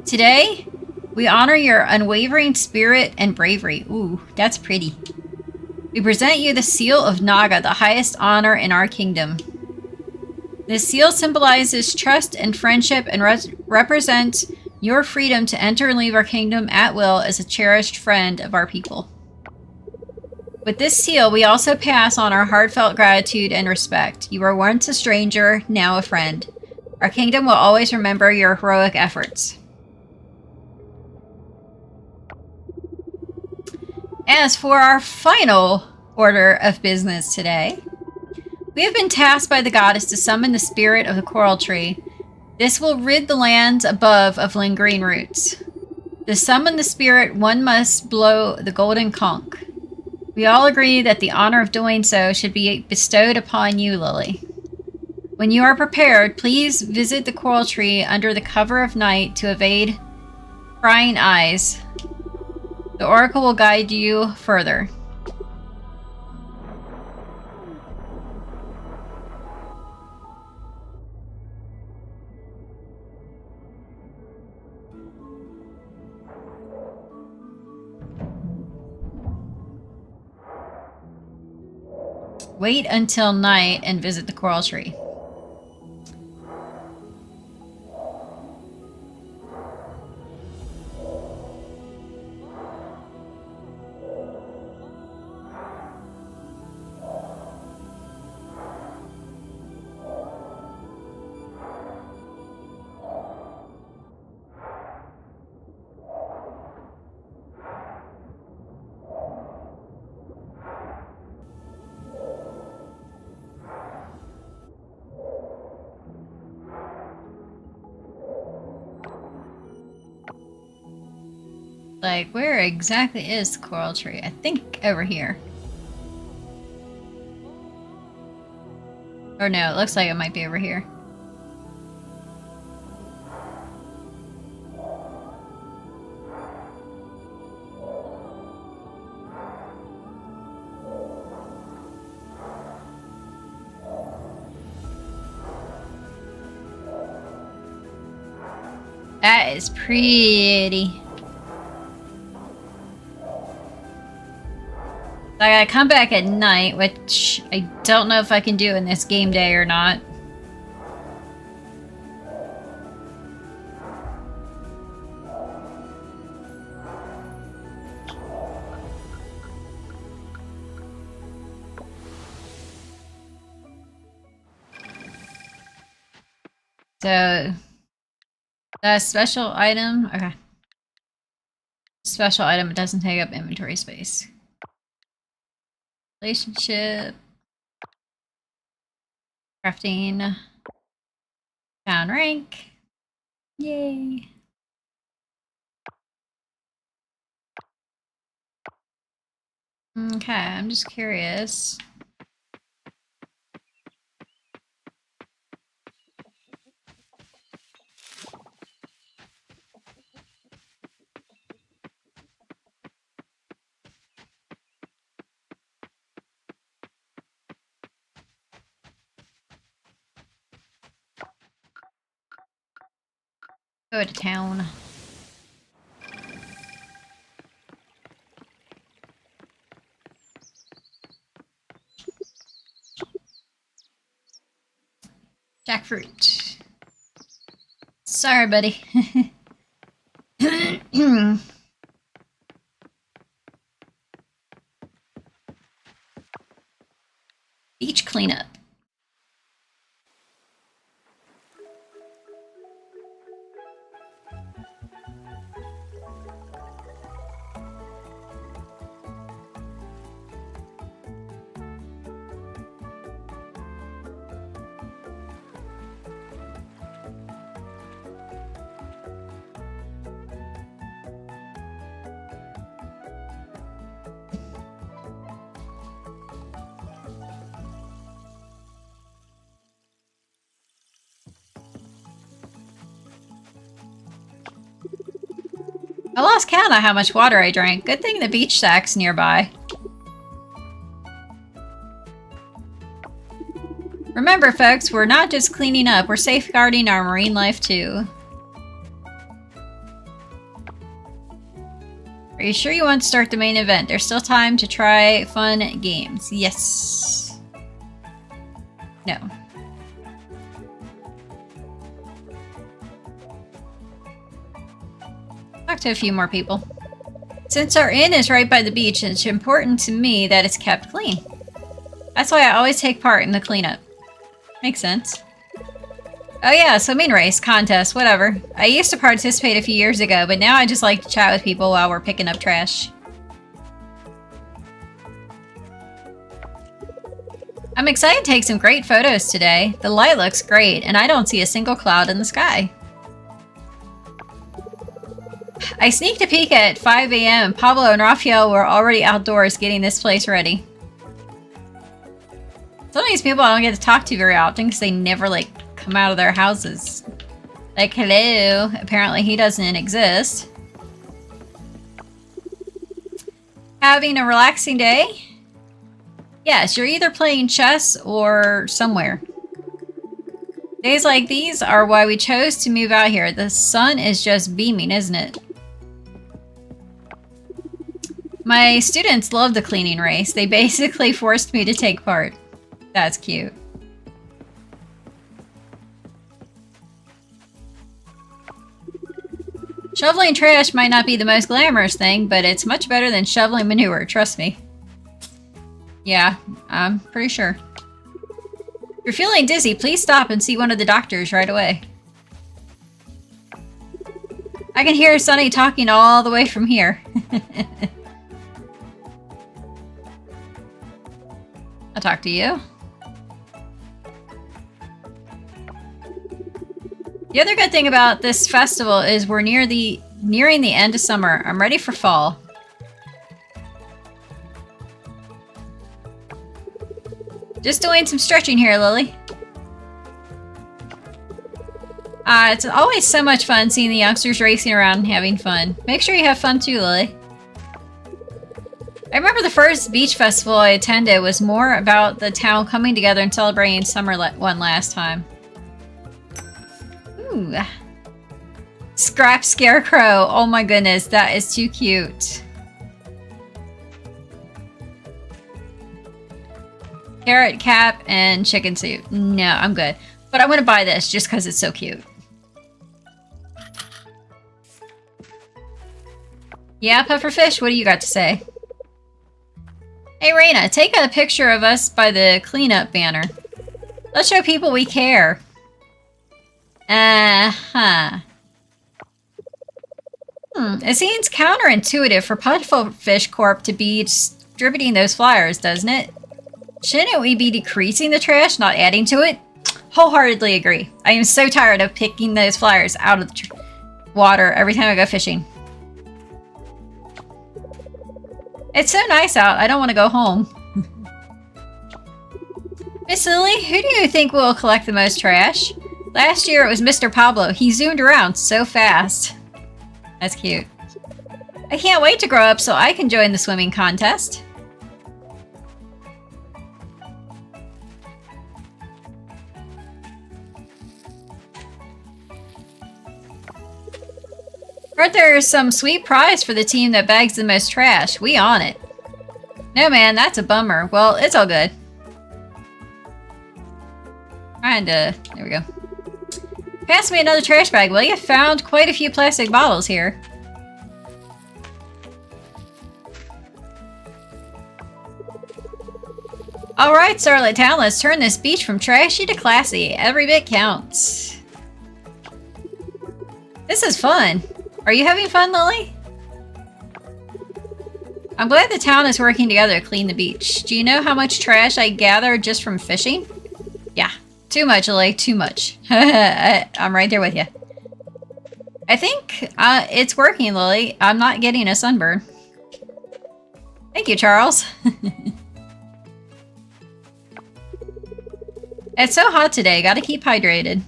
Today, we honor your unwavering spirit and bravery. Ooh, that's pretty. We present you the Seal of Naga, the highest honor in our kingdom. This seal symbolizes trust and friendship and represents your freedom to enter and leave our kingdom at will as a cherished friend of our people. With this seal, we also pass on our heartfelt gratitude and respect. You were once a stranger, now a friend. Our kingdom will always remember your heroic efforts. As for our final order of business today, we have been tasked by the goddess to summon the spirit of the coral tree. This will rid the lands above of lingering roots. To summon the spirit, one must blow the golden conch. We all agree that the honor of doing so should be bestowed upon you, Lily. When you are prepared, please visit the coral tree under the cover of night to evade prying eyes. The oracle will guide you further. Wait until night and visit the coral tree. Like, where exactly is the coral tree? I think over here. Or no, it looks like it might be over here. That is pretty. I gotta come back at night, which I don't know if I can do in this game day or not. So, the special item, okay. Special item, it doesn't take up inventory space. Relationship. Crafting. Found rank. Yay. Okay, I'm just curious. Go to town. Jackfruit. Sorry, buddy. Beach cleanup. I lost count on how much water I drank. Good thing the beach sack's nearby. Remember, folks, we're not just cleaning up, we're safeguarding our marine life, too. Are you sure you want to start the main event? There's still time to try fun games. Yes. No. Talk to a few more people. Since our inn is right by the beach, it's important to me that it's kept clean. That's why I always take part in the cleanup. Makes sense. Oh yeah, swimming race, contest, whatever. I used to participate a few years ago, but now I just like to chat with people while we're picking up trash. I'm excited to take some great photos today. The light looks great, and I don't see a single cloud in the sky. I sneaked a peek at 5 a.m. and Pablo and Raphael were already outdoors getting this place ready. Some of these people I don't get to talk to very often because they never, like, come out of their houses. Like, hello. Apparently he doesn't exist. Having a relaxing day? Yes, you're either playing chess or somewhere. Days like these are why we chose to move out here. The sun is just beaming, isn't it? My students love the cleaning race. They basically forced me to take part. That's cute. Shoveling trash might not be the most glamorous thing, but it's much better than shoveling manure, trust me. Yeah, I'm pretty sure. If you're feeling dizzy, please stop and see one of the doctors right away. I can hear Sunny talking all the way from here. I'll talk to you. The other good thing about this festival is we're nearing the end of summer. I'm ready for fall. Just doing some stretching here, Lily. It's always so much fun seeing the youngsters racing around and having fun. Make sure you have fun too, Lily. I remember the first beach festival I attended was more about the town coming together and celebrating summer one last time. Ooh. Scrap Scarecrow. Oh my goodness, that is too cute. Carrot cap and chicken soup. No, I'm good. But I want to buy this just because it's so cute. Yeah, Pufferfish, what do you got to say? Hey, Raina, take a picture of us by the cleanup banner. Let's show people we care. It seems counterintuitive for Pufferfish Corp to be distributing those flyers, doesn't it? Shouldn't we be decreasing the trash, not adding to it? Wholeheartedly agree. I am so tired of picking those flyers out of the water every time I go fishing. It's so nice out, I don't want to go home. Miss Lily, who do you think will collect the most trash? Last year it was Mr. Pablo. He zoomed around so fast. That's cute. I can't wait to grow up so I can join the swimming contest. Heard there's some sweet prize for the team that bags the most trash. We on it. No man, that's a bummer. Well, it's all good. There we go. Pass me another trash bag, will you? Found quite a few plastic bottles here. Alright, Starlight Town, let's turn this beach from trashy to classy. Every bit counts. This is fun. Are you having fun, Lily? I'm glad the town is working together to clean the beach. Do you know how much trash I gather just from fishing? Yeah, too much, Lily, too much. I'm right there with you. I think it's working, Lily. I'm not getting a sunburn. Thank you, Charles. It's so hot today. Gotta keep hydrated.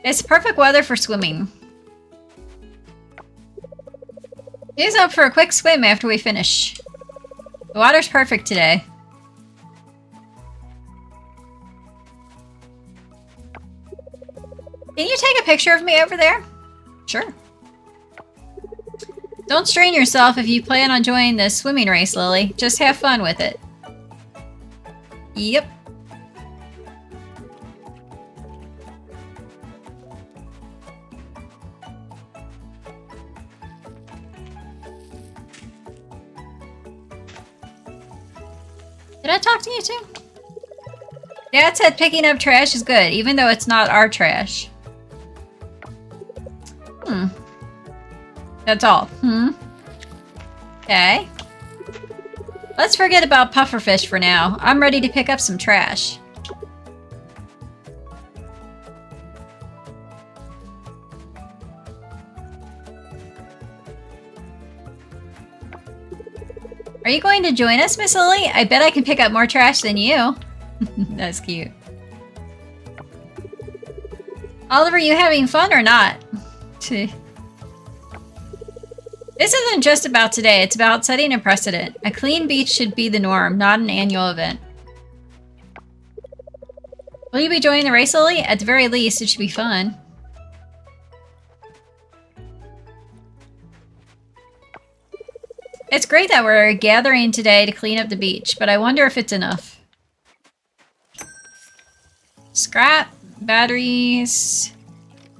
It's perfect weather for swimming. He's up for a quick swim after we finish. The water's perfect today. Can you take a picture of me over there? Sure. Don't strain yourself if you plan on joining the swimming race, Lily. Just have fun with it. Yep. Did I talk to you too? Dad said picking up trash is good, even though it's not our trash. That's all. Okay. Let's forget about Pufferfish for now. I'm ready to pick up some trash. Are Are you going to join us, Miss Lily? I bet I can pick up more trash than you. That's cute. Oliver, you having fun or not? This isn't just about today, it's about setting a precedent. A clean beach should be the norm, not an annual event. Will you be joining the race, Lily? At the very least, it should be fun. It's great that we're gathering today to clean up the beach, but I wonder if it's enough. Scrap, batteries,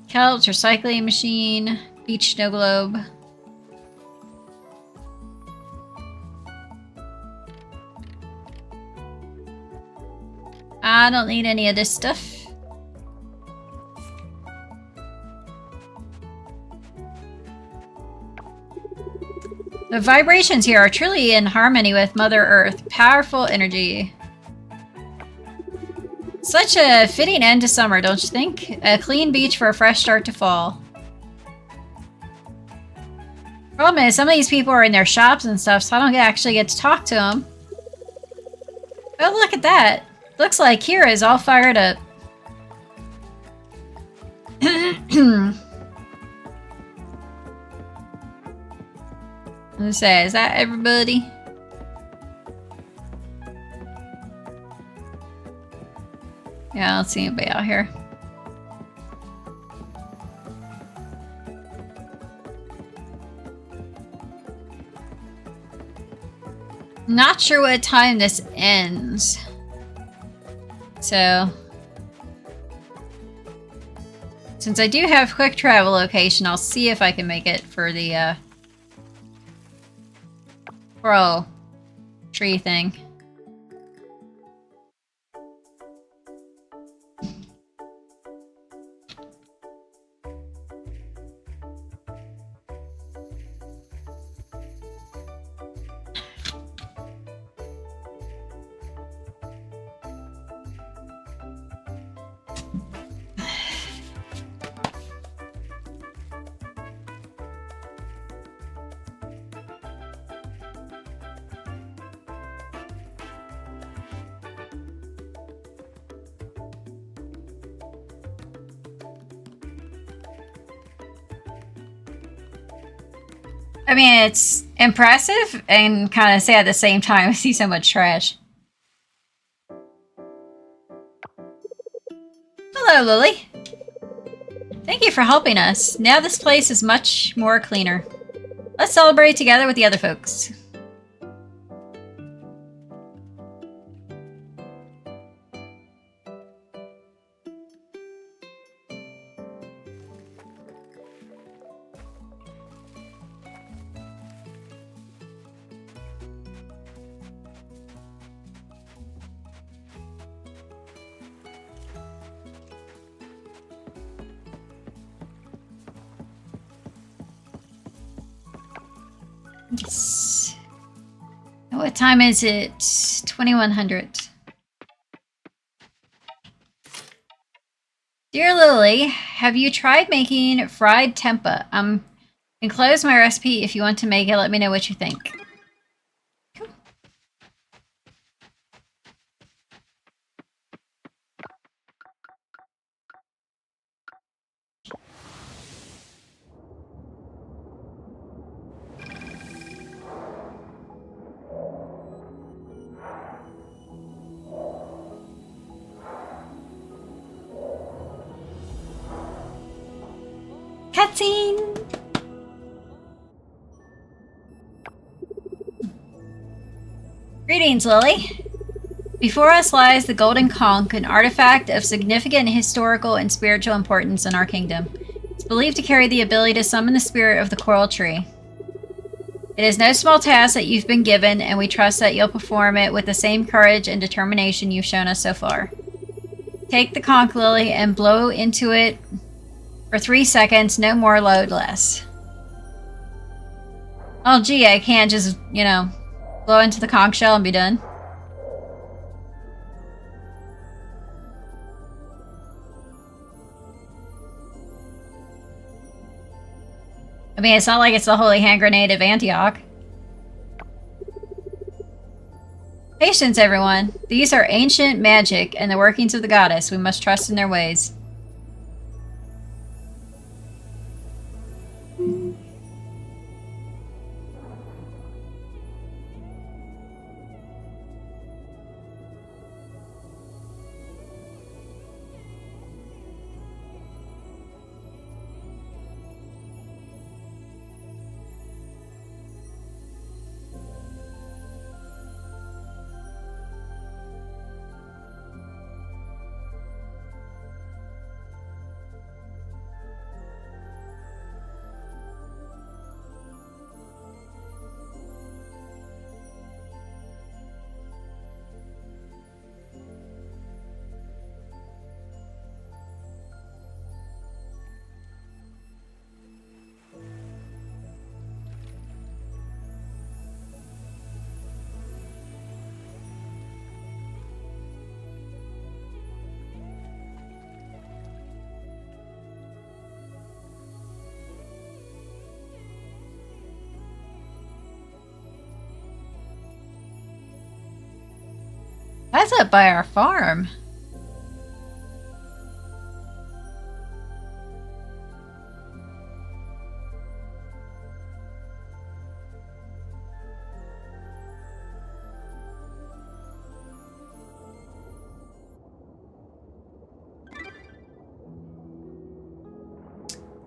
kelps, recycling machine, beach snow globe. I don't need any of this stuff. The vibrations here are truly in harmony with Mother Earth. Powerful energy. Such a fitting end to summer, don't you think? A clean beach for a fresh start to fall. Problem is, some of these people are in their shops and stuff, so I don't actually get to talk to them. Oh, look at that. Looks like Kira is all fired up. Let's say, is that everybody? Yeah, I don't see anybody out here. Not sure what time this ends. So, since I do have quick travel location, I'll see if I can make it for the Pro tree thing. I mean, it's impressive and kind of sad at the same time to see so much trash. Hello, Lily. Thank you for helping us. Now this place is much more cleaner. Let's celebrate together with the other folks. Yes. What time is it? 2100. Dear Lily, have you tried making fried tempeh? Enclose my recipe if you want to make it. Let me know what you think. Cool. Cutscene! Greetings, Lily. Before us lies the Golden Conch, an artifact of significant historical and spiritual importance in our kingdom. It's believed to carry the ability to summon the spirit of the coral tree. It is no small task that you've been given, and we trust that you'll perform it with the same courage and determination you've shown us so far. Take the conch, Lily, and blow into it for 3 seconds, no more, load less. Oh gee, I can't just, you know, blow into the conch shell and be done. I mean, it's not like it's the holy hand grenade of Antioch. Patience, everyone. These are ancient magic and the workings of the goddess. We must trust in their ways. That's up by our farm.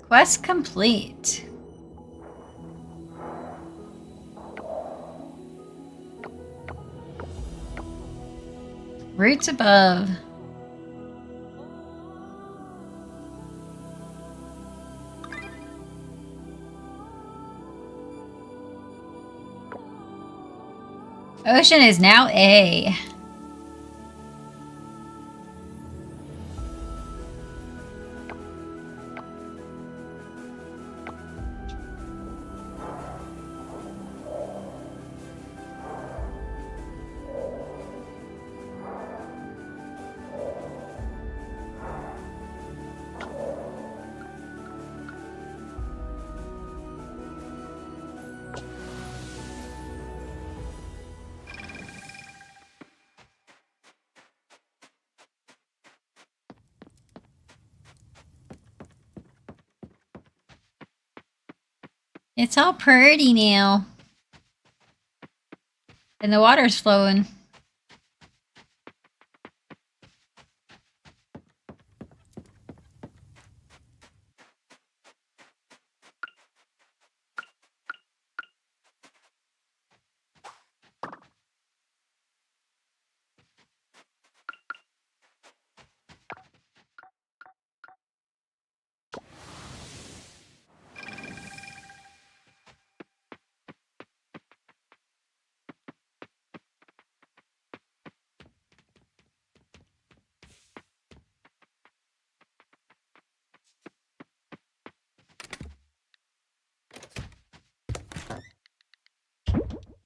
Quest complete. Roots above. Ocean is now A. It's all pretty now. And the water's flowing.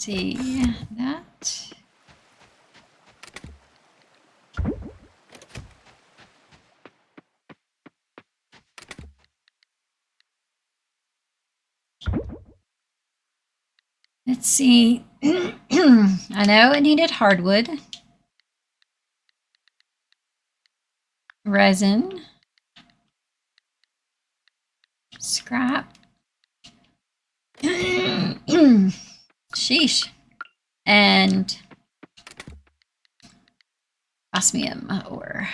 See that. Let's see. I know it needed hardwood, resin, scrap. Sheesh. And osmium ore.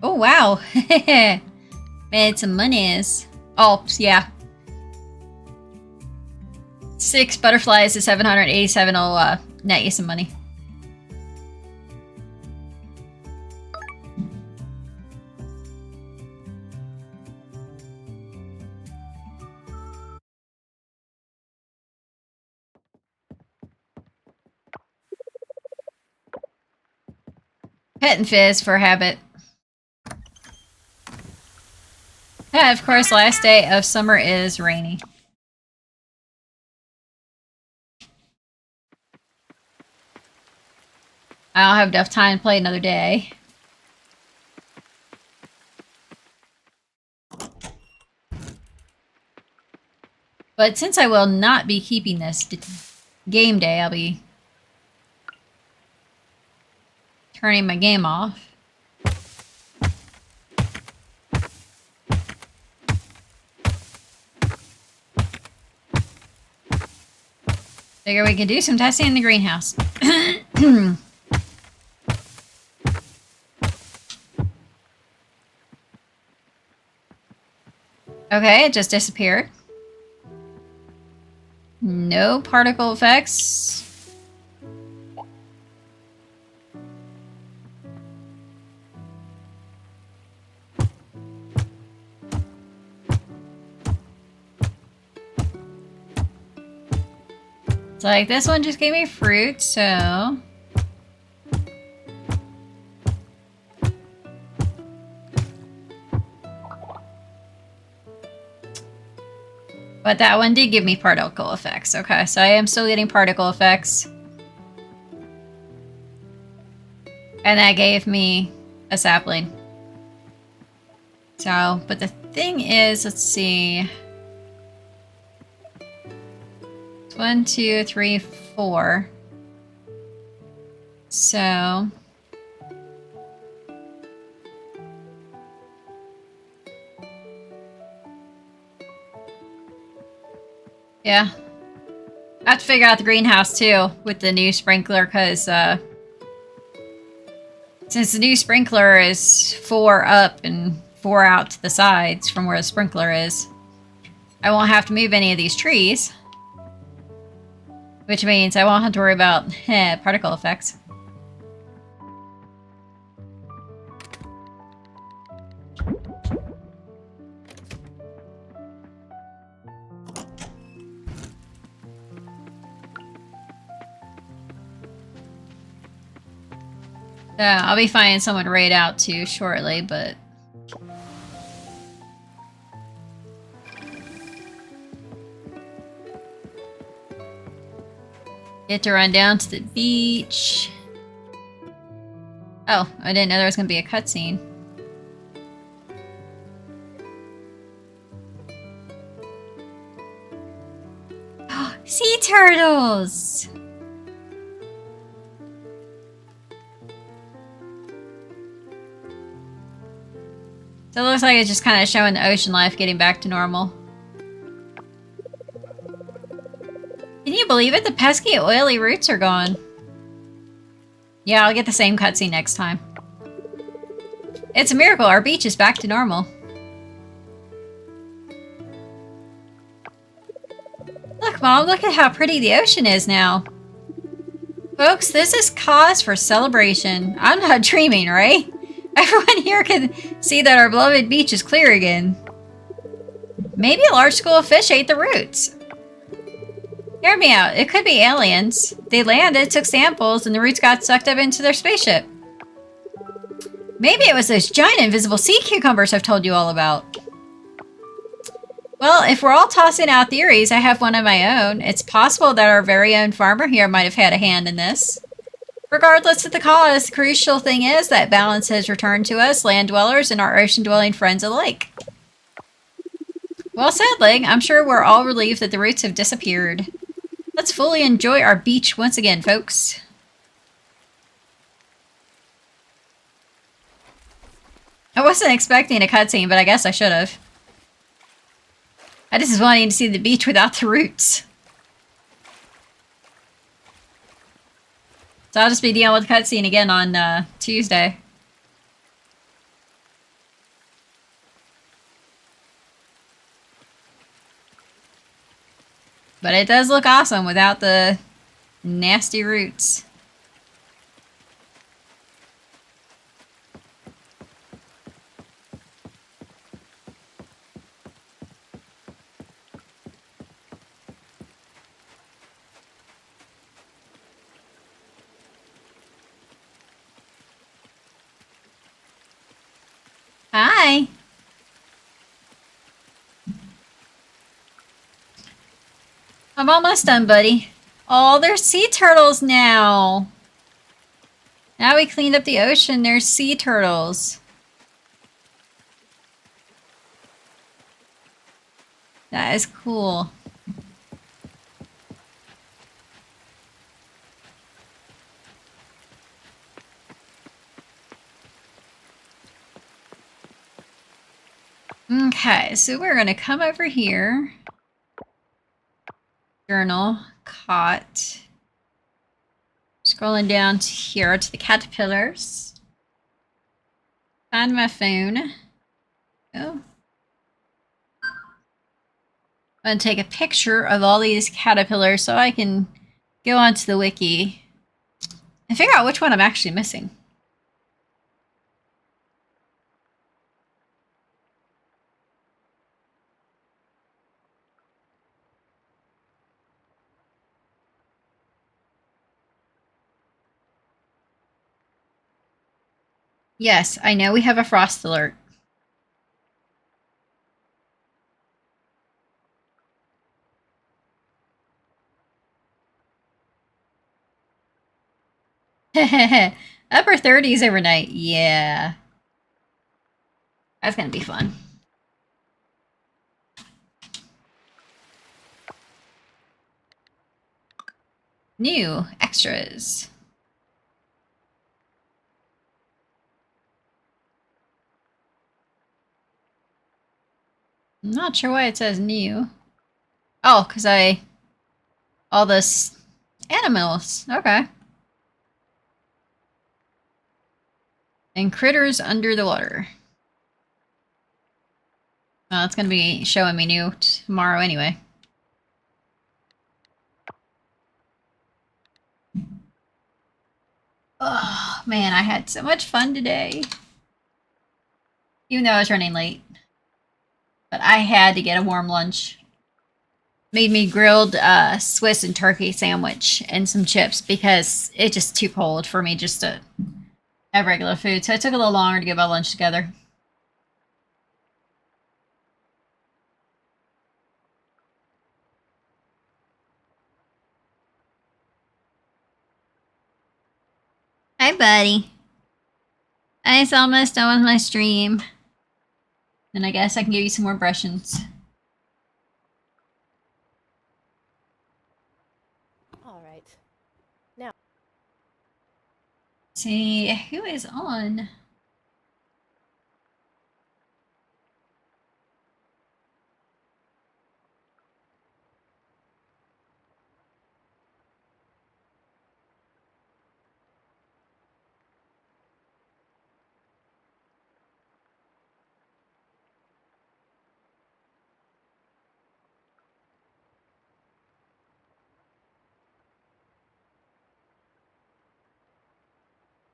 Oh, wow. Made some monies. Oh, yeah. 6 butterflies to 787 will net you some money. Pet and fizz for habit. Yeah, of course, last day of summer is rainy. I don't have enough time to play another day. But since I will not be keeping this game day, I'll be turning my game off. Figure we can do some testing in the greenhouse. Okay, it just disappeared. No particle effects. It's like this one just gave me fruit, so... But that one did give me particle effects. Okay, so I am still getting particle effects. And that gave me a sapling. So, but the thing is, let's see. 1, 2, 3, 4. So... yeah. I have to figure out the greenhouse too with the new sprinkler because since the new sprinkler is 4 up and 4 out to the sides from where the sprinkler is, I won't have to move any of these trees. Which means I won't have to worry about particle effects. So I'll be finding someone to raid out to shortly, but... get to run down to the beach. Oh, I didn't know there was going to be a cutscene. Sea turtles! So it looks like it's just kind of showing the ocean life getting back to normal. Can you believe it? The pesky oily roots are gone. Yeah, I'll get the same cutscene next time. It's a miracle. Our beach is back to normal. Look, Mom, look at how pretty the ocean is now. Folks, this is cause for celebration. I'm not dreaming, right? Everyone here can see that our beloved beach is clear again. Maybe a large school of fish ate the roots. Hear me out. It could be aliens. They landed, took samples, and the roots got sucked up into their spaceship. Maybe it was those giant invisible sea cucumbers I've told you all about. Well, if we're all tossing out theories, I have one of my own. It's possible that our very own farmer here might have had a hand in this. Regardless of the cause, the crucial thing is that balance has returned to us, land dwellers and our ocean-dwelling friends alike. Well said, Ling. I'm sure we're all relieved that the roots have disappeared. Let's fully enjoy our beach once again, folks. I wasn't expecting a cutscene, but I guess I should have. I just was wanting to see the beach without the roots. So I'll just be dealing with the cutscene again on Tuesday. But it does look awesome without the nasty roots. Hi. I'm almost done, buddy. Oh, there's sea turtles now. Now we cleaned up the ocean. There's sea turtles. That is cool. Okay, so we're going to come over here. Journal, caught. Scrolling down to here to the caterpillars. Find my phone. Oh. I'm going to take a picture of all these caterpillars so I can go onto the wiki and figure out which one I'm actually missing. Yes, I know we have a frost alert. Upper 30s overnight. Yeah. That's going to be fun. New extras. I'm not sure why it says new. Oh, because all this animals. Okay. And critters under the water. Well, it's going to be showing me new tomorrow anyway. Oh, man, I had so much fun today. Even though I was running late. But I had to get a warm lunch. Made me grilled Swiss and turkey sandwich and some chips because it's just too cold for me just to have regular food. So it took a little longer to get my lunch together. Hi, buddy. It's almost done with my stream. And I guess I can give you some more brushings. All right. Now. See who is on.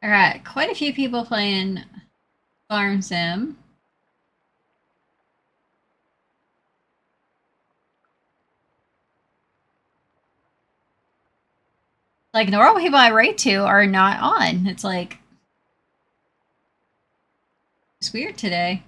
Alright, quite a few people playing Farm Sim. Like, normal people I rate to are not on. It's like, it's weird today.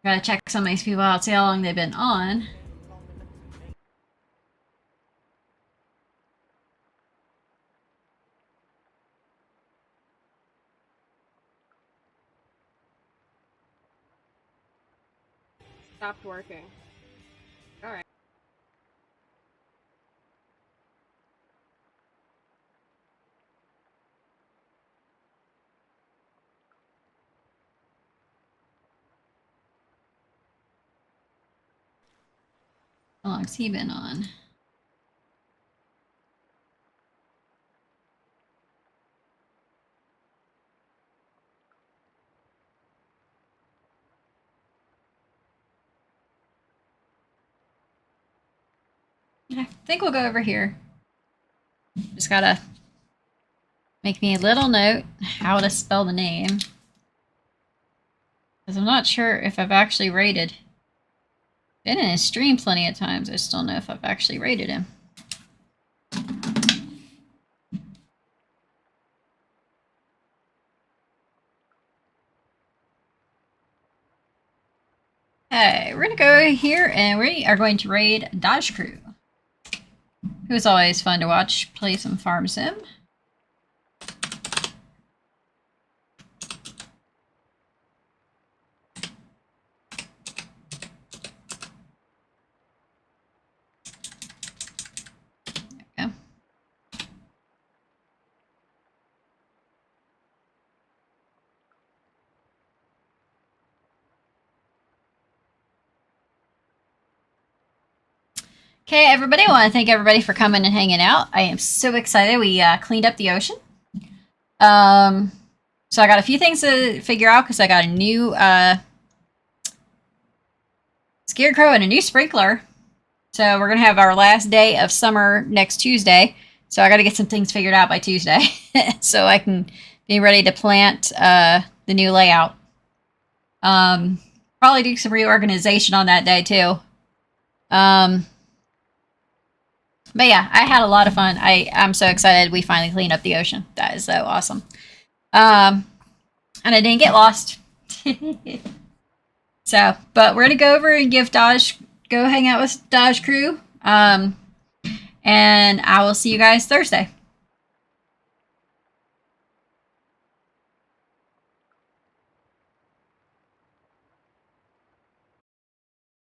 Gotta check some of these people out, see how long they've been on. Stopped working. All right. How long's he been on? I think we'll go over here. Just gotta make me a little note how to spell the name. Because I'm not sure if I've actually rated. Been in his stream plenty of times. I just don't know if I've actually rated him. Okay, we're gonna go here and we are going to raid Dodge Crew. It was always fun to watch play some Farm Sim. There we go. Okay, everybody, I want to thank everybody for coming and hanging out. I am so excited. We cleaned up the ocean. So I got a few things to figure out because I got a new scarecrow and a new sprinkler. So we're going to have our last day of summer next Tuesday. So I got to get some things figured out by Tuesday so I can be ready to plant the new layout. Probably do some reorganization on that day too. But yeah, I had a lot of fun. I'm so excited we finally cleaned up the ocean. That is so awesome. And I didn't get lost. So, but we're going to go over and go hang out with Dodge Crew. And I will see you guys Thursday.